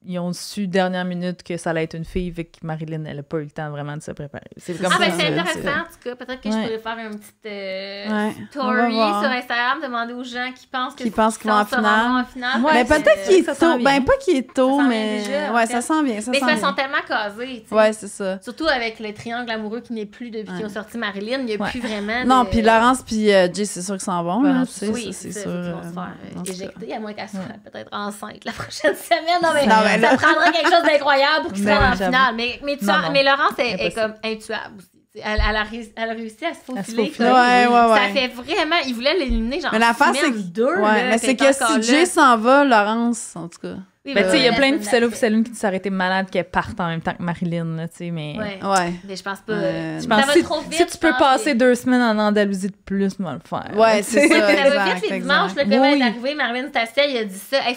Ils ont su dernière minute que ça allait être une fille, vu que Marilyn, elle n'a pas eu le temps vraiment de se préparer. C'est comme Ah, ça. ben c'est c'est- intéressant, en tout cas. Peut-être que je Ouais. pourrais faire une petite Ouais, on va story voir. sur Instagram, demander aux gens qui pensent Qui pensent qu'ils vont en s'en seront en finale. Ouais, Mais parce que- peut-être qu'il est ça s'en tôt. vient. Ben, pas qu'il est tôt, Ça s'en vient mais. déjà, en Ouais, fait. ça s'en vient. Ça Mais s'en ils vient. sont tellement casés, tu sais. Ouais, c'est ça. Surtout avec le triangle amoureux qui n'est plus depuis qu'ils ont sorti Marilyn, il n'y a Ouais. plus vraiment. Non, de- puis Laurence puis Jay, c'est sûr qu'ils s'en vont, là. Laurence, Tu sais, Oui, ça, c'est ça, sûr. ils vont se faire en tout cas. éjecter, à moins qu'elle soit peut-être enceinte la prochaine semaine. Non, mais Non, mais ça là- prendra quelque chose d'incroyable pour qu'ils Ben soient en oui, j'avoue. finale. Non, non. Mais Laurence est Impossible. comme intuable aussi. Elle a réussi à se faufiler. faufiler. comme- Ouais, ouais, Ça ouais. fait vraiment... Il voulait l'éliminer genre Mais l'affaire, c'est semaine que. 2. Ouais, mais c'est que si Jay s'en va, Laurence, en tout cas. Oui, Ben, tu sais, il y a la plein de semaine ficelles ou d'après. ficelles qui s'arrêtaient malades qu'elles partent en même temps que Marilyn, là, tu sais, mais... Ouais. Ouais. Mais je pense pas. Je Je pense ça va que trop vite. si tu peux je pense, passer et- 2 semaines en Andalousie de plus, moi le faire. Ouais, c'est Oui, ça. puis ça va exact, vite les exact. dimanches, là, comment elle Oui. est arrivée, Marlène Stassiel, il a dit ça, hey,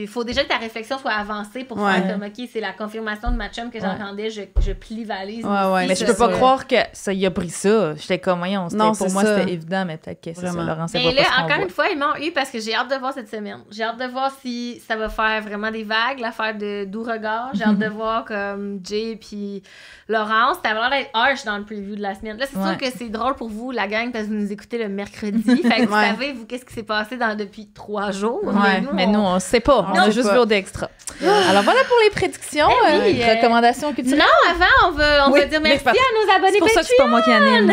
faut déjà que ta réflexion soit avancée pour Ouais. faire comme, OK, c'est la confirmation de ma chum que j'entendais, je plie-valise. Ouais, ouais. Mais aussi, je peux ça, pas ça. croire que ça y a pris ça. J'étais comme, voyons, Non, pour c'est moi, ça. c'était évident, mais peut-être que c'est ça, Vraiment. Laurence, elle Mais va là, pas ce qu'on encore voit. une fois, ils m'ont eu parce que j'ai hâte de voir cette semaine. J'ai hâte de voir si ça va faire vraiment des vagues, l'affaire de Doux Regard. J'ai hâte de voir comme Jay puis Laurence. Ça va l'air d'être harsh dans le preview de la semaine. Là, c'est Ouais. sûr que c'est drôle pour vous, la gang, parce que vous nous écoutez le mercredi. Fait que vous Ouais. savez, vous, qu'est-ce qui s'est passé depuis 3 jours. Ouais, mais nous, on sait pas. On Non, a sait juste pas. vu au extra. Alors voilà pour les prédictions. Eh oui, recommandations culturelles. Non, avant, on va Oui, dire mais merci parce- à nos abonnés C'est pour ça que c'est pas moi qui anime.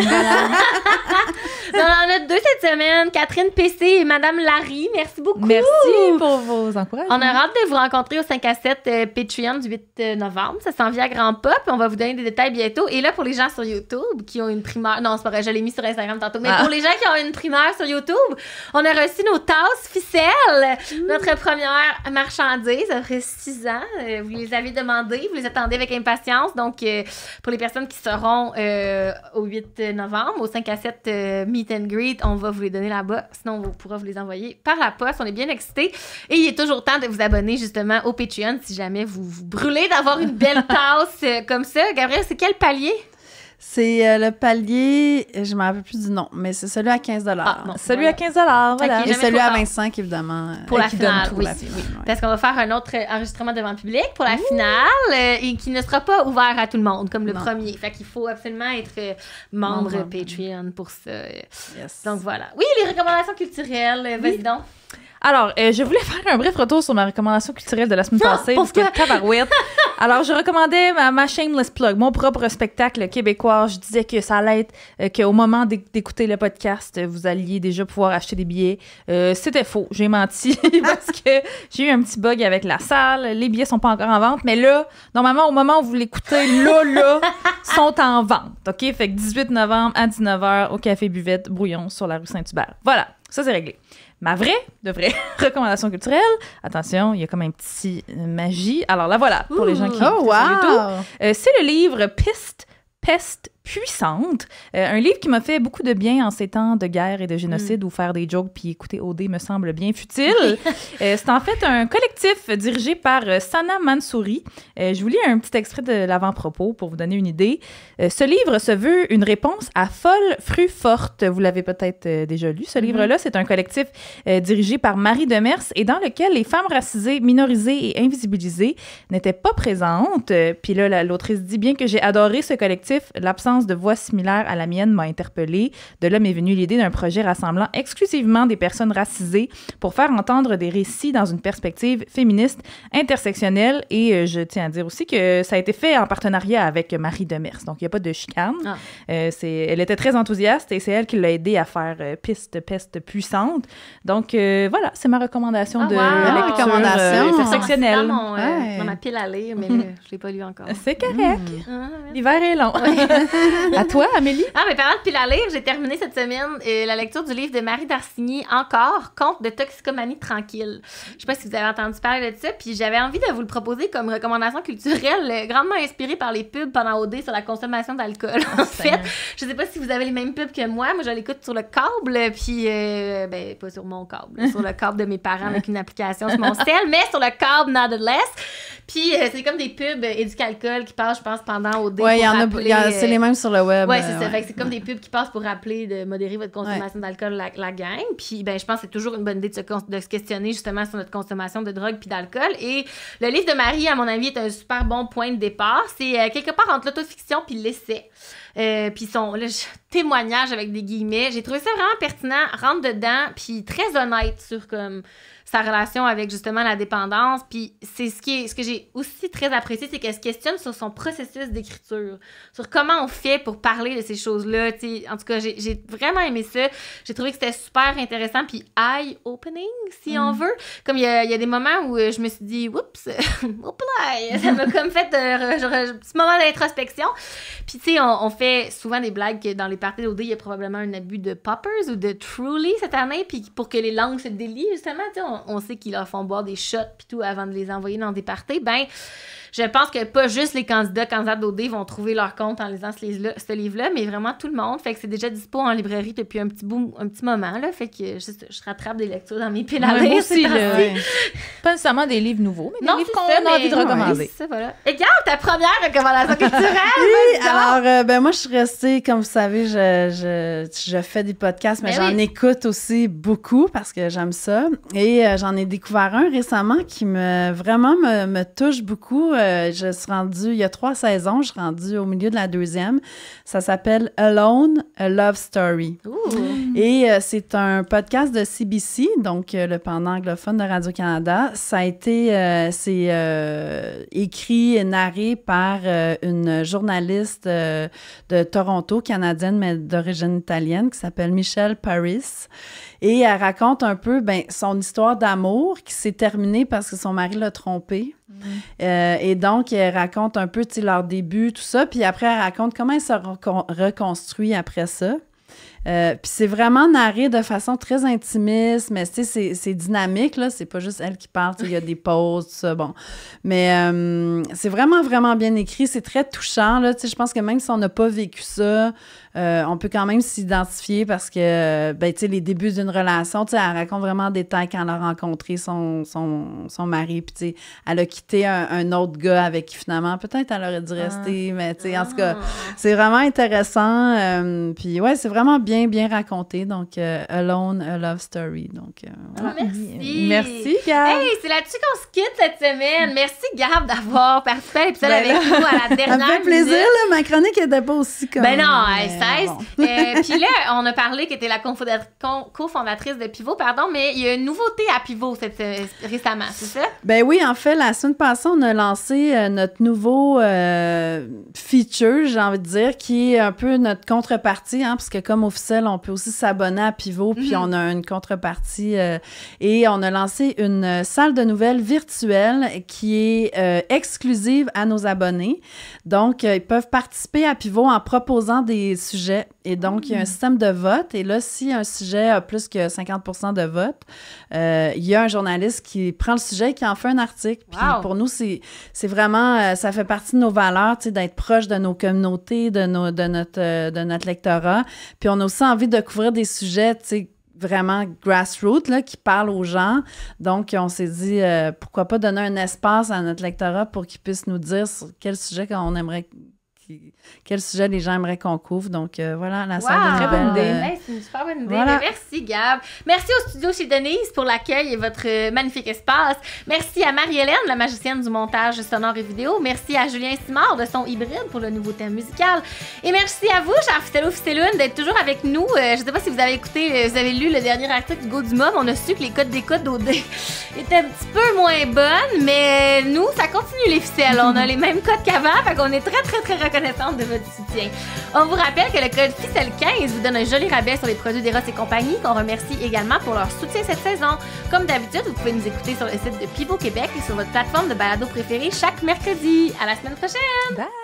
On en a 2 cette semaine, Catherine PC et Madame Larry. Merci beaucoup. Merci pour vos encouragements. On a hâte de vous rencontrer au 5 à 7 Patreon du 8 novembre. Ça s'en vient à grand pas, puis on va vous donner des détails bientôt. Et là, pour les gens sur YouTube qui ont une primaire... Non, c'est pas vrai, je l'ai mis sur Instagram tantôt. Mais Ah. pour les gens qui ont une primaire sur YouTube, on a reçu nos tasses ficelles. Notre première marchandise après 6 ans. Vous les avez demandées, vous les attendez avec impatience. Donc, pour les personnes qui seront au 8 novembre, au 5 à 7 Meet and Greet, on va vous les donner là-bas. Sinon, on pourra vous les envoyer par la poste. On est bien excités. Et il est toujours temps de vous abonner justement au Patreon si jamais vous brûlez d'avoir une belle tasse comme ça. Gabrielle, c'est quel palier? C'est le palier, je ne me rappelle plus du nom, mais c'est celui à 15 $. Bon, celui à 15 $, voilà. Et celui à 25 évidemment. Pour la qui finale, donne tout, oui. la finale, ouais. Parce qu'on va faire un autre enregistrement devant le public pour la finale et qui ne sera pas ouvert à tout le monde, comme le premier. Fait qu'il faut absolument être membre Patreon pour ça. Yes. Donc voilà. Oui, les recommandations culturelles, vas-y donc. Alors, je voulais faire un bref retour sur ma recommandation culturelle de la semaine passée. Parce que tabarouette. Alors, je recommandais ma shameless plug, mon propre spectacle québécois. Je disais que ça allait être, qu'au moment d'écouter le podcast, vous alliez déjà pouvoir acheter des billets. C'était faux. J'ai menti parce que j'ai eu un petit bug avec la salle. Les billets sont pas encore en vente. Mais là, normalement, au moment où vous l'écoutez, là, sont en vente. OK? Fait que 18 novembre à 19h au Café Buvette, Brouillon, sur la rue Saint-Hubert. Voilà. Ça, c'est réglé. Ma vraie recommandation culturelle, attention, il y a comme un petit magie. Alors là, voilà, pour les gens qui écoutent sur YouTube. C'est le livre Peste puissante. Un livre qui m'a fait beaucoup de bien en ces temps de guerre et de génocide où faire des jokes puis écouter OD me semble bien futile. C'est en fait un collectif dirigé par Sana Mansouri. Je vous lis un petit extrait de l'avant-propos pour vous donner une idée. Ce livre se veut une réponse à Folle Frue Forte. Vous l'avez peut-être déjà lu, ce livre-là. C'est un collectif dirigé par Marie Demers et dans lequel les femmes racisées, minorisées et invisibilisées n'étaient pas présentes. Puis là, l'autrice dit, bien que j'ai adoré ce collectif, l'absence de voix similaire à la mienne m'a interpellée. De là m'est venue l'idée d'un projet rassemblant exclusivement des personnes racisées pour faire entendre des récits dans une perspective féministe intersectionnelle. Et je tiens à dire aussi que ça a été fait en partenariat avec Marie Demers. Donc, il n'y a pas de chicane. Elle était très enthousiaste et c'est elle qui l'a aidé à faire Peste puissante. Donc, voilà, c'est ma recommandation de lecture intersectionnelle. Dans ma pile à lire, mais je ne l'ai pas lu encore. C'est correct. L'hiver est long. À toi, Amélie? Mais parlant de pile à lire, j'ai terminé cette semaine la lecture du livre de Marie Darcigny, encore, Conte de toxicomanie tranquille. Je sais pas si vous avez entendu parler de ça, puis j'avais envie de vous le proposer comme recommandation culturelle, grandement inspirée par les pubs pendant OD sur la consommation d'alcool. En fait, je sais pas si vous avez les mêmes pubs que moi je l'écoute sur le câble, puis pas sur mon câble, sur le câble de mes parents avec une application sur mon cell, mais sur le câble nonetheless. Puis c'est comme des pubs éducalcool qui passent, je pense, pendant OD. Ouais, c'est les mêmes sur le web. Ouais, c'est ça. Fait que c'est comme des pubs qui passent pour rappeler de modérer votre consommation d'alcool, la gang. Puis, je pense que c'est toujours une bonne idée de se questionner justement sur notre consommation de drogue puis d'alcool. Et le livre de Marie, à mon avis, est un super bon point de départ. C'est quelque part entre l'autofiction puis l'essai. Puis son témoignage avec des guillemets. J'ai trouvé ça vraiment pertinent, rentre dedans, puis très honnête sur comme sa relation avec justement la dépendance. Puis c'est ce que j'ai aussi très apprécié, c'est qu'elle se questionne sur son processus d'écriture, sur comment on fait pour parler de ces choses-là. T'sais. En tout cas, j'ai vraiment aimé ça. J'ai trouvé que c'était super intéressant puis eye-opening, si on veut. Comme il y a des moments où je me suis dit, oups, ça m'a comme fait un petit moment d'introspection. Puis tu sais, on fait souvent des blagues que dans les parties d'OD, il y a probablement un abus de poppers ou de Truly cette année, puis pour que les langues se délient, justement, tu sais, on sait qu'ils leur font boire des shots puis tout avant de les envoyer dans des parties. Je pense que pas juste les candidates d'OD vont trouver leur compte en lisant ce livre-là, mais vraiment tout le monde. Fait que c'est déjà dispo en librairie depuis un petit moment, là. Fait que je rattrape des lectures dans mes piles à lire. Aussi, pas nécessairement des livres nouveaux, mais des livres qu'on a envie de recommander. Ça, voilà. Et regarde, ta première recommandation culturelle! Oui, alors, moi, je suis restée, comme vous savez, je fais des podcasts, mais j'en écoute aussi beaucoup parce que j'aime ça. Et j'en ai découvert un récemment qui me touche beaucoup. Je suis rendue, il y a 3 saisons, je suis rendue au milieu de la 2e. Ça s'appelle Alone, a Love Story. Et c'est un podcast de CBC, donc le pendant anglophone de Radio-Canada. Ça a été, c'est écrit et narré par une journaliste de Toronto, canadienne, mais d'origine italienne, qui s'appelle Michelle Paris. Et elle raconte un peu son histoire d'amour qui s'est terminée parce que son mari l'a trompée. Et donc, elle raconte un peu leur début, tout ça. Puis après, elle raconte comment elle s'est reconstruit après ça. Puis c'est vraiment narré de façon très intimiste, mais c'est dynamique, là. C'est pas juste elle qui parle, il y a des pauses, tout ça, bon. Mais c'est vraiment, vraiment bien écrit. C'est très touchant, là. Je pense que même si on n'a pas vécu ça, on peut quand même s'identifier parce que, ben, tu sais, les débuts d'une relation, tu sais, elle raconte vraiment en détail quand elle a rencontré son mari, puis tu sais, elle a quitté un autre gars avec qui finalement, peut-être elle aurait dû rester, mais tu sais, en tout cas, c'est vraiment intéressant. Puis ouais, c'est vraiment bien raconté. Donc, Alone, a Love Story. Donc, voilà. Merci. Merci, Gab. Hey, c'est là-dessus qu'on se quitte cette semaine. Merci, Gab, d'avoir participé à l'épisode avec nous à la dernière Ça me fait plaisir, là. Ma chronique n'était pas aussi comme... Ben non, elle cesse. Bon. Puis là, on a parlé que tu es la cofondatrice de Pivot, pardon, mais il y a une nouveauté à Pivot récemment, c'est ça? Ben oui, en fait, la semaine passée, on a lancé notre nouveau feature, j'ai envie de dire, qui est un peu notre contrepartie, hein, parce que comme officiel, on peut aussi s'abonner à Pivot, puis on a une contrepartie. Et on a lancé une salle de nouvelles virtuelle qui est exclusive à nos abonnés. Donc, ils peuvent participer à Pivot en proposant des sujets. Et donc, il y a un système de vote. Et là, si un sujet a plus que 50% de vote, il y a un journaliste qui prend le sujet et qui en fait un article. Puis pour nous, c'est vraiment, ça fait partie de nos valeurs, tu sais, d'être proche de nos communautés, de notre lectorat. Puis on a aussi envie de couvrir des sujets, tu sais, vraiment grassroots, là, qui parlent aux gens. Donc, on s'est dit, pourquoi pas donner un espace à notre lectorat pour qu'ils puissent nous dire sur quel sujet quel sujet les gens aimeraient qu'on couvre. Donc, voilà, la salle de très bonne idée. Hey, c'est une super bonne idée. Voilà. Merci, Gab. Merci au studio chez Denise pour l'accueil et votre magnifique espace. Merci à Marie-Hélène, la magicienne du montage sonore et vidéo. Merci à Julien Simard de Son Hybride pour le nouveau thème musical. Et merci à vous, chers Ficello Ficelloune, d'être toujours avec nous. Je ne sais pas si vous avez écouté, vous avez lu le dernier article d'Hugo Dumas, mais on a su que les codes d'écoute d'OD étaient un petit peu moins bonnes, mais nous, ça continue les ficelles. On a les mêmes codes qu'avant, fait qu'on est très, très, très reconnaissante de votre soutien. On vous rappelle que le code FICELLE15 vous donne un joli rabais sur les produits d'Eros et compagnie, qu'on remercie également pour leur soutien cette saison. Comme d'habitude, vous pouvez nous écouter sur le site de Pivot Québec et sur votre plateforme de balado préférée chaque mercredi. À la semaine prochaine! Bye!